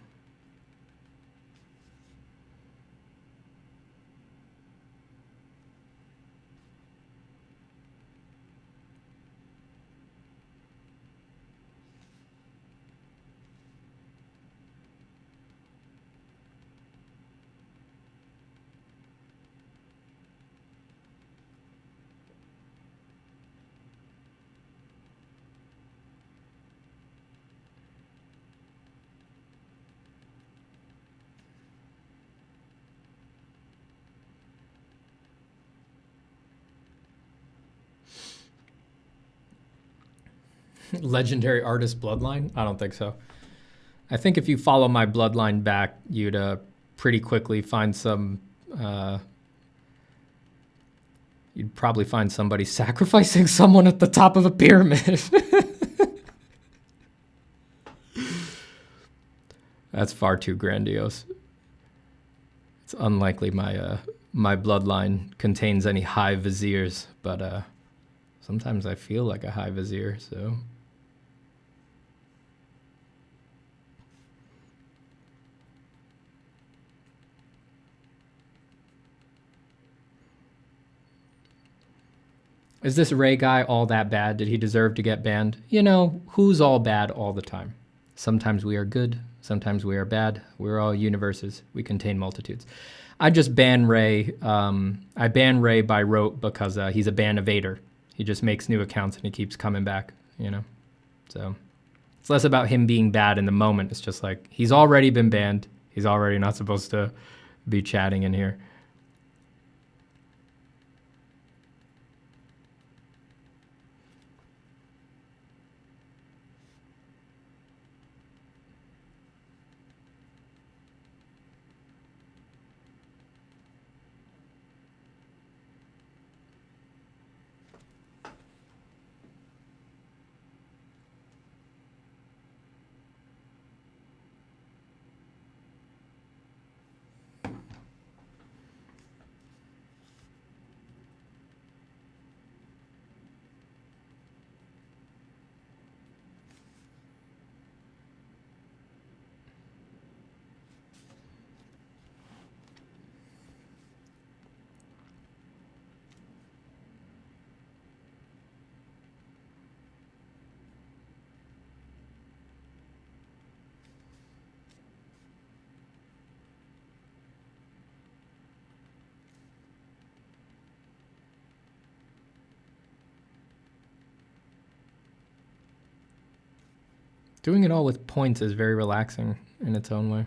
Legendary artist bloodline? I don't think so. I think if you follow my bloodline back, you'd pretty quickly find you'd probably find somebody sacrificing someone at the top of a pyramid. That's far too grandiose. It's unlikely my bloodline contains any high viziers, but sometimes I feel like a high vizier, so. Is this Ray guy all that bad? Did he deserve to get banned? You know, who's all bad all the time? Sometimes we are good, sometimes we are bad. We're all universes. We contain multitudes. I just ban Ray. I ban Ray by rote because he's a ban evader. He just makes new accounts and he keeps coming back, you know? So it's less about him being bad in the moment. It's just like, he's already been banned. He's already not supposed to be chatting in here. Doing it all with points is very relaxing in its own way.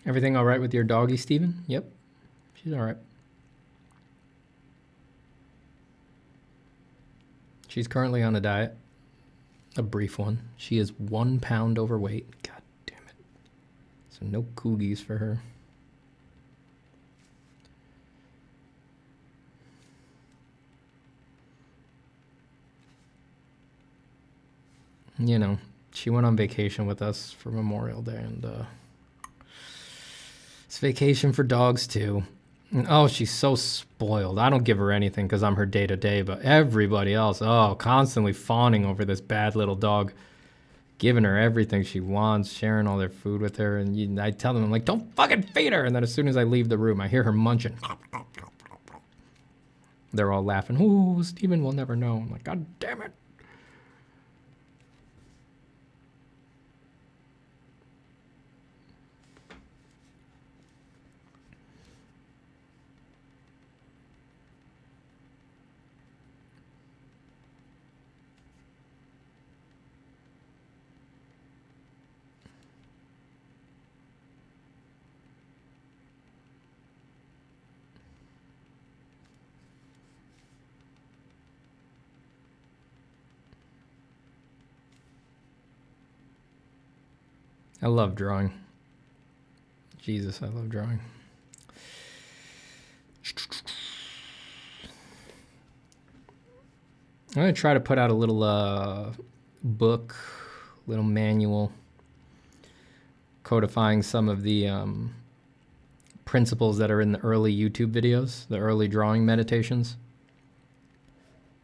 Everything all right with your doggy, Steven? Yep, she's all right. She's currently on a diet, a brief one. She is 1 pound overweight. God damn it. So no coogies for her. You know, she went on vacation with us for Memorial Day, and it's vacation for dogs too. And, oh, she's so spoiled. I don't give her anything because I'm her day-to-day, but everybody else, oh, constantly fawning over this bad little dog, giving her everything she wants, sharing all their food with her. And I tell them, I'm like, don't fucking feed her. And then as soon as I leave the room, I hear her munching. They're all laughing. Oh, Steven will never know. I'm like, God damn it. I love drawing. Jesus, I love drawing. I'm going to try to put out a little book, little manual, codifying some of the principles that are in the early YouTube videos, the early drawing meditations.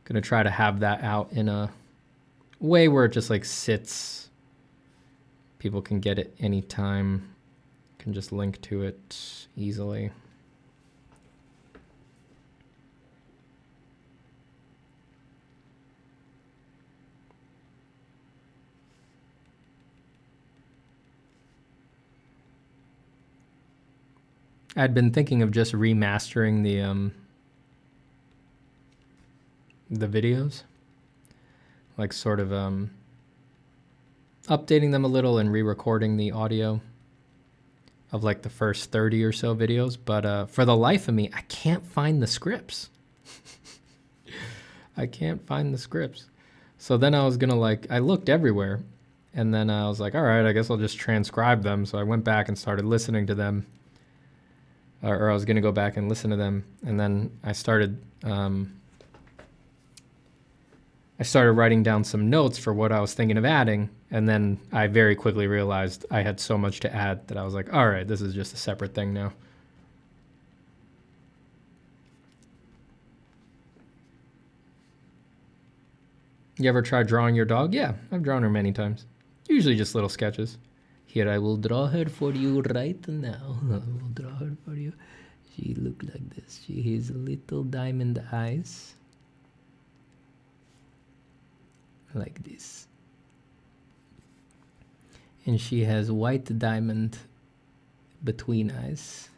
Going to try to have that out in a way where it just like sits. People can get it anytime, can just link to it easily. I'd been thinking of just remastering the videos, like sort of updating them a little and re-recording the audio of like the first 30 or so videos. But for the life of me, I can't find the scripts. I can't find the scripts. So then I was going to I looked everywhere, and then I was like, all right, I guess I'll just transcribe them. So I went back and started listening to them, or I was going to go back and listen to them. And then I started writing down some notes for what I was thinking of adding, and then I very quickly realized I had so much to add that I was like, all right, this is just a separate thing now. You ever try drawing your dog? Yeah, I've drawn her many times. Usually just little sketches. Here, I will draw her for you right now. I will draw her for you. She look like this. She has little diamond eyes. Like this. And she has white diamond between eyes.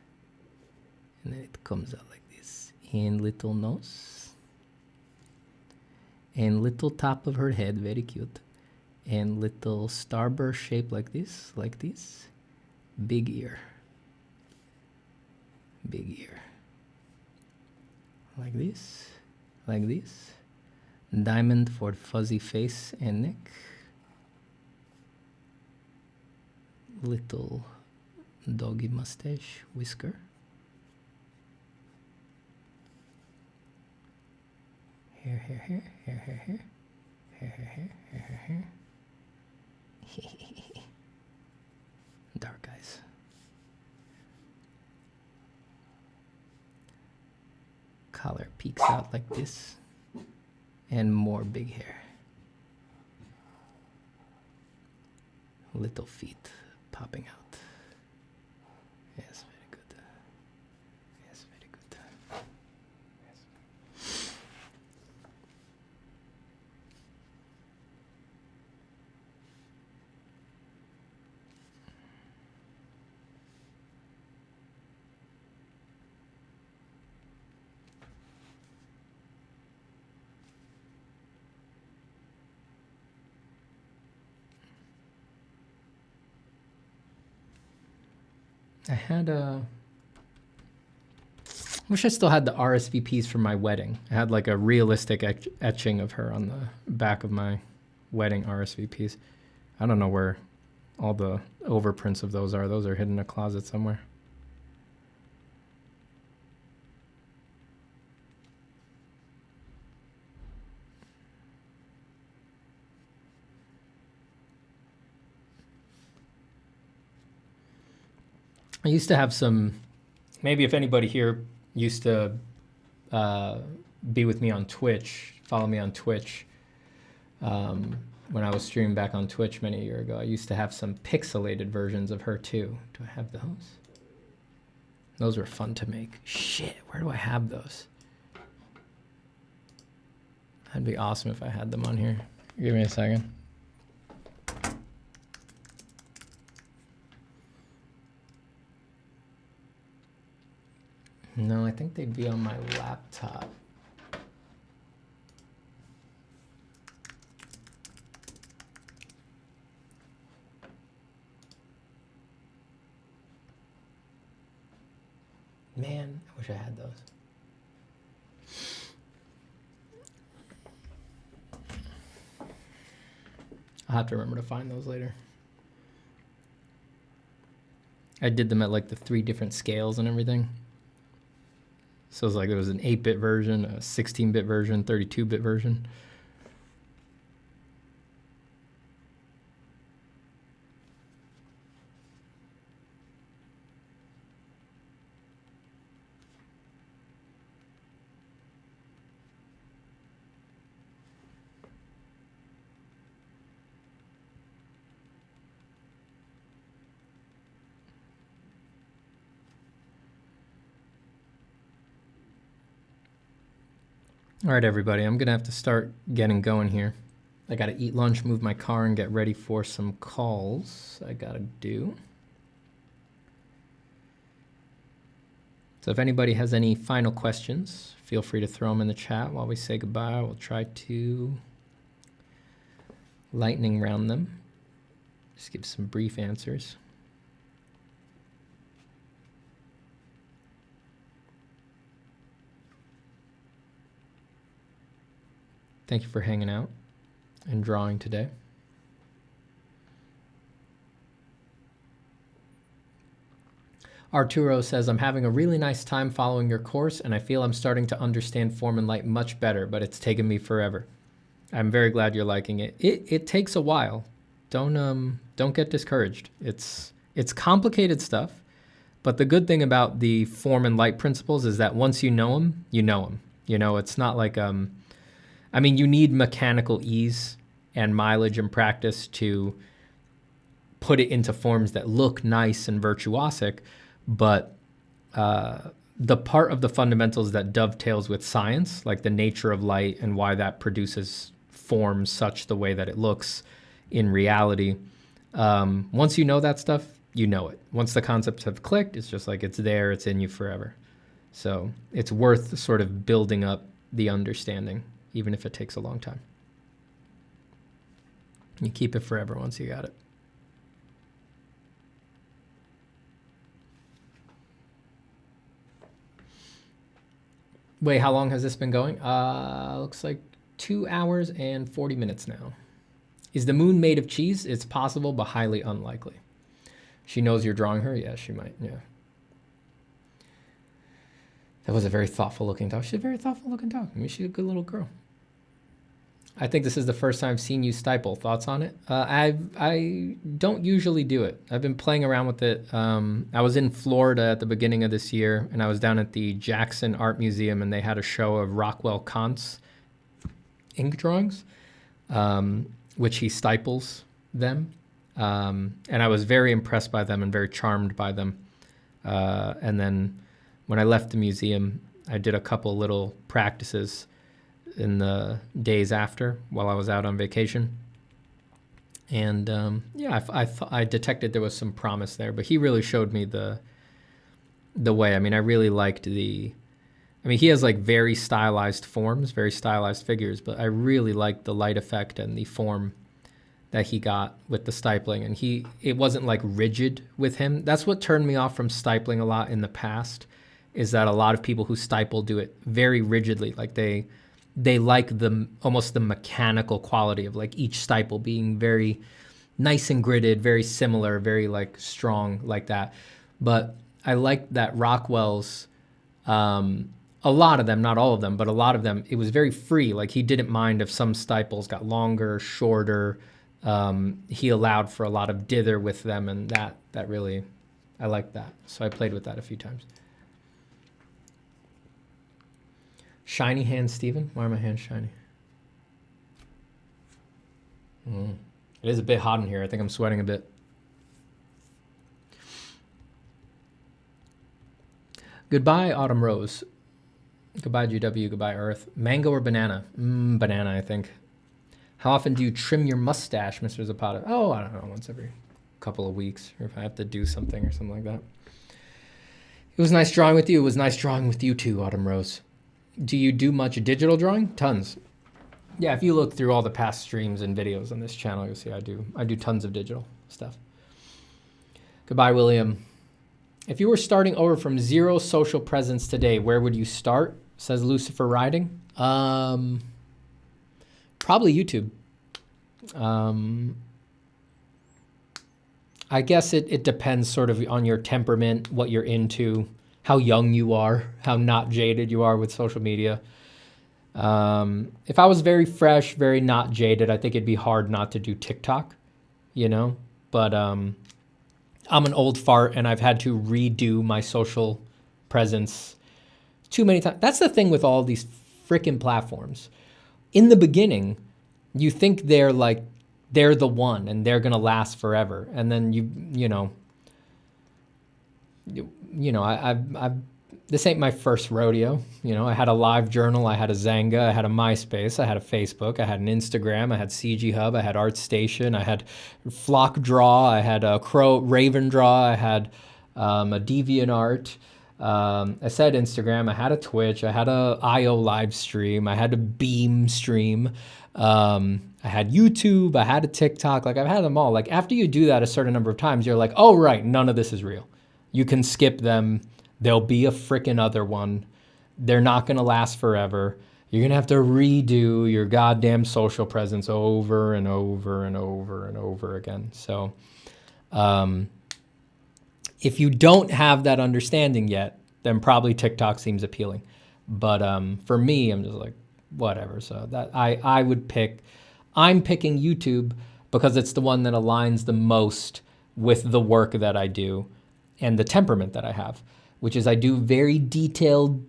And then it comes out like this. And little nose. And little top of her head, very cute. And little starburst shape like this, Big ear. Big ear. Like this. Diamond for fuzzy face and neck. Little doggy mustache, whisker. Hair. Dark eyes. Collar peeks out like this. And more big hair. Little feet popping out. Yes, very good. Yes, very good. Yes. I had a... wish I still had the RSVPs from my wedding. I had like a realistic etching of her on the back of my wedding RSVPs. I don't know where all the overprints of those are. Those are hidden in a closet somewhere. I used to have some, maybe if anybody here used to be with me on Twitch, follow me on Twitch, when I was streaming back on Twitch many years ago, I used to have some pixelated versions of her too. Do I have those? Those were fun to make. Shit, where do I have those? That'd be awesome if I had them on here. Give me a second. No, I think they'd be on my laptop. Man, I wish I had those. I'll have to remember to find those later. I did them at like the 3 different scales and everything. So it's like there was an 8-bit version, a 16-bit version, 32-bit version. All right, everybody, I'm gonna have to start getting going here. I gotta eat lunch, move my car, and get ready for some calls I gotta do. So if anybody has any final questions, feel free to throw them in the chat while we say goodbye. We'll try to lightning round them. Just give some brief answers. Thank you for hanging out and drawing today. Arturo says, I'm having a really nice time following your course, and I feel I'm starting to understand form and light much better, but it's taken me forever. I'm very glad you're liking it. It takes a while. Don't get discouraged. It's complicated stuff, but the good thing about the form and light principles is that once you know them, you know them. You know, it's not like I mean, you need mechanical ease and mileage and practice to put it into forms that look nice and virtuosic, but the part of the fundamentals that dovetails with science, like the nature of light and why that produces forms such the way that it looks in reality, once you know that stuff, you know it. Once the concepts have clicked, it's just like it's there, it's in you forever. So it's worth sort of building up the understanding, even if it takes a long time. You keep it forever once you got it. Wait, how long has this been going? Looks like 2 hours and 40 minutes now. Is the moon made of cheese? It's possible, but highly unlikely. She knows you're drawing her? Yeah, she might, yeah. That was a very thoughtful looking dog. She's a very thoughtful looking dog. I mean, she's a good little girl. I think this is the first time I've seen you stipple. Thoughts on it? I don't usually do it. I've been playing around with it. I was in Florida at the beginning of this year, and I was down at the Jackson Art Museum, and they had a show of Rockwell Kant's ink drawings, which he stiples them. And I was very impressed by them and very charmed by them. And then when I left the museum, I did a couple little practices in the days after while I was out on vacation. And yeah, I detected there was some promise there, but he really showed me the way. I mean, I really liked he has like very stylized forms, very stylized figures, but I really liked the light effect and the form that he got with the stippling, and it wasn't like rigid with him. That's what turned me off from stippling a lot in the past, is that a lot of people who stipple do it very rigidly. Like they like almost the mechanical quality of like each stipple being very nice and gridded, very similar, very like strong like that. But I like that Rockwell's, a lot of them, not all of them, but a lot of them, it was very free. Like he didn't mind if some stipples got longer, shorter. He allowed for a lot of dither with them, and that really, I like that. So I played with that a few times. Shiny hands, Steven? Why are my hands shiny? It is a bit hot in here. I think I'm sweating a bit. Goodbye, Autumn Rose. Goodbye, GW. Goodbye, Earth. Mango or banana? Banana, I think. How often do you trim your mustache, Mr. Zapata? Oh, I don't know, once every couple of weeks, or if I have to do something or something like that. It was nice drawing with you. It was nice drawing with you too, Autumn Rose. Do you do much digital drawing? Tons. Yeah, if you look through all the past streams and videos on this channel, you'll see I do tons of digital stuff. Goodbye, William. If you were starting over from 0 social presence today, where would you start? Says Lucifer Riding. Probably YouTube. I guess it depends sort of on your temperament, what you're into, how young you are, how not jaded you are with social media. If I was very fresh, very not jaded, I think it'd be hard not to do TikTok, you know? But I'm an old fart, and I've had to redo my social presence too many times. That's the thing with all these freaking platforms. In the beginning, you think they're the one and they're going to last forever. And then this ain't my first rodeo. You know, I had a live journal, I had a Zanga, I had a MySpace, I had a Facebook, I had an Instagram, I had CG Hub, I had ArtStation, I had Flock Draw, I had a Raven Draw, I had a DeviantArt. I said Instagram, I had a Twitch, I had a IO live stream, I had a Beam stream, I had YouTube, I had a TikTok. Like I've had them all. Like after you do that a certain number of times, you're like, oh right, none of this is real. You can skip them. There'll be a frickin' other one. They're not gonna last forever. You're gonna have to redo your goddamn social presence over and over and over and over again. So if you don't have that understanding yet, then probably TikTok seems appealing. But for me, I'm just like, whatever. So that I'm picking YouTube because it's the one that aligns the most with the work that I do and the temperament that I have, which is I do very detailed,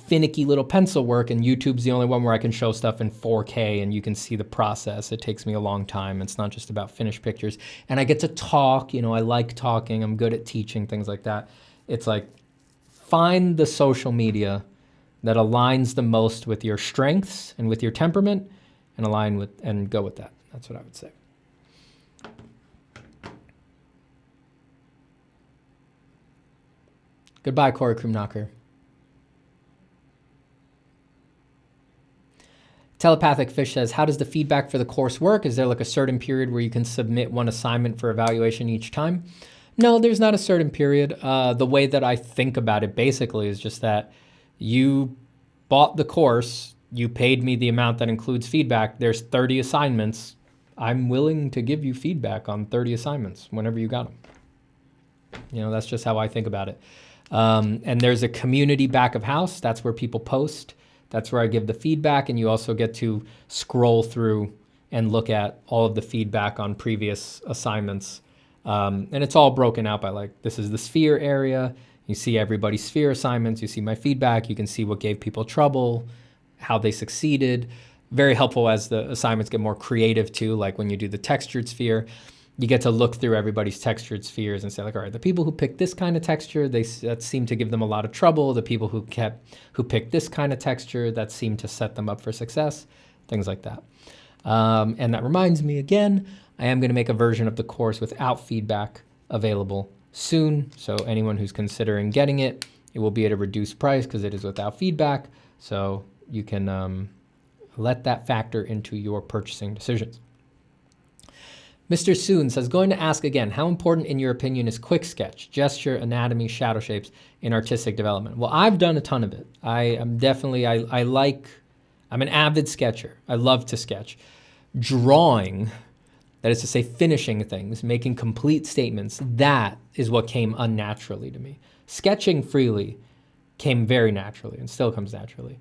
finicky little pencil work, and YouTube's the only one where I can show stuff in 4K and you can see the process. It takes me a long time. It's not just about finished pictures. And I get to talk, you know, I like talking. I'm good at teaching, things like that. It's like, find the social media that aligns the most with your strengths and with your temperament and go with that. That's what I would say. Goodbye, Corey Krumnacher. Telepathic Fish says, how does the feedback for the course work? Is there like a certain period where you can submit one assignment for evaluation each time? No, there's not a certain period. The way that I think about it basically is just that you bought the course, you paid me the amount that includes feedback. There's 30 assignments. I'm willing to give you feedback on 30 assignments whenever you got them. You know, that's just how I think about it. And there's a community back of house. That's where people post. That's where I give the feedback. And you also get to scroll through and look at all of the feedback on previous assignments. And it's all broken out by like, this is the sphere area. You see everybody's sphere assignments. You see my feedback. You can see what gave people trouble, how they succeeded. Very helpful as the assignments get more creative too. Like when you do the textured sphere, you get to look through everybody's textured spheres and say like, all right, the people who picked this kind of texture, that seemed to give them a lot of trouble. The people who picked this kind of texture, that seemed to set them up for success, things like that. And that reminds me again, I am going to make a version of the course without feedback available soon. So anyone who's considering getting it, it will be at a reduced price because it is without feedback. So you can let that factor into your purchasing decisions. Mr. Soon says, going to ask again, how important in your opinion is quick sketch, gesture, anatomy, shadow shapes in artistic development? Well, I've done a ton of it. I'm an avid sketcher. I love to sketch. Drawing, that is to say finishing things, making complete statements, that is what came unnaturally to me. Sketching freely came very naturally and still comes naturally.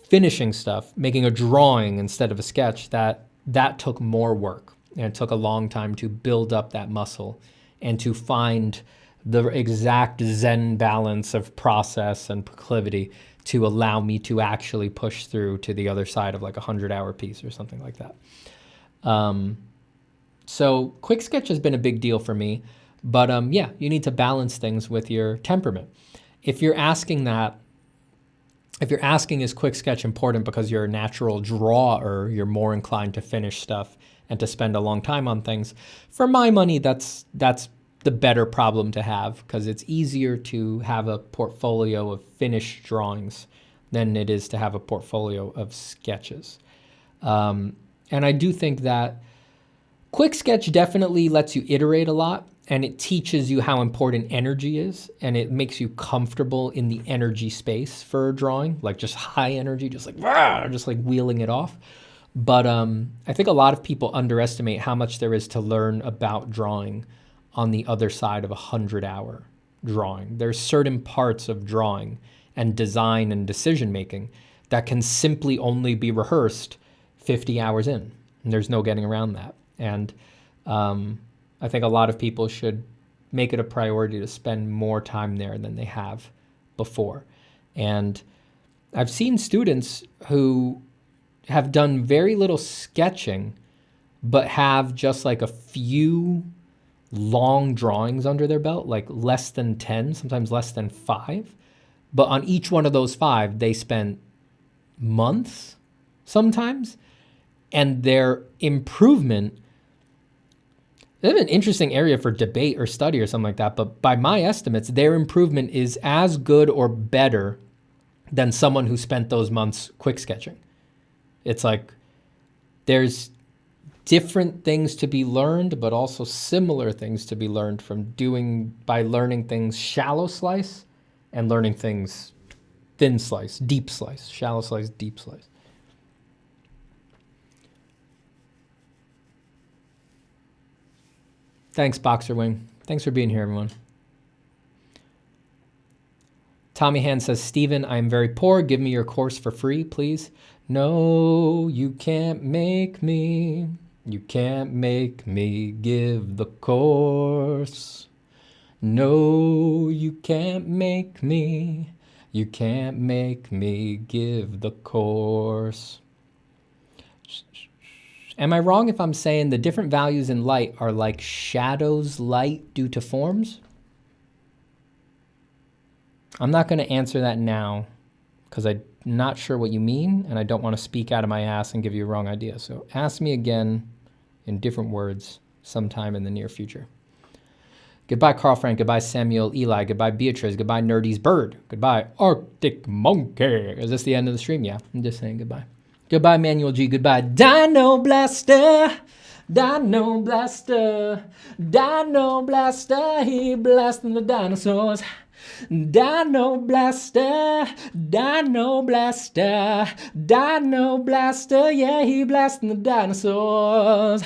Finishing stuff, making a drawing instead of a sketch, that took more work. And it took a long time to build up that muscle and to find the exact Zen balance of process and proclivity to allow me to actually push through to the other side of like a 100-hour piece or something like that. So quick sketch has been a big deal for me, but yeah, you need to balance things with your temperament. If you're asking is quick sketch important because you're a natural drawer, you're more inclined to finish stuff and to spend a long time on things, for my money, that's the better problem to have, because it's easier to have a portfolio of finished drawings than it is to have a portfolio of sketches. And I do think that quick sketch definitely lets you iterate a lot, and it teaches you how important energy is, and it makes you comfortable in the energy space for a drawing, like just high energy, just like wheeling it off. But I think a lot of people underestimate how much there is to learn about drawing on the other side of a 100-hour drawing. There's certain parts of drawing and design and decision making that can simply only be rehearsed 50 hours in, and there's no getting around that. And I think a lot of people should make it a priority to spend more time there than they have before. And I've seen students who have done very little sketching, but have just like a few long drawings under their belt, like less than 10, sometimes less than 5. But on each one of those 5, they spent months sometimes, and their improvement, it's an interesting area for debate or study or something like that, but by my estimates, their improvement is as good or better than someone who spent those months quick sketching. It's like there's different things to be learned, but also similar things to be learned by learning things shallow slice and learning things thin slice, deep slice, shallow slice, deep slice. Thanks, Boxer Wing. Thanks for being here, everyone. Tommy Hand says, Steven, I am very poor. Give me your course for free, please. No, you can't make me. You can't make me give the course. No, you can't make me. You can't make me give the course. Am I wrong if I'm saying the different values in light are like shadows light due to forms? I'm not going to answer that now because I'm not sure what you mean, and I don't want to speak out of my ass and give you a wrong idea. So ask me again in different words sometime in the near future. Goodbye, Carl Frank. Goodbye, Samuel Eli. Goodbye, Beatrice. Goodbye, Nerdy's Bird. Goodbye, Arctic Monkey. Is this the end of the stream? Yeah, I'm just saying goodbye. Goodbye, Manuel G. Goodbye, Dino Blaster. Dino Blaster. Dino Blaster. He blasting the dinosaurs. Dino Blaster. Dino Blaster. Dino Blaster. Yeah, he blasting the dinosaurs.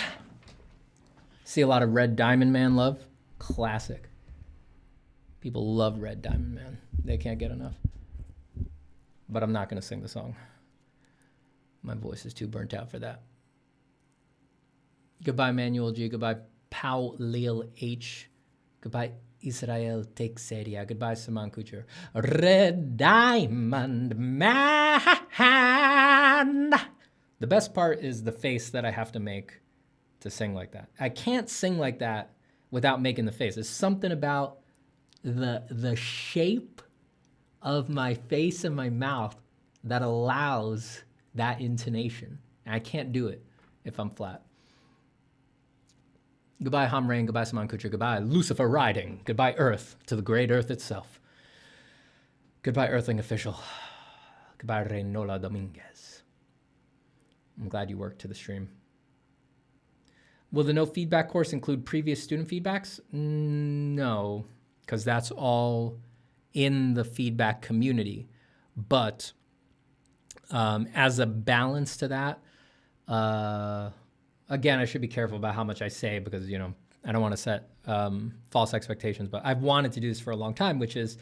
See a lot of Red Diamond Man love. Classic. People love Red Diamond Man. They can't get enough. But I'm not going to sing the song. My voice is too burnt out for that. Goodbye, Manuel G. Goodbye, Pau Lil H. Goodbye, Israel Texeria. Goodbye, Saman Kucher. Red Diamond Man. The best part is the face that I have to make to sing like that. I can't sing like that without making the face. There's something about the shape of my face and my mouth that allows that intonation. And I can't do it if I'm flat. Goodbye, Hamrain. Goodbye, Saman Kucher. Goodbye, Lucifer Riding. Goodbye, Earth, to the great Earth itself. Goodbye, Earthling Official. Goodbye, Reynola Dominguez. I'm glad you worked to the stream. Will the no feedback course include previous student feedbacks? No, because that's all in the feedback community. But as a balance to that, again, I should be careful about how much I say because, you know, I don't want to set false expectations, but I've wanted to do this for a long time, which is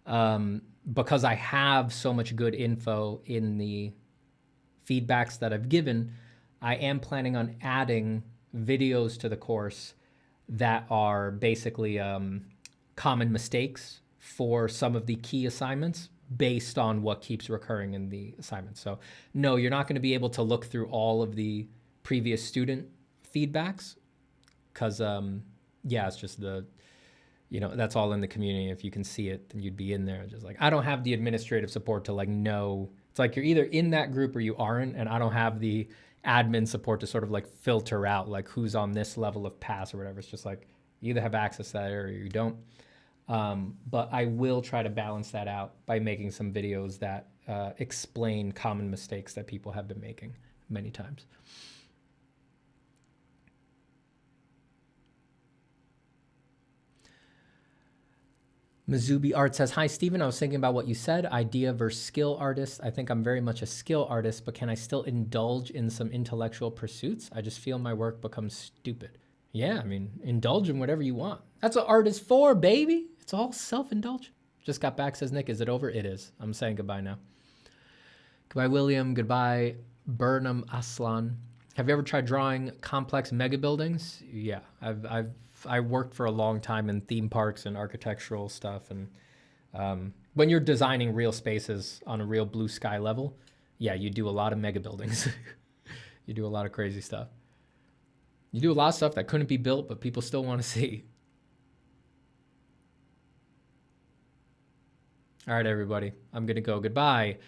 because I have so much good info in the feedbacks that I've given, I am planning on adding videos to the course that are basically common mistakes for some of the key assignments based on what keeps recurring in the assignment. So no, you're not going to be able to look through all of the previous student feedbacks because, yeah, it's just the, you know, that's all in the community. If you can see it, then you'd be in there. Just like, I don't have the administrative support to like know. It's like you're either in that group or you aren't, and I don't have the admin support to sort of like filter out like who's on this level of pass or whatever. It's just like you either have access to that area or you don't. But I will try to balance that out by making some videos that explain common mistakes that people have been making many times. Mizubi Art says, hi, Stephen. I was thinking about what you said, idea versus skill artist. I think I'm very much a skill artist, but can I still indulge in some intellectual pursuits? I just feel my work becomes stupid. Yeah, I mean, indulge in whatever you want. That's what art is for, baby. It's all self-indulgent. Just got back, says Nick. Is it over? It is. I'm saying goodbye now. Goodbye, William. Goodbye, Burnham Aslan. Have you ever tried drawing complex mega buildings? Yeah, I worked for a long time in theme parks and architectural stuff. And when you're designing real spaces on a real blue sky level, yeah, you do a lot of mega buildings. You do a lot of crazy stuff. You do a lot of stuff that couldn't be built, but people still want to see. All right, everybody. I'm going to go. Goodbye.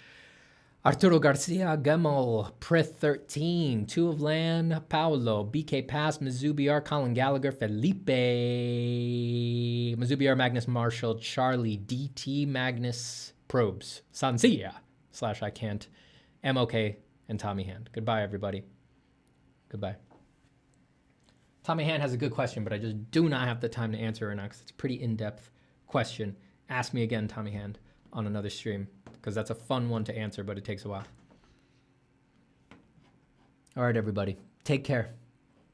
Arturo Garcia, Gemel, Prith 13, Two of Land, Paolo, BK Pass, Mizubi R, Colin Gallagher, Felipe, Mizubi R, Magnus Marshall, Charlie, DT, Magnus, Probes, Sanzia, / I can't, MOK, and Tommy Hand. Goodbye, everybody. Goodbye. Tommy Hand has a good question, but I just do not have the time to answer it now because it's a pretty in-depth question. Ask me again, Tommy Hand, on another stream, because that's a fun one to answer, but it takes a while. All right, everybody. Take care.